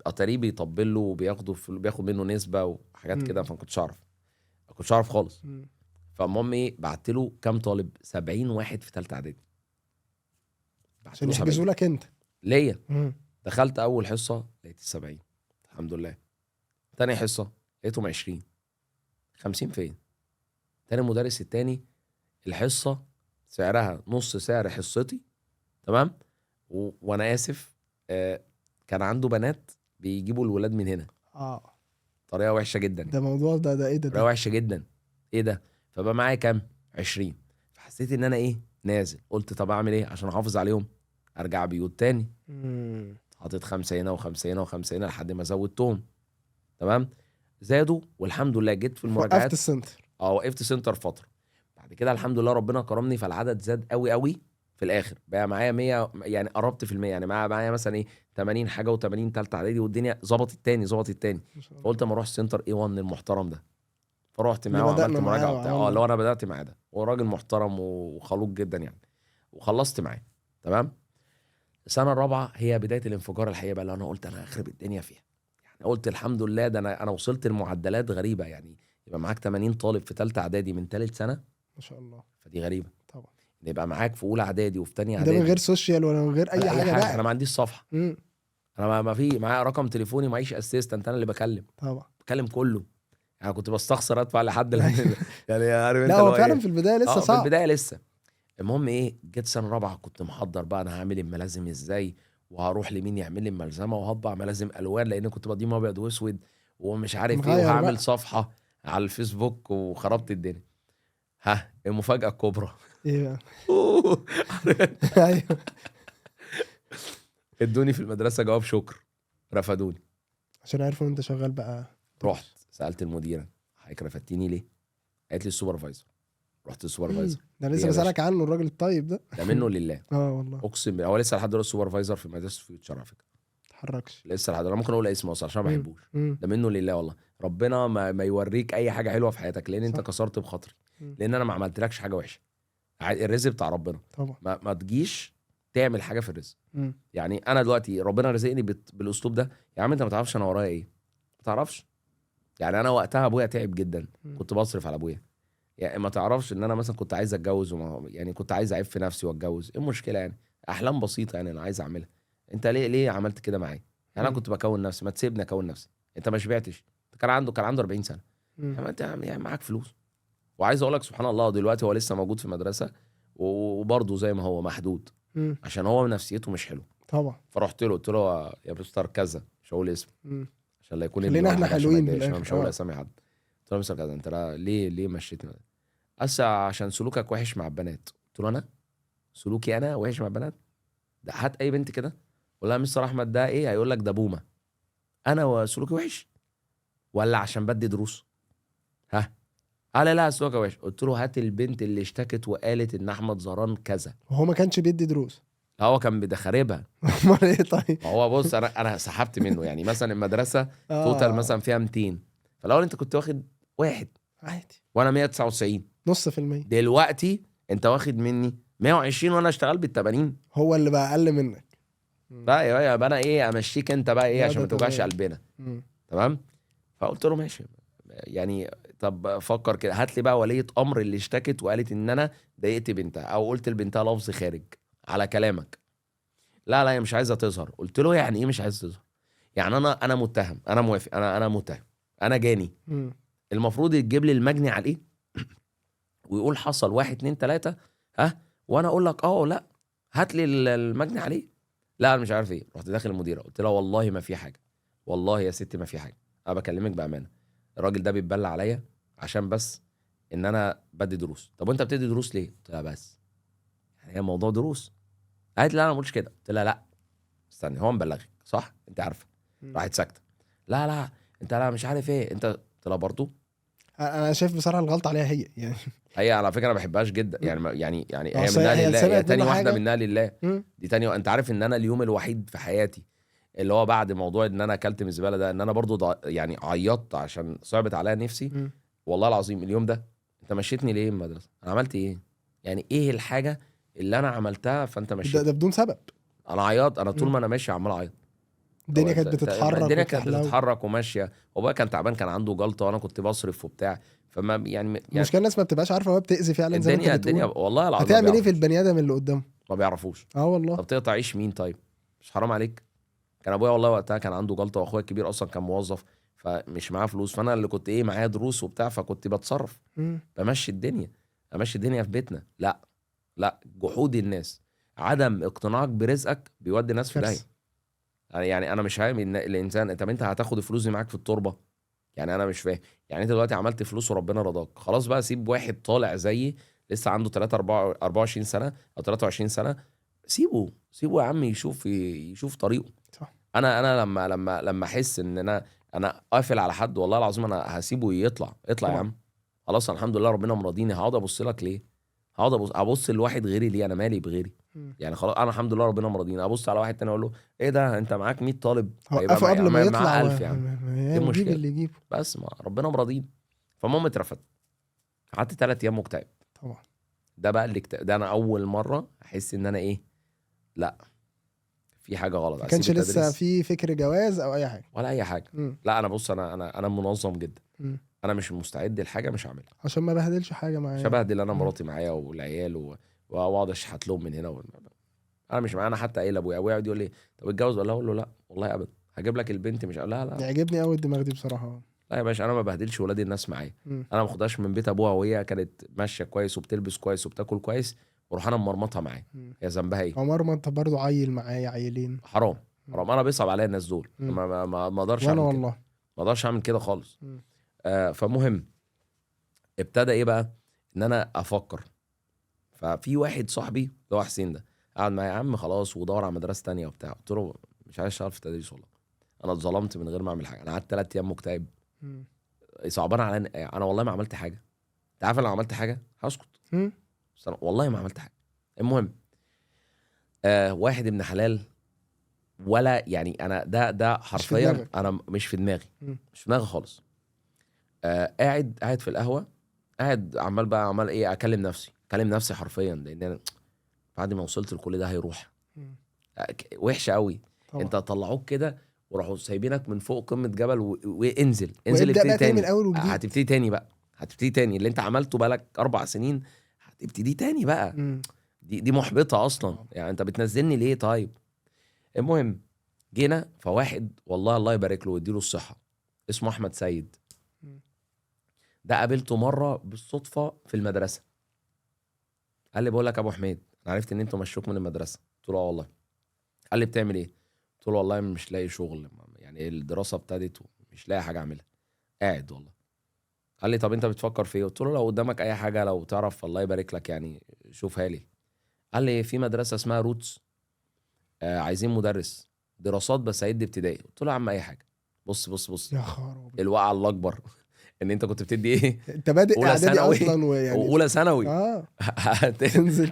اتاريه بيطبل له بياخد منه نسبه وحاجات كده، فما كنتش اعرف خالص. فالمهم ايه، بعت له كام طالب، 70 واحد في ثالثه اعدادي عشان يحجزوا لك انت ليا. دخلت اول حصه لقيت 70 الحمد لله، تاني حصه لقيتهم 20. 50 فين؟ تاني مدرس التاني الحصه سعرها نص سعر حصتي، تمام. وانا اسف، كان عنده بنات بيجيبوا الولاد من هنا، طريقه وحشه جدا. ده موضوع ده ايه ده؟ طريقه وحشه جدا، ايه ده؟ فبقى معايا كام 20. فحسيت ان انا ايه نازل، قلت طب اعمل ايه عشان احافظ عليهم، ارجع بيوت تاني. حاطط 5 هنا و5 هنا و5 هنا لحد ما زودتهم، تمام. زادوا والحمد لله. جيت في المراجعات وقفت السنتر، وقفت سنتر فتره. بعد كده الحمد لله ربنا كرمني، فالعدد زاد قوي قوي في الاخر، بقى معايا 100 يعني قربت في المية، يعني معايا مثلا ايه 80 حاجه و80 ثالثه اعدادي، والدنيا ظبطت تاني. فقلت اما اروح سنتر A1 المحترم ده، فرحت اللي معاه وعملت بدأنا معاه مراجعه وبتاع. وعملنا. اللي هو انا بدات معاه ده، هو راجل محترم وخلوق جدا يعني، وخلصت معاه تمام. السنه الرابعه هي بدايه الانفجار الحقيقي بقى، اللي انا قلت انا هخرب الدنيا فيها. يعني قلت الحمد لله، ده انا وصلت لمعدلات غريبه يعني. يبقى معاك 80 طالب في ثالثه اعدادي من ثالث سنه، ما شاء الله. فدي غريبه. طبعا. يبقى معاك في اولى اعدادي وفي ثانيه ده من غير اعدادي سوشيال ولا من غير ولا اي حاجه انا بقى. ما عنديش صفحه، مم. انا ما في معايا رقم تليفوني، معيش اسيستنت، انا اللي طبعا. بكلم كله. يعني كنت بستخسر ادفع لحد أيوة. يعني عارف لا انت اللي هو هو فعلا ايه. في البدايه لسه اه في صعب. البدايه لسه. المهم ايه، جيت سنه رابعه كنت محضر بقى انا هعمل الملازم ازاي، وهروح لمين يعمل لي الملزمه، وهطبع ملازم الوان لان كنت بضيم ابيض واسود ومش عارف ايه، مغير وهعمل بقى. صفحه على الفيسبوك وخربت الدنيا. ها المفاجاه الكبرى. ايه بقى؟ أوه. ايوه. ادوني في المدرسه جواب شكر، رفدوني. عشان عارفوا ان انت شغال بقى. رحت سالت المديره، حضرتك رفدتيني ليه؟ قالت لي السوبرفايزر. رحت للسوبرفايزر. ده ليه لسه يا باشا؟ بسألك عنه الراجل الطيب ده. ده منه لله. والله. اقسم بالله هو لسه لحد دلوقتي سوبرفايزر في مدرسه فيوتشر على فكره. تحركش. لسه لحد، انا ممكن اقول اسمه اصلا عشان ما بحبوش. مم. ده منه لله والله. ربنا ما يوريك اي حاجه حلوه في حياتك، لان انت صح. كسرت بخاطري. مم. لان انا ما عملتلكش حاجه وحشه. الرزق بتاع ربنا. طبعا. ما تجيش تعمل حاجه في الرزق. مم. يعني انا دلوقتي ربنا رزقني بالاسلوب ده. يا عم انت ما تعرفش انا ورايا ايه، ما تعرفش. يعني انا وقتها ابويا تعب جدا، مم. كنت بصرف على ابويا. يعني ما تعرفش ان انا مثلا كنت عايز اتجوز يعني كنت عايز اعيب في نفسي واتجوز. ايه المشكله يعني؟ احلام بسيطه يعني انا عايز اعملها. انت ليه عملت كده معايا؟ يعني انا مم. كنت بكون نفسي، ما تسيبني اكون نفسي. انت ما شبعتش. كان عنده 40 سنه. مم. يعني انت يعني معاك فلوس. وعايز اقول لك سبحان الله دلوقتي هو لسه موجود في مدرسه، وبرضه زي ما هو محدود، مم. عشان هو نفسيته مش حلو. طبعا. فرحت له قلت له يا مستر كذا، مش هقول اسمه مم. عشان لا يكون خلينا ابني ولا احنا حاجة، عشان ما حلوين في يتضايقش. انا الاخر. مش هقول اسامي حد. قلت له يا مستر كذا، انت ليه مشيتني؟ بس عشان سلوكك وحش مع البنات. قلت له انا سلوكي انا وحش مع البنات؟ ده هات اي بنت كده قول لها يا مستر احمد ده ايه، هيقول لك ده بومه. انا وسلوكي وحش ولا عشان بدي دروس؟ ها قال لا سلوكي وحش. قلت له هات البنت اللي اشتكت وقالت ان احمد زهران كذا. وهو ما كانش بيدي دروس. هو كان بيدخربها. امال ايه طيب؟ ما هو بص انا سحبت منه. يعني مثلا المدرسه توتال اه مثلا فيها 200، فالاول انت كنت واخد واحد عادي. وانا 199. نص في المية. دلوقتي انت واخد مني 120 وانا اشتغل بال80. هو اللي بقى اقل منك. بقى يبقى انا ايه امشيك انت بقى ايه لا عشان ده ما توجعش تمام. قلبنا. مم. تمام. فقلت له ماشي. يعني طب فكر كده، هات لي بقى ولية امر اللي اشتكت وقالت ان انا ضايقت بنتها او قلت لبنتها لفظ خارج على كلامك. لا هي مش عايزه تظهر. قلت له يعني ايه مش عايزه تظهر؟ يعني انا متهم، انا موافق، انا متهم، انا جاني. مم. المفروض يجيب لي المجني عليه ويقول حصل 1 2 3 ها، وانا اقول لك لا هات لي المجني عليه. لا انا مش عارف ايه. رحت داخل المديره قلت لها والله ما في حاجه، والله يا ستي ما في حاجه، انا بكلمك بامانه. الراجل ده بيتبلى عليا عشان بس ان انا بدي دروس. طب وانت بتدي دروس ليه؟ قلت لها بس يعني هي موضوع دروس. قالت لا انا ما قلتش كده. قلت لها لا استني، هو مبلغك صح انت عارفه. مم. راحت ساكته. لا انت لا مش عارف ايه انت. قلت لها برضه انا شايف بصراحه الغلطه عليها هي يعني. هي على فكره انا ما بحبهاش جدا. يعني هي أصل منها هي لله، سمعت هي تاني منه واحده حاجة. منها لله. مم. دي تاني. انت عارف ان انا اليوم الوحيد في حياتي اللي هو بعد موضوع ان انا اكلت من الزباله ده، ان انا برضو يعني عيطت عشان صعبت عليا نفسي. مم. والله العظيم اليوم ده انت مشيتني ليه من المدرسه؟ انا عملت ايه؟ يعني ايه الحاجه اللي انا عملتها فانت ده مشيتني؟ بدون سبب. انا عيطت. انا طول مم. ما انا ماشي عمال اعيط. الدنيا كانت بتتحرك الدنيا كانت وبتحلو. بتتحرك وماشيه. وبقى كان تعبان، كان عنده جلطه وانا كنت بصرف وبتاع. فما يعني المشكله الناس ما بتبقاش عارفه هو بتاذي فعلا زي ما انت الدنيا بتقول. والله العظيم هتعمل ايه في البني ادم اللي قدامه؟ ما بيعرفوش. والله. طب تقطع عيش مين طيب؟ مش حرام عليك؟ كان ابويا والله وقتها كان عنده جلطه، واخويا الكبير اصلا كان موظف فمش معاه فلوس، فانا اللي كنت معايا دروس وبتاع، فكنت بتصرف مم. بمشي الدنيا في بيتنا. لا جحود الناس، عدم اقتناعك برزقك بيودي الناس في داهيه. كارثه. يعني انا مش فاهم ان الانسان، طب انت هتاخد الفلوس دي معاك في التربه؟ يعني انا مش فاهم. يعني انت دلوقتي عملت فلوس وربنا رضاك، خلاص بقى سيب واحد طالع زيي لسه عنده 24 سنه او 23 سنه، سيبه يا عم يشوف طريقه. صح. انا لما احس ان انا قافل على حد، والله العظيم انا هسيبه يطلع طبعا. يا عم. خلاص الحمد لله ربنا مرضيني. هقعد ابص لك ليه؟ هقعد ابص لواحد غيري ليه؟ انا مالي بغيري؟ مم. يعني خلاص انا الحمد لله ربنا مرضيني. ابص على واحد تاني اقول له ايه ده انت معاك 100 طالب، وقفه قبل ما يطلع معاه 1000 يا عم. ايه ويجيب المشكله؟ اللي يجيبه. بس ما ربنا مرضيني. فالمهم اترفدت. قعدت 3 ايام مكتئب. طبعا. ده بقى ده انا اول مره احس ان انا ايه، لا في حاجه غلط. ما كانش أسيب لسه التدريس في فكر جواز او اي حاجه. ولا اي حاجه. لا انا بص، انا منظم جدا. انا مش مستعد لحاجه مش هعملها عشان ما بهدلش حاجه معايا. شبه انا مراتي معايا والعيال واقعد اشحت لهم من هنا انا مش معانا. حتى قايل ابويا يقعد يقول لي طب اتجوز، ولا اقول له لا والله ابدا، هجيب لك البنت مش لا يعجبني قوي الدماغ دي بصراحه. لا يا باشا، انا ما بهدلش ولاد الناس معايا. انا ما باخدهاش من بيت ابوها وهي كانت ماشيه كويس وبتلبس كويس وبتاكل كويس واروح انا مرمطها معايا. هي ذنبها ايه؟ عمر، انت برضه عيل معايا، عيلين. حرام. انا بيصعب عليا الناس دول. ما اقدرش وانا اعمل كده. والله ما اقدرش اعمل كده خالص. فمهم ابتدى ايه بقى، ان انا افكر. ففي واحد صاحبي اللي هو حسين ده قعد معايا، يا عم خلاص ودور على مدرسه تانية وبتاع. قلت له مش عايز اشتغل في التدريس والله، انا اتظلمت من غير ما اعمل حاجه. انا قعدت 3 ايام مكتئب. صعبان على انا والله ما عملت حاجه. انت عارف لو عملت حاجه هسكت، بس انا والله ما عملت حاجه. المهم واحد ابن حلال، ولا يعني انا ده حرفيا انا مش في دماغي. مش في دماغي خالص. قاعد في القهوه، قاعد عمال ايه، اكلم نفسي حرفيا، لان أنا بعد ما وصلت لكل ده هيروح. وحشه قوي. طبعا. انت طلعوك كده وراحوا سايبينك من فوق قمه جبل وانزل ابتدي تاني من اول وجديد. هتبتدي تاني اللي انت عملته بقالك 4 سنين، هتبتدي تاني بقى. دي محبطه اصلا. يعني انت بتنزلني ليه طيب؟ المهم جينا، فواحد والله الله يبارك له ويديله الصحه اسمه احمد سيد. ده قابلته مره بالصدفه في المدرسه. قال لي بقول لك يا ابو حميد، انا عرفت ان انتوا مشوك من المدرسه. قلت له والله. قال لي بتعمل ايه؟ قلت له والله مش لاقي شغل، يعني الدراسه ابتدت ومش لاقي حاجه اعملها، قاعد والله. قال لي طب انت بتفكر في ايه؟ قلت له لو قدامك اي حاجه لو تعرف الله يبارك لك يعني شوفها لي. قال لي في مدرسه اسمها روتس، عايزين مدرس دراسات بس هيدي ابتدائي. قلت له يا عم اي حاجه. بص يا خرابي، الوقعه الاكبر ان انت كنت بتدي ايه؟ انت بادئ اعدادي اصلا ويعني اولى ثانوي.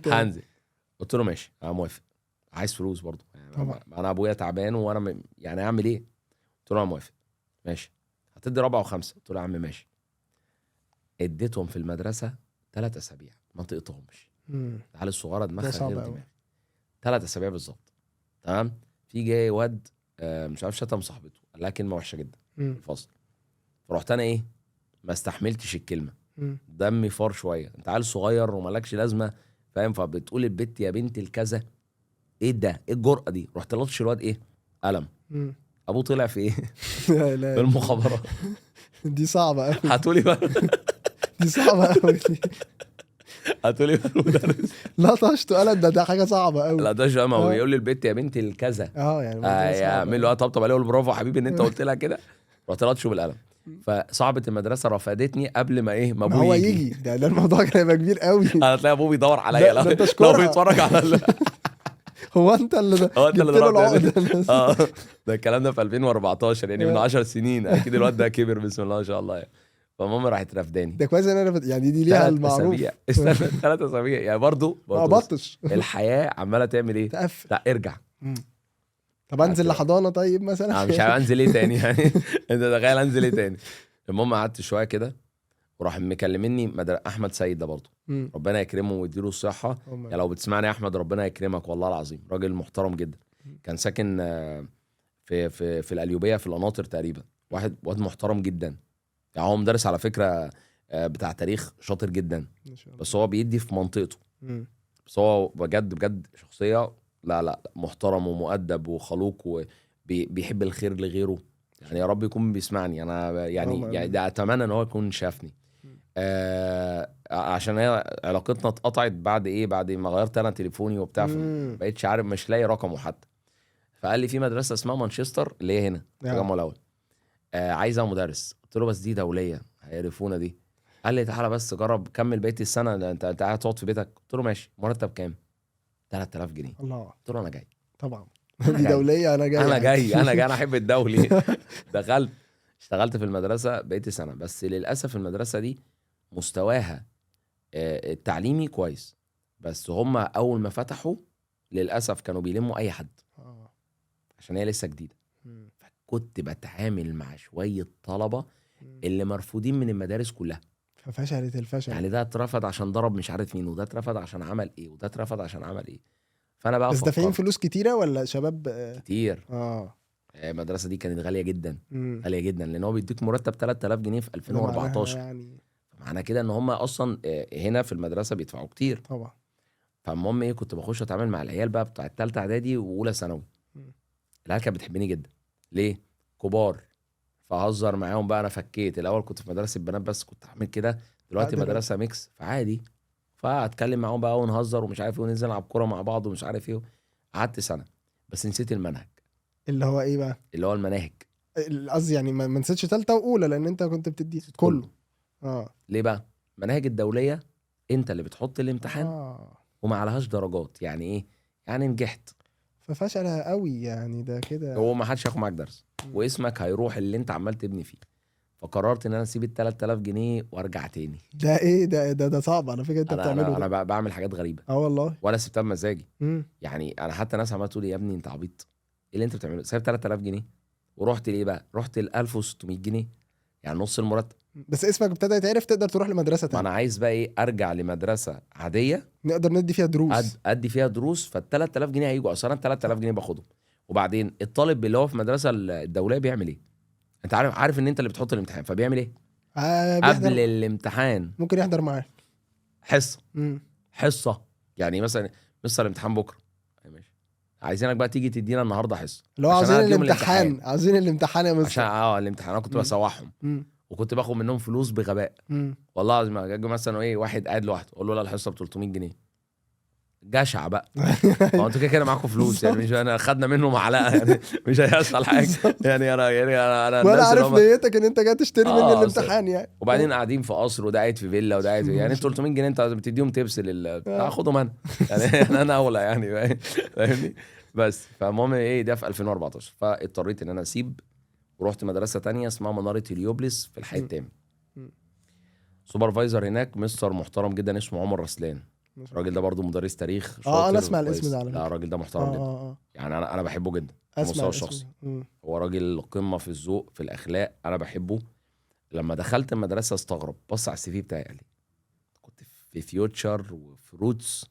هنزل. قلت له ماشي انا موافق. عايز فلوس برضه يعني. طبعا. انا ابويا تعبان وانا يعني اعمل ايه؟ قلت له انا موافق ماشي. هتدي 4 و5؟ قلت له يا عم ماشي. اديتهم في المدرسه 3 أسابيع ما طقتهمش. العيال الصغيره دماغها غير دماغي. 3 أسابيع بالظبط. تمام. في جاي واد مش عارف شتم صاحبته، قال لها كلمه وحشه جدا في الفصل. فرحت انا ايه، ما استحملتش الكلمه. دمي فار شويه، انت عيل صغير ومالكش لازمه فاهم. فبتقول البت يا بنت الكذا، ايه ده، ايه الجرأه دي؟ رحت لطش الواد ايه، قلم. ابوه طلع في ايه؟ في المخابرات. دي صعبه قوي. هتقولي بقى دي صعبه قوي. هتقولي بقى المدرس لا طشته قلم، ده حاجه صعبه قوي. لا ده شو، ما هو يقول لي البت يا بنت الكذا. يعني يعمل له طبطب عليه يقول برافو حبيبي ان انت قلت لها كده. رحت لطشه بالقلم. فصاحبه المدرسه رفضتني قبل ما ايه، ما ابوه يجي. ده الموضوع كان هيبقى كبير قوي. انا تلاقي ابوه بيدور عليا لو بيتفرج على هو انت اللي جبت له العقده. ده الكلام ده في 2014 يعني من 10 سنين. اكيد الواد ده كبر بسم الله ما شاء الله يعني. فماما راحت رفداني. ده كويس ان انا يعني دي ليها المعروف. 3 أسابيع يعني برضو ما بطش. الحياه عماله تعمل ايه، تقفل. لا ارجع. طب انزل لحضانه طيب مثلا. مش هنزل ايه تاني يعني. انت تخيل انزل ايه تاني. المهم قعدت شويه كده وراح مكلمني احمد سيد ده برضه ربنا يكرمه ويديله الصحه. يعني لو بتسمعني يا احمد ربنا يكرمك والله العظيم، راجل محترم جدا. كان ساكن في القليوبيه في القناطر تقريبا. واد محترم جدا يعني. هو مدرس على فكره بتاع تاريخ شاطر جدا، بس هو بيدي في منطقته. بس هو بجد شخصيه لا محترم ومؤدب وخلوق وبيحب الخير لغيره. يعني يا رب يكون بيسمعني انا يعني ده اتمنى ان هو يكون شافني. عشان هي علاقتنا اتقطعت بعد ايه، بعد ما غيرت انا تليفوني وبتاع، بقيتش عارف مش لاقي رقمه حتى. فقال لي في مدرسه اسمها مانشستر اللي هي هنا في التجمع الاول، عايزه مدرس. قلت له بس دي دوليه هيعرفونا دي. قال لي تعالى بس جرب كمل بقيه السنه، انت قاعد تقعد في بيتك. قلت له ماشي. مرتب كام؟ 3000 جنيه. الله. قلت له انا جاي طبعا. دي دوليه. انا جاي انا احب الدولي. دخلت اشتغلت في المدرسه بقيت سنه. بس للاسف المدرسه دي مستواها التعليمي كويس، بس هم اول ما فتحوا للاسف كانوا بيلموا اي حد عشان هي لسه جديده. فكنت بتعامل مع شويه طلبه اللي مرفوضين من المدارس كلها. ففشلت الفشل. يعني ده اترفض عشان ضرب مش عارف مين، وده اترفض عشان عمل ايه، وده اترفض عشان عمل ايه. فانا بقى بس دافعين فكرت فلوس كتيره ولا شباب؟ كتير. اه. المدرسه دي كانت غاليه جدا، مم. غاليه جدا، لان هو بيديك مرتب 3000 جنيه في ده معناها 2014. يعني معنى كده ان هم اصلا هنا في المدرسه بيدفعوا كتير. طبعا. فالمهم ايه، كنت بخش اتعامل مع العيال بقى بتاع الثالثه اعدادي واولى ثانوي. مم. العيال كانت بتحبني جدا. ليه؟ كبار. فهزر معاهم بقى. انا فكيت الاول كنت في مدرسه بنات بس كنت اعمل كده، دلوقتي دلوقتي. مدرسه ميكس فعادي. فاتكلم معاهم بقى ونهزر ومش عارف ايه وننزل نلعب كوره مع بعض ومش عارف ايه. قعدت سنه بس نسيت المنهج، اللي هو ايه بقى؟ اللي هو المناهج. قصدي يعني ما نسيتش ثالثه واولى لان انت كنت بتدي نسيت كله. اه. ليه بقى؟ المناهج الدوليه انت اللي بتحط الامتحان اه. وما عليهاش درجات. يعني ايه؟ يعني نجحت ففشلها قوي يعني ده كده. هو ما حدش هياخد معاك درس، مم. واسمك هيروح اللي انت عمال تبني فيه. فقررت ان انا اسيب ال 3000 جنيه وارجع تاني. ده ايه ده صعب على فكره انت انا بتعمله انا ده. انا بعمل حاجات غريبه اه والله. ولا سبتها بمزاجي. مم. يعني انا حتى ناس عماله تقول لي يا ابني انت عبيط، ايه اللي انت بتعمله؟ سايب 3000 جنيه ورحت ليه بقى؟ رحت ل 1600 جنيه، يعني نص المرتب. بس اسمك ابتدى يتعرف تقدر تروح لمدرسه ما تانية انا عايز بقى ايه، ارجع لمدرسه عاديه نقدر ندي فيها دروس. ادي فيها دروس. فال 3000 جنيه هيجوا اصلا، انا 3000 جنيه باخدهم. وبعدين الطالب اللي هو في المدرسه الدوليه بيعمل ايه؟ انت عارف ان انت اللي بتحط الامتحان، فبيعمل ايه؟ قبل بيحضر. الامتحان ممكن يحضر معاه. حصه. مم. حصه يعني مثلا مستر الامتحان بكره، ماشي، عايزينك بقى تيجي تدينا النهارده حصه اللي هو عشان عاوزين انا اديهم الامتحان عاوزين الامتحان يا عشان مستر. الامتحان انا كنت مم. بسوحهم. مم. وكنت باخد منهم فلوس بغباء. مم. والله العظيم اجي مثلا ايه واحد قاعد لوحده اقول له لا الحصه ب 300 جنيه، جشع بقى. ما انتوا كده كده معاكم فلوس، يعني مش انا خدنا منه معلقه يعني مش هيحصل حاجه. بالظبط. يعني انا ولا الناس اللي عارف هم نيتك ان انت جاي تشتري مني أصل. الامتحان يعني. وبعدين قاعدين في قصر وده قاعد في فيلا وده قاعد يعني انت 300 جنيه انت بتديهم تبس هاخدهم انا يعني انا اولى يعني فاهمني. بس فالمهم ايه ده في 2014 فاضطريت ان انا اسيب ورحت مدرسه تانية اسمها مناره هليوبلس في الحي مم. التامن. مم. سوبرفايزر هناك مستر محترم جدا اسمه عمر رسلان. الراجل ده برضو مدرس تاريخ شاطر انا اسمع الاسم كويس. ده على لا فكره. الراجل ده محترم جدا. اه يعني انا بحبه جدا على اسمع المستوى الاسم الشخصي. ده. هو راجل قمه في الذوق في الاخلاق، انا بحبه. لما دخلت المدرسه استغرب، بص على السي في بتاعي قال لي كنت في فيوتشر وفي روتس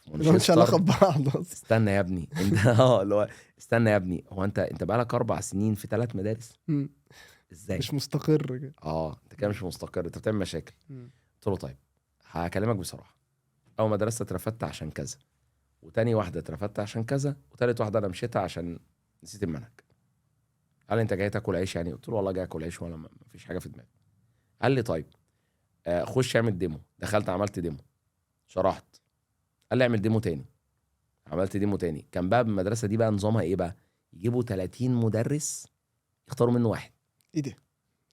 وفي ملهمش علاقه مانشستر. ببعض اصلا. استنى يا ابني انت اللي هو استنى يا ابني، هو انت بقالك 4 سنين في 3 مدارس مم. ازاي؟ مش مستقر كده. انت كده مش مستقر، انت بتعمل مشاكل. مم. قلت له طيب هكلمك بصراحه، اول مدرسه اترفدت عشان كذا، وتاني واحده اترفدت عشان كذا، وتالت واحده انا مشيتها عشان نسيت المنهج. قال لي انت جاي تاكل عيش يعني؟ قلت له والله جاي اكل عيش ولا ما فيش حاجه في دماغي. قال لي طيب خش اعمل ديمو. دخلت عملت ديمو شرحت. قال لي اعمل ديمو تاني. عملت ديمو تاني. كان بقى المدرسه دي بقى نظامها ايه بقى؟ يجيبوا 30 مدرس يختاروا منه واحد. ايه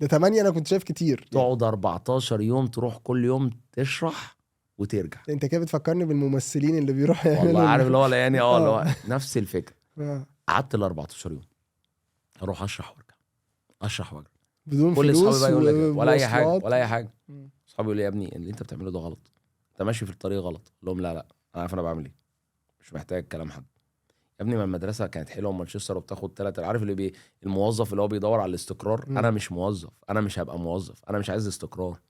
ده 8 انا كنت شايف كتير يعني. تقعد 14 يوم تروح كل يوم تشرح وترجع. انت كده بتفكرني بالممثلين اللي بيروحوا والله يعملوا عارف اللي هو يعني اللي هو آه. نفس الفكره. آه. قعدت ال 14 يوم اروح اشرح وارجع اشرح وارجع. بدون كل اصحابي فلوس بقى يقول لك ولا اي حاجه ومواصلات. ولا اي حاجه. مم. اصحابي يقول لي يا ابني اللي انت بتعمله ده غلط، انت ماشي في الطريق غلط. اقول لهم لا انا عارف انا بعمل ايه، مش محتاج كلام حد. يا ابني ما المدرسه كانت حلوه ومانشستر وبتاخد 3. عارف الموظف اللي هو بيدور على الاستقرار. مم. انا مش موظف، انا مش هبقى موظف، انا مش عايز استقرار.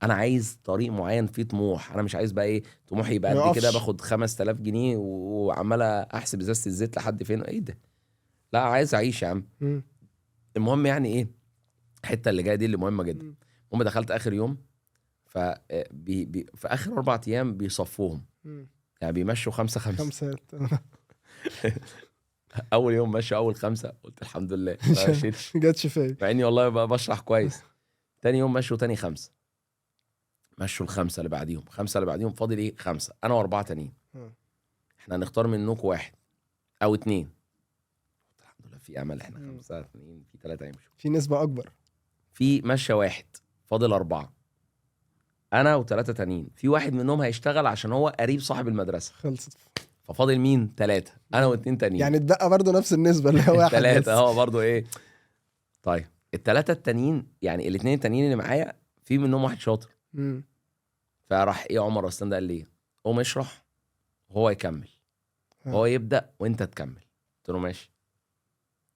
انا عايز طريق معين فيه طموح. انا مش عايز بقى ايه طموحي يبقى ما قد كده يقفش. باخد 5000 جنيه وعمال احسب ازازه الزيت لحد فين. ايه ده؟ لا عايز اعيش يا عم. مم. المهم يعني ايه الحته اللي جايه دي اللي مهمه جدا. مم. المهم دخلت اخر يوم في اخر 4 ايام بيصفوهم، مم. يعني بيمشوا 5-5. 5. اول يوم مشوا اول 5 قلت الحمد لله ما مشيتش، جاتش فيا. مع اني والله بقى بشرح كويس. تاني يوم مشوا تاني 5، مشوا ال5 اللي بعديهم، 5 اللي بعديهم، فاضل ايه 5 انا و4 تانيين. احنا هنختار منكم 1 أو 2. الحمد لله في امل، احنا 5 2 في 3 يمشوا، في نسبة أكبر. في مشى 1 فاضل 4 انا و3 تانيين. في واحد منهم هيشتغل عشان هو قريب صاحب المدرسه، خلصت. ففاضل مين 3 انا و2 تانيين. يعني اتبقى برضو نفس النسبة اللي هو 1 3 بس. هو برضو ايه. طيب ال3 التانيين يعني ال2 التانيين اللي معايا في منهم واحد شاطر. مم. فراح ايه عمر رسلان ده قال لي قوم اشرح وهو يكمل، هو يبدا وانت تكمل. قلت له ماشي.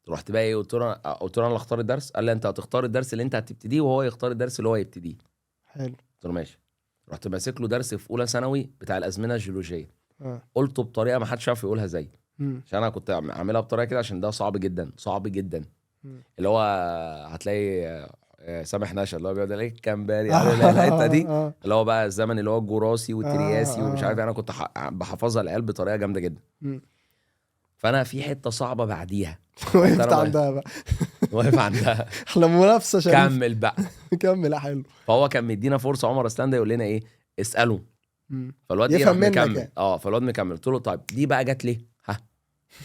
رحت بقى ايه، قلت له انا اللي اختار الدرس. قال لي انت هتختار الدرس اللي انت هتبتديه وهو يختار الدرس اللي هو يبتديه. حلو. قلت له ماشي. رحت ماسك له درس في اولى ثانوي بتاع الازمنه الجيولوجيه، اه. قلته بطريقه ما حدش عارف يقولها زي، مم. عشان انا كنت عاملها بطريقه كده عشان ده صعب جدا صعب جدا. مم. اللي هو هتلاقي سامح نشأ اللي هو بيقعد عليك كامباري عارف الحته دي، اللي هو بقى الزمن اللي هو الجراسي والترياسي ومش عارف. انا كنت بحفظها العيال بطريقه جامده جدا. مم. فانا في حته صعبه بعديها وقفت أنا عندها بقى. واقف عندها. احنا منافسه شريفه. كمل بقى. كمل. حلو. فهو كان مدينا فرصه عمر اسلام ده يقول لنا ايه، اساله. مم. فالواد ايه يفهم راح منك مكمل يعني. فالواد مكمل. قلت له طيب دي بقى جت ليه؟ ها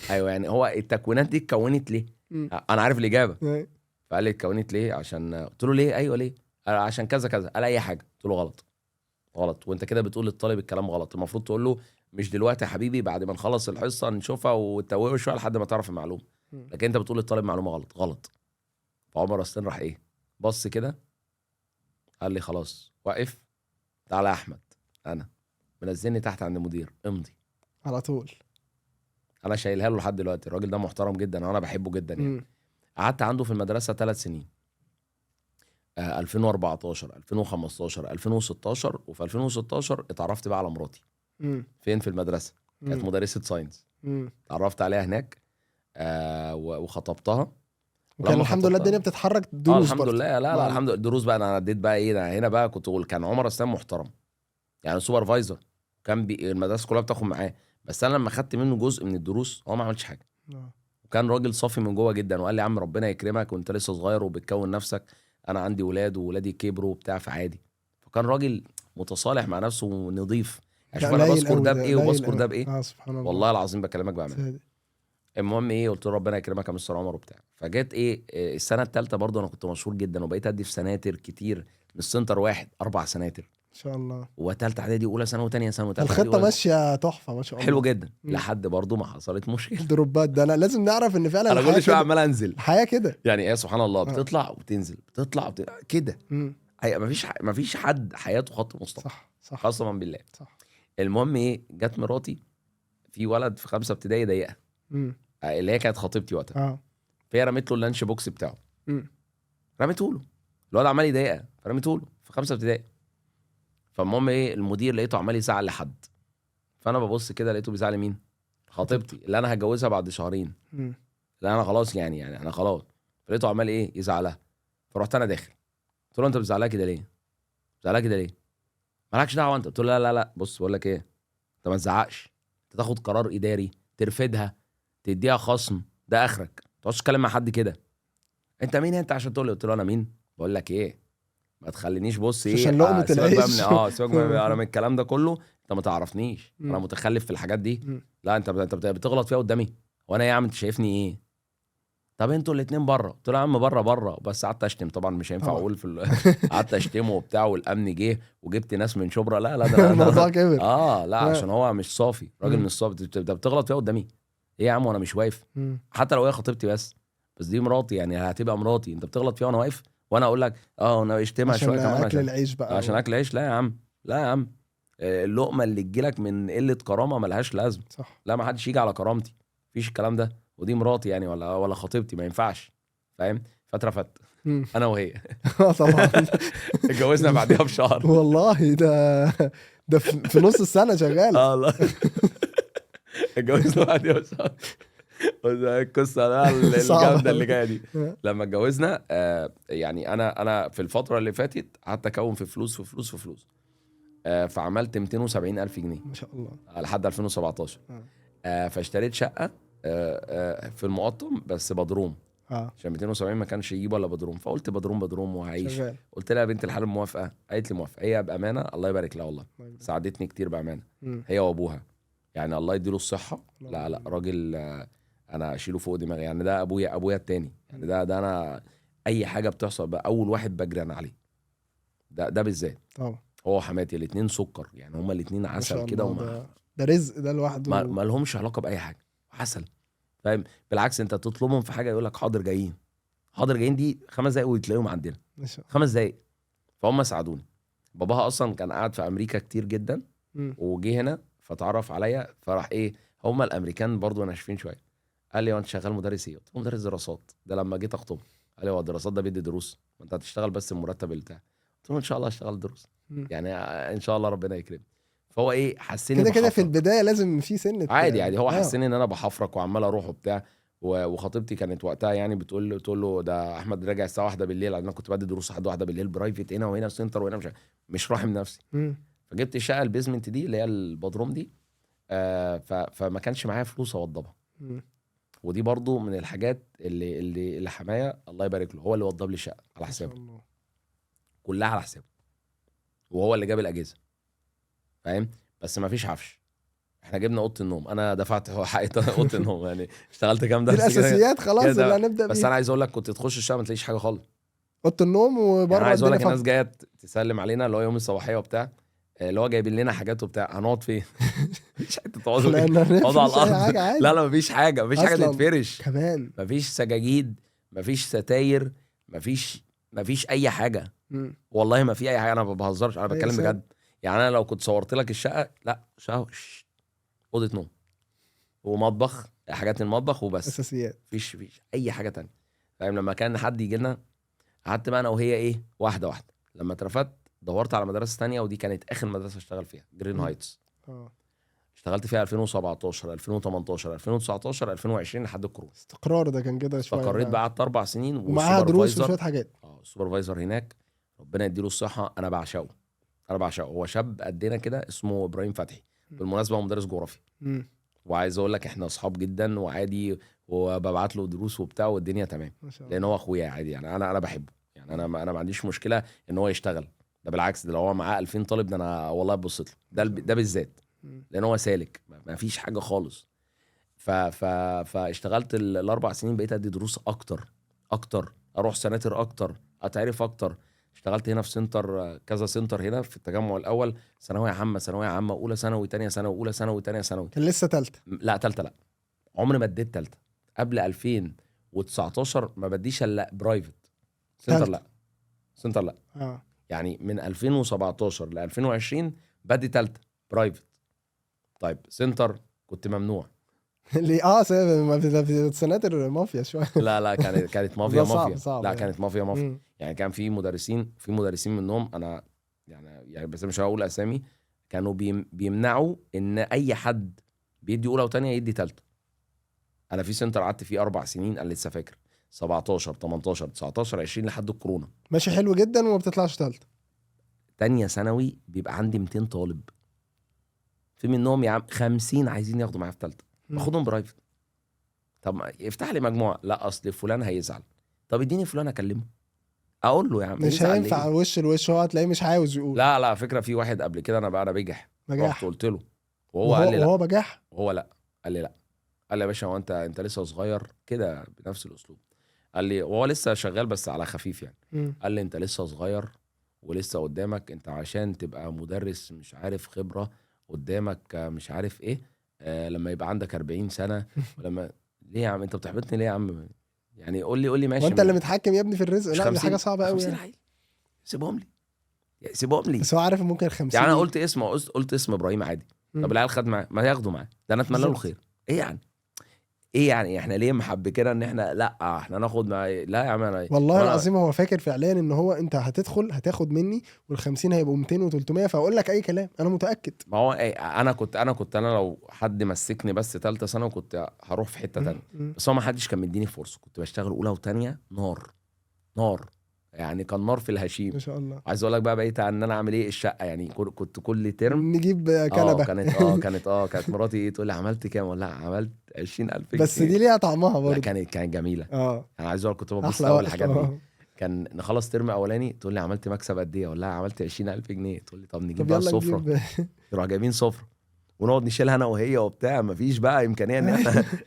ايوه يعني هو التكوينات دي اتكونت ليه؟ مم. انا عارف الاجابه. أيوة. فقال لي اتكونت ليه؟ عشان قلت له ليه؟ ايوه ليه؟ قال عشان كذا كذا. قال اي حاجه. قلت له غلط غلط، وانت كده بتقول للطالب الكلام غلط. المفروض تقول له مش دلوقتي يا حبيبي، بعد ما نخلص الحصه نشوفها وتتوهه شويه لحد ما تعرف المعلومه، مم. لكن انت بتقول للطالب معلومه غلط غلط. فعمر اسلام راح ايه، بص كده قال لي خلاص وقف، تعالى يا احمد، انا منزلني تحت عند المدير امضي. على طول. انا شايلها له لحد دلوقتي، الراجل ده محترم جدا وانا بحبه جدا يعني. مم. قعدت عنده في المدرسه 3 سنين، 2014 2015 2016. وفي 2016 اتعرفت بقى على مراتي. مم. فين؟ في المدرسه. كانت مم. مدرسه ساينس. مم. اتعرفت عليها هناك وخطبتها. وكان ولما الحمد لله خطبتها الدنيا بتتحرك دروس الحمد برضه. لله. لا الحمد لله. الدروس بقى انا اديت بقى ايه ده، هنا بقى كنت اقول كان عمر اسلام محترم يعني سوبرفايزر، كان المدرسه كلها بتاخد معاه، بس انا لما خدت منه جزء من الدروس هو ما عملش حاجه. وكان راجل صافي من جوه جدا، وقال لي يا عم ربنا يكرمك وانت لسه صغير وبتكون نفسك، انا عندي ولاد وولادي كبروا وبتاع فعادي. فكان راجل متصالح مع نفسه ونضيف يعني. شوف انا بذكر ده بايه وبذكر ده بايه. سبحان الله. والله العظيم بكلمك بعمل. المهم ايه، قلت له ربنا يكرمك يا مستر عمر وبتاع. فجيت ايه السنه الثالثه برضه انا كنت مشهور جدا وبقيت ادي في سناتر كتير، مش سنتر واحد 4 سناتر ان شاء الله. وثالثه اعدادي اولى ثانوي وثانيه ثانوي وثالثه الخطه ماشيه تحفه ما شاء الله. حلو جدا لحد برضه ما حصلت مشكله. الدروبات ده انا لازم نعرف ان فعلا انا كل شويه عمال انزل الحياه كده يعني ايه سبحان الله، بتطلع وبتنزل بتطلع كده. مفيش حد حياته خط مستقيم. صح قسما بالله. صح. المهم ايه، جت مراتي في ولد في 5 ابتدائي ضايقها، اللي هي كانت خطيبتي وقتها. فهي رميت له اللانش بوكس بتاعه. رميته له، الواد عمال يضايقها فرميته له في 5 ابتدائي. فالمهم ايه، المدير لقيته عمال يزعل لحد، فانا ببص كده لقيته بيزعل مين؟ خطيبتي اللي انا هتجوزها بعد شهرين. لا انا خلاص يعني انا خلاص. فلقيته عمال ايه يزعلها، فرحت انا داخل قلت له انت بتزعلها كده ليه؟ بتزعلها كده ليه؟ مالكش دعوه انت. قلت له لا بص بقول لك ايه، انت ما تزعقش، انت تاخد قرار اداري ترفدها تديها خصم، ده اخرك. ما تقعدش تتكلم مع حد كده. انت مين انت عشان تقول لي؟ قلت له انا مين؟ بقول لك ايه، ما تخلينيش بص ايه عشان لقمه العيش. سيبك انا من الكلام ده كله، انت ما تعرفنيش انا متخلف في الحاجات دي. لا انت بتغلط فيها قدامي وانا ايه يا عم انت شايفني ايه؟ طب انتوا الاثنين بره. قلت له يا عم بره بس قعدت اشتم طبعا مش هينفع اقول قعدت اشتمه وبتاع، والامن جه وجبت ناس من شبرا. لا ده الموضوع كبر. لا عشان هو مش صافي، راجل مش صافي. انت بتغلط فيها قدامي ايه يا عم وانا مش واقف؟ حتى لو هي خطيبتي بس دي مراتي يعني هتبقى مراتي، انت بتغلط فيها وانا واقف وانا اقول لك انا اشتمها شويه كمان عشان اكل العيش بقى. عشان اكل عيش؟ لا يا عم اللقمه اللي تجيلك من قله كرامه ملهاش لازمه. صح. لا ما حدش يجي على كرامتي، مفيش الكلام ده. ودي مراتي يعني ولا خطيبتي، ما ينفعش فاهم. فاترفدت انا وهي. طبعا. اتجوزنا بعديها بشهر. والله ده في نص السنه شغال. والله اتجوزنا بعديها بشهر. القصه الجامده اللي جايه دي لما اتجوزنا يعني انا في الفتره اللي فاتت قعدت اكون في فلوس فعملت 270,000 جنيه ما شاء الله لحد 2017. فاشتريت شقه في المقطم بس بدروم عشان 270 ما كانش يجيب ولا بدروم. فقلت بدروم وهعيش. قلت لها يا بنت الحلال موافقه؟ قالت لي موافقه. هي بامانه الله يبارك لها والله ساعدتني كتير بامانه. هي وابوها يعني الله يديله الصحه. لا راجل انا اشيله فوق دماغي يعني. ده ابويا التاني يعني. ده انا اي حاجه بتحصل بقى اول واحد بجري انا عليه. ده بالذات طبعا. هو حماتي الاثنين سكر يعني، هما الاثنين عسل كده. ده رزق ده لوحده. ما لهمش علاقه باي حاجه، عسل فاهم. بالعكس انت تطلبهم في حاجه يقول لك حاضر جايين دي 5 دقايق وتلاقيهم عندنا 5 دقايق. فهم ساعدوني. باباها اصلا كان قاعد في امريكا كتير جدا وجي هنا فتعرف عليا، فراح ايه، هم الامريكان برضو ناشفين شويه. قال لي وانت شغال مدرس ايه؟ قلت له مدرس دراسات. ده لما جيت اخطب قال لي هو الدراسات ده بيدي دروس؟ ما انت هتشتغل بس المرتب بتاعك. قلت له ان شاء الله اشتغل دروس، يعني ان شاء الله ربنا يكرمني. فهو ايه، حسني كده كده في بحفرك البدايه لازم في سنه عادي يعني. هو حسني ان انا بحفرك وعمال اروح وبتاع. وخطيبتي كانت وقتها يعني تقول له ده احمد راجع الساعه 1 بالليل، لان انا كنت بدي دروس لحد 1 بالليل برايفت هنا وهنا سنتر وهنا مش راحم نفسي. فجبت الشقه البيزمنت دي اللي هي البدروم دي. فما كانش معايا فلوس اوضبها. ودي برضو من الحاجات اللي حماية الله يبارك له هو اللي وضب لي الشقه على حسابه، كلها على حسابه، وهو اللي جاب الاجهزه، فاهم؟ بس ما فيش عفش. احنا جبنا اوضه النوم، انا دفعت حقيقه اوضه النوم يعني اشتغلت كام دي درس كده الاساسيات خلاص كده. اللي هنبدا بس بيها. انا عايز اقول لك كنت تخش الشقه ما تلاقيش حاجه خالص. اوضه النوم يعني وبره انا عايز اقول الدنيا لك الناس فاضيه. جايه تسلم علينا اللي هو يوم الصباحيه وبتاع، اللي هو جايبين لنا حاجات وبتاع، هنقعد فين؟ مفيش حته تقعدوا احنا فين؟ تقعدوا على مفيش اي الارض. حاجه عادي. لا مفيش حاجه، مفيش حاجه أصلاً تتفرش كمان. مفيش سجاجيد، مفيش ستاير، مفيش اي حاجه. والله ما في اي حاجه، انا ما بهزرش، انا بتكلم بجد. يعني انا لو كنت صورت لك الشقه، لا اوضه نوم ومطبخ، حاجات المطبخ وبس، اساسيات. مفيش اي حاجه تانية، فاهم؟ لما كان حد يجي لنا قعدت بقى انا وهي ايه واحده واحده. لما اترفدت دورت على مدرسه تانية، ودي كانت اخر مدرسه اشتغل فيها، جرين هايتس. اشتغلت فيها 2017 2018 2019 2020 لحد الكورونا. استقرار ده كان كده شويه. استقريت بقى، قعدت 4 سنين ومعاها دروس وشويه حاجات. السوبرفايزر هناك ربنا يديله الصحه، انا بعشقه. هو شاب قدنا كده اسمه ابراهيم فتحي، بالمناسبه هو مدرس جغرافيا. وعايز اقول لك احنا اصحاب جدا وعادي، وببعت له دروس وبتاع والدنيا تمام، لان هو اخويا عادي يعني. انا بحبه يعني. انا ما عنديش مشكله ان هو يشتغل، ده بالعكس، ده لو هو معاه 2000 طالب ده انا والله ببسط له، ده بالذات، لان هو سالك ما فيش حاجه خالص. فاشتغلت الاربع سنين، بقيت ادي دروس اكتر، اروح سناتر اكتر، اتعرف اكتر. اشتغلت هنا في سنتر، كذا سنتر هنا في التجمع الاول، ثانويه عامه، اولى ثانوي، ثانيه ثانوي، اولى ثانوي، ثانيه ثانوي. كان لسه ثالثه؟ لا ثالثه لا، عمري ما اديت ثالثه. قبل 2019 ما بديش الا برايفت. سنتر لا. يعني من 2017 ل 2020 بدي ثالثه برايفت. طيب سنتر كنت ممنوع. ليه؟ سناتر مافيا شويه. لا كانت مافيا صعب لا يعني. كانت مافيا. يعني كان في مدرسين منهم انا يعني بس مش هقول اسامي، كانوا بيمنعوا ان اي حد بيدي اولى وثانيه يدي ثالثه. انا في سنتر قعدت فيه 4 سنين، انا لسه فاكر، 17 18 19 20 لحد الكورونا، ماشي حلو جدا وما بتطلعش ثالثه. تانية ثانوي بيبقى عندي 200 طالب، في منهم يا عم 50 عايزين ياخدوا معايا في ثالثه، باخدهم برايفت. طب افتح لي مجموعه، لا اصل فلان هيزعل. طب اديني فلان اكلمه، اقول له يا عم مش هينفع وش الوش، هو هتلاقيه مش عاوز يقول. لا فكره، في واحد قبل كده انا بجح رحت قلت له، وهو قال لي لا. وهو بجح. وهو لا، قال لي لا. قال لي يا باشا هو انت لسه صغير كده، بنفس الاسلوب. قال لي وهو لسه شغال بس على خفيف يعني. قال لي انت لسه صغير ولسه قدامك، انت عشان تبقى مدرس مش عارف خبره قدامك مش عارف ايه، لما يبقى عندك 40 سنه ولما ليه يا عم انت بتحبطني ليه يا عم؟ يعني قول لي ماشي، وانت اللي متحكم يا ابني في الرزق. لا دي حاجه صعبه قوي يعني. سيبهم لي. بس هو عارف ممكن 50. يعني انا قلت اسم ابراهيم عادي. طب العيال خد معاه، ما ياخدوا معاه، ده انا اتمنى له الخير. ايه يعني احنا ليه محبكنا ان احنا لا احنا ناخد معاه؟ لا يا عم والله العظيم هو فاكر فعليا ان هو انت هتاخد مني وال50 هيبقوا 200 و300، فاقول لك اي كلام، انا متاكد. ما هو انا كنت لو حد مسكني بس ثالثه ثانوي كنت هروح في حته ثانيه. بس هو ما حدش كان مديني فرصه، كنت بشتغل اولى وثانيه نار يعني، كان نار في الهشيم ما شاء الله. عايز اقول لك بقى بقيت ان انا اعمل ايه الشقه يعني، كنت كل ترم نجيب كنبه. كانت مراتي تقول لي عملت كام، ولا عملت 20,000 جنيه. بس دي ليها طعمها برضه. كانت جميله. انا عايز اقول كنت ببص اول الحاجات دي. كان نخلص ترم اولاني تقول لي عملت مكسب قد ايه، ولا عملت 20,000 جنيه، تقول لي طب نجيب بقى السفره. يروح جايبين سفره ونقعد نشيلها انا وهي وبتاع، مفيش بقى امكانيه ان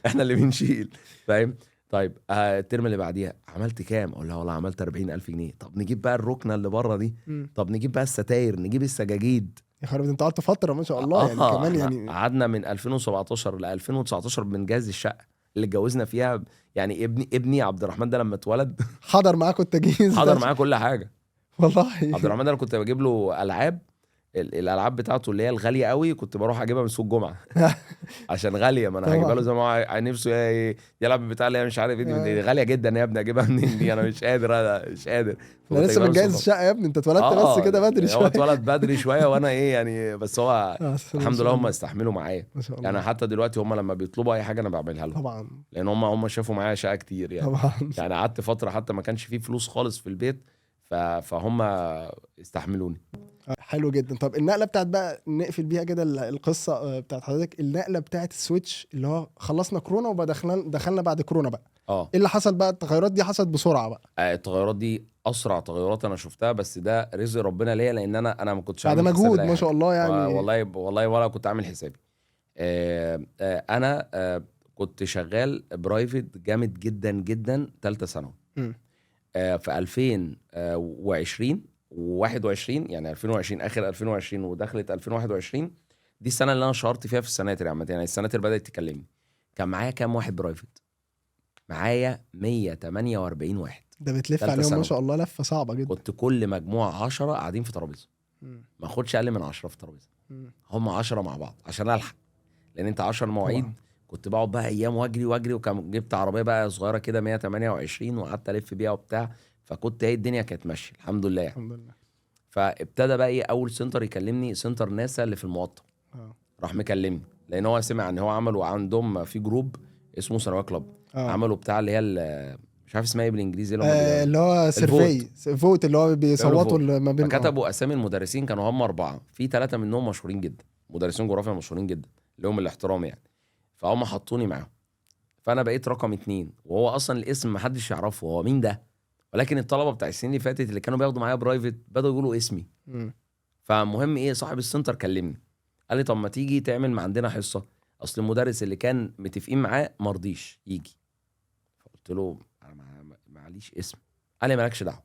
احنا اللي بنشيل، فاهم؟ طيب الترم اللي بعديها عملت كام، اقول لها والله عملت 40,000 جنيه. طب نجيب بقى الركنه اللي بره دي، طب نجيب بقى الستاير، نجيب السجاجيد. يا خرابي انت قعدت فتره ما شاء الله يعني كمان يعني. قعدنا من 2017 ل 2019 بنجهز الشقه اللي اتجوزنا فيها. يعني ابني عبد الرحمن ده لما اتولد حضر معاكم التجهيز، حضر معاه كل حاجه والله. عبد الرحمن ده انا كنت بجيب له العاب، الالعاب بتاعته اللي هي الغاليه قوي كنت بروح اجيبها من سوق الجمعه عشان غاليه، ما انا هجيبها له طبعا. زي ما هو نفسه يلعب بتاع اللي هي مش عارف ايه دي غاليه جدا يا ابني، اجيبها منين دي؟ انا مش قادر، انا مش قادر. انا فكنت لسه اجيبها له متجهز صدفه. الشقه يا ابني، انت اتولدت بس كده بدري هو شويه. اتولد بدري شويه وانا ايه يعني، بس هو بس ما الحمد شاء لله هم الله. استحملوا معايا. ما شاء يعني الله. حتى دلوقتي هم لما بيطلبوا اي حاجه انا بعملها لهم، طبعا. لان هم شافوا معايا شقه كتير يعني. طبعا. يعني قعدت فتره حتى ما كانش فيه فلوس خالص في البيت، فهم استحملوني. حلو جدا. طب النقله بتاعت بقى نقفل بيها كده القصه بتاعت حضرتك، النقله بتاعت السويتش اللي هو خلصنا كورونا وبقى دخلنا بعد كورونا بقى، اه ايه اللي حصل بقى؟ التغيرات دي حصلت بسرعه بقى التغيرات دي اسرع تغيرات انا شفتها، بس ده رزق ربنا ليا، لان انا ما كنتش بعد عامل حسابي مجهود لاي ما شاء حاجه. الله يعني. والله ولا كنت عامل حسابي. انا كنت شغال برايفت جامد جدا جدا ثالثه ثانوي. مم. في 2020 و21، يعني 2020 اخر 2020 ودخلت 2021، دي السنه اللي انا شهرت فيها في السناتر عامه. يعني السناتر بدات تكلمني. كان معايا كام واحد برايفت؟ معايا 148 واحد. ده بتلف ثالثه عليهم ما ثانوي شاء الله لفه صعبه جدا. كنت كل مجموعه 10 قاعدين في ترابيزه، مم. ما اخدش اقل من 10 في ترابيزه، مم. هم 10 مع بعض عشان الحق، لان انت 10 مواعيد. طبعا. كنت بقعد بقى ايام واجري، وكان جبت عربيه بقى صغيره كده 128 وقعدت الف بيها وبتاع. فكنت ايه الدنيا كانت ماشيه الحمد لله يعني. الحمد لله. فابتدى بقى ايه اول سنتر يكلمني، سنتر ناسا اللي في المقطم. اه. راح مكلمني لان هو سمع ان هو عملوا عندهم في جروب اسمه ثانويه كلاب. اه. عملوا بتاع اللي هي مش عارف اسمها ايه بالانجليزي لما اللي هو سيرفي فوت اللي هو بيصوتوا فوت. ما بين فكتبوا اسامي المدرسين، كانوا هم 4، في 3 منهم مشهورين جدا، مدرسين جغرافيا مشهورين جدا لهم الاحترام يعني. فهم حطوني معاهم، فانا بقيت رقم 2، وهو اصلا الاسم محدش يعرفه هو مين ده، ولكن الطلبه بتاع السنين اللي فاتت اللي كانوا بياخدوا معايا برايفت بدأوا يقولوا اسمي. مم. فمهم ايه، صاحب السنتر كلمني قال لي طب ما تيجي تعمل مع عندنا حصه، اصل المدرس اللي كان متفقين معاه مرضيش يجي. فقلت له انا معليش اسم. قال لي مالكش دعوه.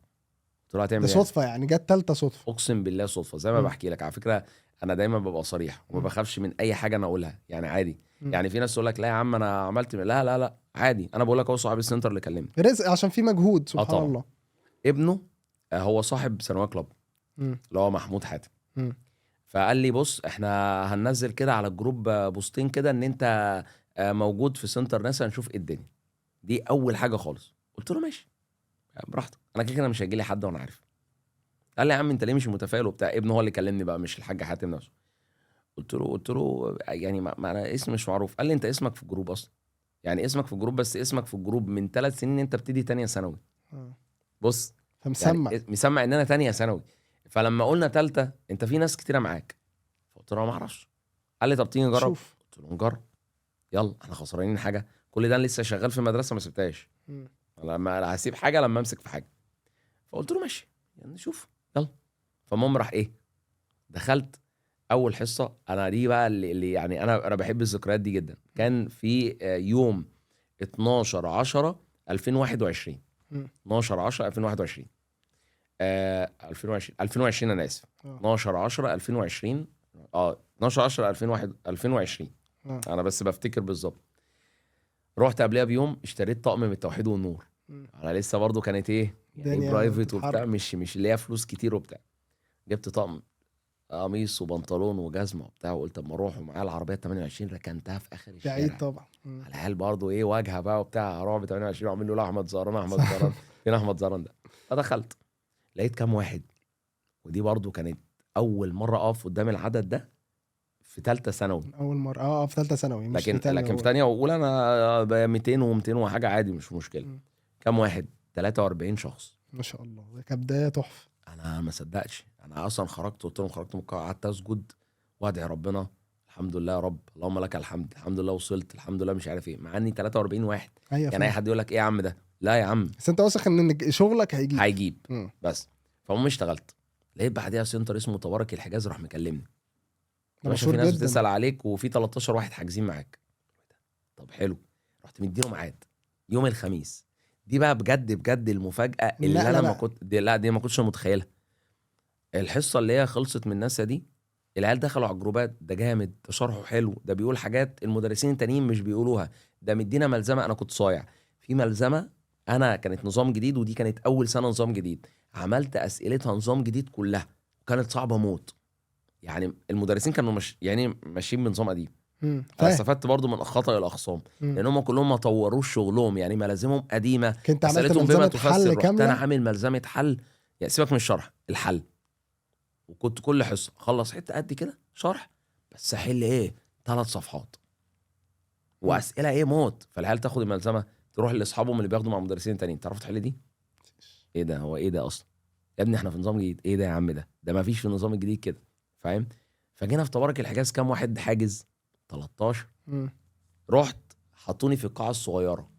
قلت له هتعمل ده ايه؟ صدفه يعني، جت تالتة صدفه. اقسم بالله صدفه، زي ما مم. بحكي لك على فكره. انا دايما ببقى صريح وما مم. بخافش من اي حاجه انا اقولها يعني عادي. مم. يعني في ناس تقول لك لا يا عم انا عملت لا لا لا عادي، انا بقول لك هو صاحب السنتر اللي كلمني. رزق عشان في مجهود سبحان طبعا. الله. ابنه هو صاحب ثانويه كلاب مم. اللي هو محمود حاتم. مم. فقال لي بص احنا هننزل كده على الجروب بوستين كده ان انت موجود في سنتر ناسا، نشوف ايه الدنيا. دي اول حاجه خالص. قلت له ماشي براحتك، انا كده مش هيجي لي حد وانا عارف. قال لي يا عم انت ليه مش متفائل وبتاع؟ ابنه هو اللي كلمني بقى مش الحاج حاتم نفسه. قلت له يعني ما انا اسمي مش معروف. قال لي انت اسمك في الجروب اصلا، يعني اسمك في الجروب، بس اسمك في الجروب من 3 سنين انت بتدي تانية ثانوي. آه. بص فمسمع. يعني مسمع ان انا تانية ثانوي. فلما قلنا تالتة انت في ناس كتيره معاك، فقلت له ما اعرفش. قال لي طب تيجي نجرب. شوف. قلت له نجرب، يلا احنا خسرانين حاجه؟ كل ده انا لسه شغال في المدرسه ما سبتهاش، مم. لما هسيب حاجه لما امسك في حاجه. فقلت له ماشي يعني نشوف يلا. فالمهم راح ايه، دخلت اول حصه. انا دي بقى اللي يعني انا بحب الذكريات دي جدا. كان في يوم 12 10 2021. مم. 12 10 2021 2020 انا اسف. 12 10 2020 12 10 2020. انا بس بفتكر بالظبط. رحت قبلها بيوم اشتريت طقم من التوحيد والنور. انا لسه برضو كانت ايه يعني برايفت وبتاع، مش اللي هي فلوس كتير وبتاع. جبت طقم قميص وبنطلون وجزمه وبتاع، وقلت اما اروح ومعايا العربيه 28 ركنتها في اخر الشارع. بعيد طبعا. العيال برضو ايه واجهه بقى وبتاع، هروح ب 28 وعامل له احمد زهران احمد زهران فين احمد زهران ده؟ فدخلت لقيت كام واحد، ودي برضو كانت اول مره اقف قدام العدد ده في ثالثه ثانوي. اول مره في ثالثه ثانوي، مش في تانية. لكن في ثانيه واولى انا 200 و200 وحاجه عادي مش مشكله. كام واحد؟ 43 شخص. ما شاء الله، ده كبدايه تحفه. انا ما صدقتش. انا اصلا خرجت قلت لهم خرجت من القاعه، قعدت اسجد وادعي ربنا الحمد لله يا رب اللهم لك الحمد، الحمد لله وصلت، الحمد لله مش عارف ايه، مع اني 43 واحد. يعني اي حد يقول لك ايه يا عم ده، لا يا عم بس انت واثق ان شغلك هيجيب. بس فالمهم اشتغلت. لقيت بعديها سنتر اسمه طوارق الحجاز راح مكلمني، باشا في ناس بتسال عليك وفي 13 واحد حاجزين معاك. طب حلو. رحت مديله ميعاد يوم الخميس. دي بقى بجد المفاجاه اللي انا ما كنت دي ما كنتش متخيلها. الحصه اللي هي خلصت من ناسا دي، العيال دخلوا على الجروبات، ده جامد، ده شرحه حلو، ده بيقول حاجات المدرسين التانيين مش بيقولوها، ده مدينا ملزمه. انا كنت صايع في ملزمه، انا كانت نظام جديد ودي كانت اول سنه نظام جديد، عملت اسئلتها نظام جديد كلها وكانت صعبه موت. يعني المدرسين كانوا يعني ماشيين بنظام قديم. انا فاهم. استفدت برضو من خطأ الاخصام، مم. لان هم كلهم ما طوروش شغلهم، يعني ملازمهم قديمه. كنت عملت اسئلتهم بما ملزمة تفسر، حل رحت انا كاملة. عامل ملزمه حل. يعني سيبك من الشرح، الحل. وكنت كل حصه اخلص حته قد كده شرح، بس احل ايه 3 صفحات واسئله ايه موت. فالعيال تاخد الملزمه تروح لاصحابهم اللي بياخدوا مع مدرسين تانيين، تعرف تحل دي؟ ايه ده؟ هو ايه ده اصلا يا ابني؟ احنا في نظام جديد. ايه ده يا عم؟ ده ما فيش في النظام الجديد كده، فاهم؟ فجينا في تبارك الحجاز كام واحد حاجز؟ 13. مم. رحت حطوني في القاعه الصغيره،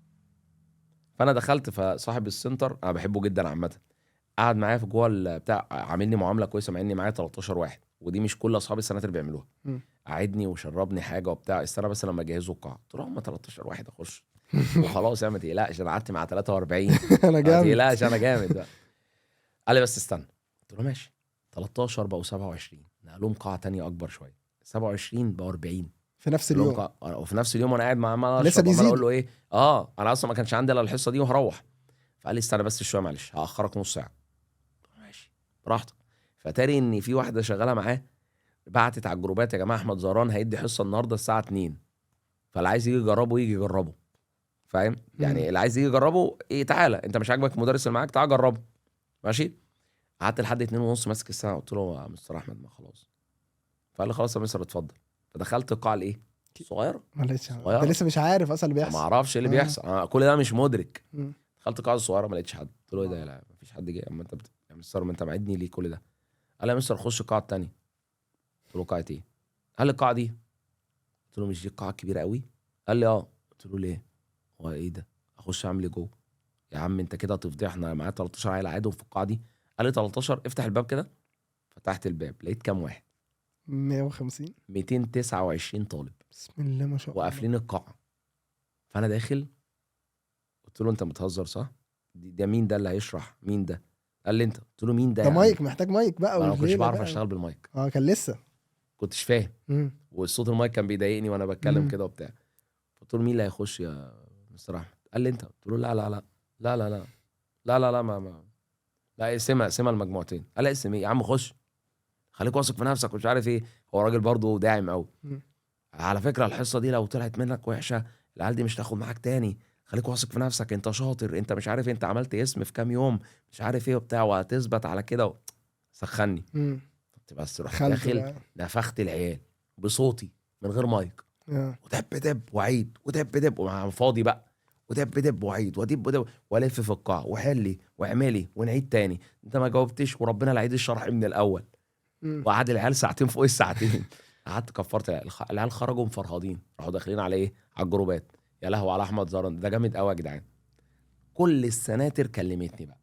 فانا دخلت. فصاحب السنتر انا بحبه جدا عامه، قعد معايا في جوه بتاع، عاملني معامله كويسه مع اني معايا 13 واحد، ودي مش كل اصحاب السناتر بيعملوها. مم. قعدني وشربني حاجه وبتاع، استنى بس لما جهزوا القاعه. قلت له هم 13 واحد اخش وخلاص يا ما تقلقش، انا قعدت مع 43. انا ما جامد. تقلقش انا جامد بقى. قال لي بس استنى. قلت له ماشي. 13 بقوا 27، نقلهم قاعه تانية اكبر شويه، 27 بقوا 40. في نفس قلت لهم اليوم. وفي نفس اليوم وانا قاعد مع عمال لسه اشرب، عمال اقول بيزيدوا. له ايه انا اصلا ما كانش عندي الا الحصه دي وهروح. فقال لي استنى بس شويه معلش، هاخرك نص ساعه. ماشي براحتك. فتاري ان في واحده شغاله معاه بعتت على الجروبات يا جماعه احمد زهران هيدي حصه النهارده الساعه 2، فاللي عايز يجي يجربه يجي يجربه، فاهم؟ يعني اللي عايز يجي يجربه ايه، تعالى انت مش عاجبك المدرس اللي معاك تعالى جربه. ماشي. قعدت لحد 2 ونص ماسك الساعه، قلت له يا مستر احمد ما خلاص. فقال لي خلاص يا مستر اتفضل. فدخلت القاعه الايه الصغيره. معلش ده صغيره لسه مش عارف اصلا اللي ما بيحصل. اعرفش ايه اللي بيحصل، انا كل ده مش مدرك. مم. دخلت القاعه الصغيره ما لقيتش حد. قلت له ايه ده؟ لا مفيش حد جه. اما انت يا مستر ما انت معدني ليه كل ده؟ قال لي يا مستر خش القاعه الثانيه. قلت له قاعه ايه؟ قال لي القاعه دي. قلت له مش دي القاعه الكبيره قوي؟ قال لي اه. قلت له ليه؟ هو ايه ده؟ اخش اعمل ايه جوه؟ يا عم انت كده هتفضحنا، معايا 13 عيل قاعدهم في القاعه دي. قال لي 13 افتح الباب كده. فتحت الباب لقيت كام واحد؟ 150. 229 طالب بسم الله ما شاء الله. وقافلين القاعه. فانا داخل قلت له انت بتهزر صح؟ ده مين ده اللي هيشرح؟ مين ده؟ قال لي انت. قلت له مين ده ده يا عم؟ مايك، محتاج مايك بقى ما انا ما كنتش والليله بعرف بقى. اشتغل بالمايك، كان لسه. كنتش فاهم، مم. والصوت المايك كان بيضايقني وانا بتكلم مم. كده وبتاع. قلت له مين اللي هيخش يا مستر احمد؟ قال لي انت. قلت له لا لا لا لا لا لا لا لا لا ما لا اقسمها المجموعتين. قال لي اقسم ايه يا عم؟ خش خليك واثق في نفسك ومش عارف ايه. هو راجل برضه داعم قوي. مم. على فكره الحصه دي لو طلعت منك وحشه العيال دي مش تاخد معاك تاني، خليك واثق في نفسك، انت شاطر، انت مش عارف انت عملت اسم في كام يوم مش عارف ايه وبتاع، وهتثبت على كده سخني. مم. كنت بس رحت دخلت داخل بقى. نفخت العيال بصوتي من غير مايك، ودب دب وعيد ودب دب ومع فاضي بقى، ودب دب وعيد ودب دب والف في القاع وحلي واعملي ونعيد تاني. انت ما جاوبتش وربنا لا عيد الشرح من الاول. مم. وقعد العيال ساعتين فوق الساعتين. قعدت كفرت العيال خرجوا مفرهدين، راحوا داخلين على ايه على الجروبات. يا لهوي على احمد زهران ده جامد قوي يا جدعان. كل السناتر كلمتني بقى.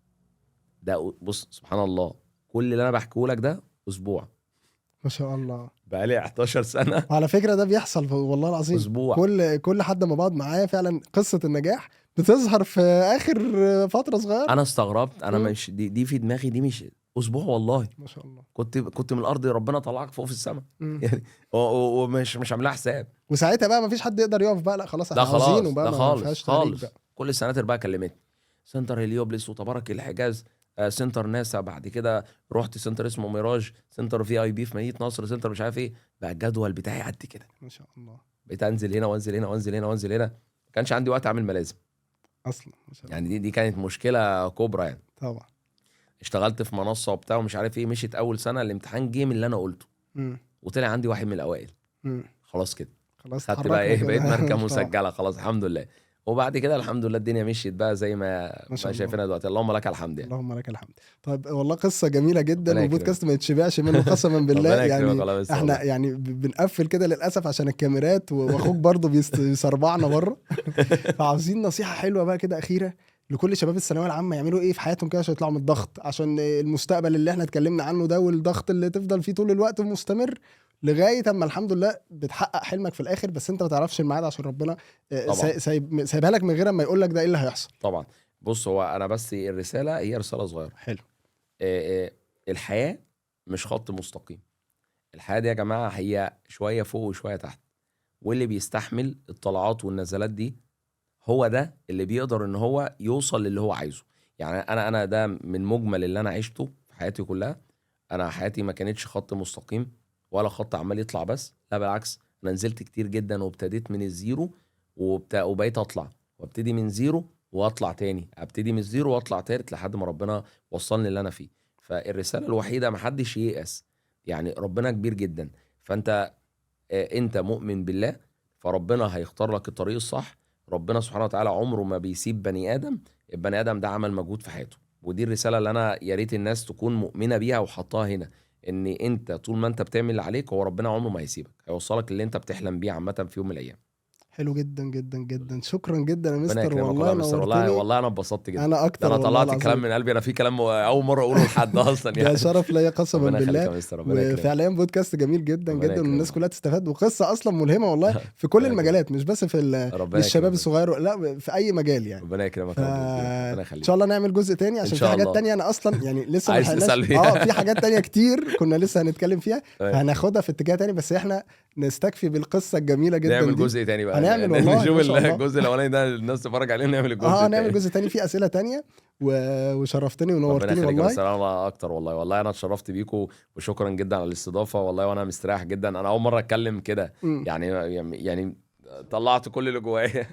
ده بص سبحان الله، كل اللي انا بحكيه لك ده اسبوع، ما شاء الله. بقى لي 11 سنه. وعلى فكره ده بيحصل والله العظيم. اسبوع. كل حد ما بقعد معاه فعلا قصه النجاح بتظهر في اخر فتره صغيره. انا استغربت، انا مم. مش دي في دماغي، دي مش اسبوع والله. ما شاء الله. كنت من الارض ربنا طلعك فوق في السماء. مم. يعني ومش عاملها حساب. وساعتها بقى ما فيش حد يقدر يقف بقى، لا خلاص ده احنا عاوزينه خلاص، بقى، ده ما خالص فيهاش تعليق خالص. بقى. كل السناتر بقى كلمتني، سنتر هليوبلس وتبارك الحجاز، سنتر ناسا، بعد كده رحت سنتر اسمه ميراج، سنتر في اي بي في مدينه نصر، سنتر مش عارف ايه. بقى الجدول بتاعي قد كده. ما شاء الله. بقيت انزل هنا وانزل هنا وانزل هنا وانزل هنا. ما كانش عندي وقت اعمل ملازم اصلا ما شاء الله. يعني. دي كانت مشكله كبرى يعني. طبعا. اشتغلت في منصه وبتاع ومش عارف ايه. مشيت اول سنه الامتحان جه من اللي انا قلته، مم. وطلع عندي واحد من الاوائل. مم. خلاص كده خلاص خدت بقى اتحركنا ايه، بقيت كده. ماركه طبعا. مسجله خلاص الحمد لله. وبعد كده الحمد لله الدنيا مشيت بقى زي ما ما شاء الله. شايفينها دلوقتي، اللهم لك الحمد يعني. اللهم لك الحمد. طيب والله قصه جميله جدا، ربنا وبودكاست ما يتشبعش منه قسما بالله. ربنا يكرمك يعني والله. بس احنا والله. يعني بنقفل كده للاسف عشان الكاميرات، واخوك برضه بيصربعنا بره. فعاوزين نصيحه حلوه بقى كده اخيره لكل شباب الثانويه العامه، يعملوا ايه في حياتهم كده عشان يطلعوا من الضغط، عشان المستقبل اللي احنا اتكلمنا عنه ده، والضغط اللي تفضل فيه طول الوقت مستمر لغايه اما الحمد لله بتحقق حلمك في الاخر، بس انت ما تعرفش الميعاد عشان ربنا طبعا. سايبها لك من غير ما يقول لك ده ايه اللي هيحصل. طبعا. بص هو انا بس الرساله هي رساله صغيره. حلو. الحياه مش خط مستقيم. الحياه دي يا جماعه هي شويه فوق وشويه تحت، واللي بيستحمل الطلعات والنزلات دي هو ده اللي بيقدر ان هو يوصل للي هو عايزه. يعني انا ده من مجمل اللي انا عشته في حياتي كلها. انا حياتي ما كانتش خط مستقيم، ولا خط عمال يطلع بس، لا بالعكس، انا نزلت كتير جدا وابتديت من الزيرو وبقيت اطلع وابتدي من زيرو واطلع تاني، ابتدي من الزيرو واطلع تالت لحد ما ربنا وصلني اللي انا فيه. فالرساله الوحيده محدش ييأس، يعني ربنا كبير جدا. فانت انت مؤمن بالله، فربنا هيختار لك الطريق الصح. ربنا سبحانه وتعالى عمره ما بيسيب بني ادم، البني ادم ده عمل مجهود في حياته. ودي الرساله اللي انا يا ريت الناس تكون مؤمنه بيها وحطها هنا، ان انت طول ما انت بتعمل اللي عليك هو ربنا عمره ما هيسيبك، هيوصلك اللي انت بتحلم بيه عامه في يوم من الايام. حلو جدا جدا جدا، شكرا جدا يا ربنا مستر، يكرمك والله والله يا مستر، والله نورتني. والله انا اتبسطت جدا. انا ده اكتر انا والله طلعت الكلام العظيم. من قلبي، انا في كلام اول مره اقوله لحد اصلا ده يعني. شرف ليا قسما ربنا يخليك يا بالله. مستر، ربنا يكرمك. وفعليا بودكاست جميل جدا ربنا جدا، والناس يكرمك. كلها تستفاد، وقصه اصلا ملهمه والله في كل ربنا يكرمك. المجالات، مش بس في ربنا للشباب يكرمك. الصغير، لا في اي مجال يعني. ربنا يكرمك ف يا رب ويزيدك. ربنا ان يخليك. شاء الله نعمل جزء تاني، ان عشان في شاء حاجات الله. تانية انا اصلا يعني لسه ما عايز لحقناش. تسأل فيها. في حاجات تانية كتير كنا لسه هنتكلم فيها، تمام. فهناخدها في اتجاه تاني، بس احنا نستكفي بالقصه الجميله جدا نعمل دي. جزء تاني بقى، هنعمل والله نشوف ما شاء الله. الجزء الاولاني ده الناس تتفرج عليه، نعمل الجزء نعمل التاني. جزء تاني فيه اسئله تانية. وشرفتني ربنا ونورتني يخليك يا والله. مستر، انا اكتر والله، والله انا اتشرفت بيكم، وشكرا جدا على الاستضافه والله، وانا مستريح جدا. انا اول مره اتكلم كده مم. يعني طلعت كل اللي جوايا.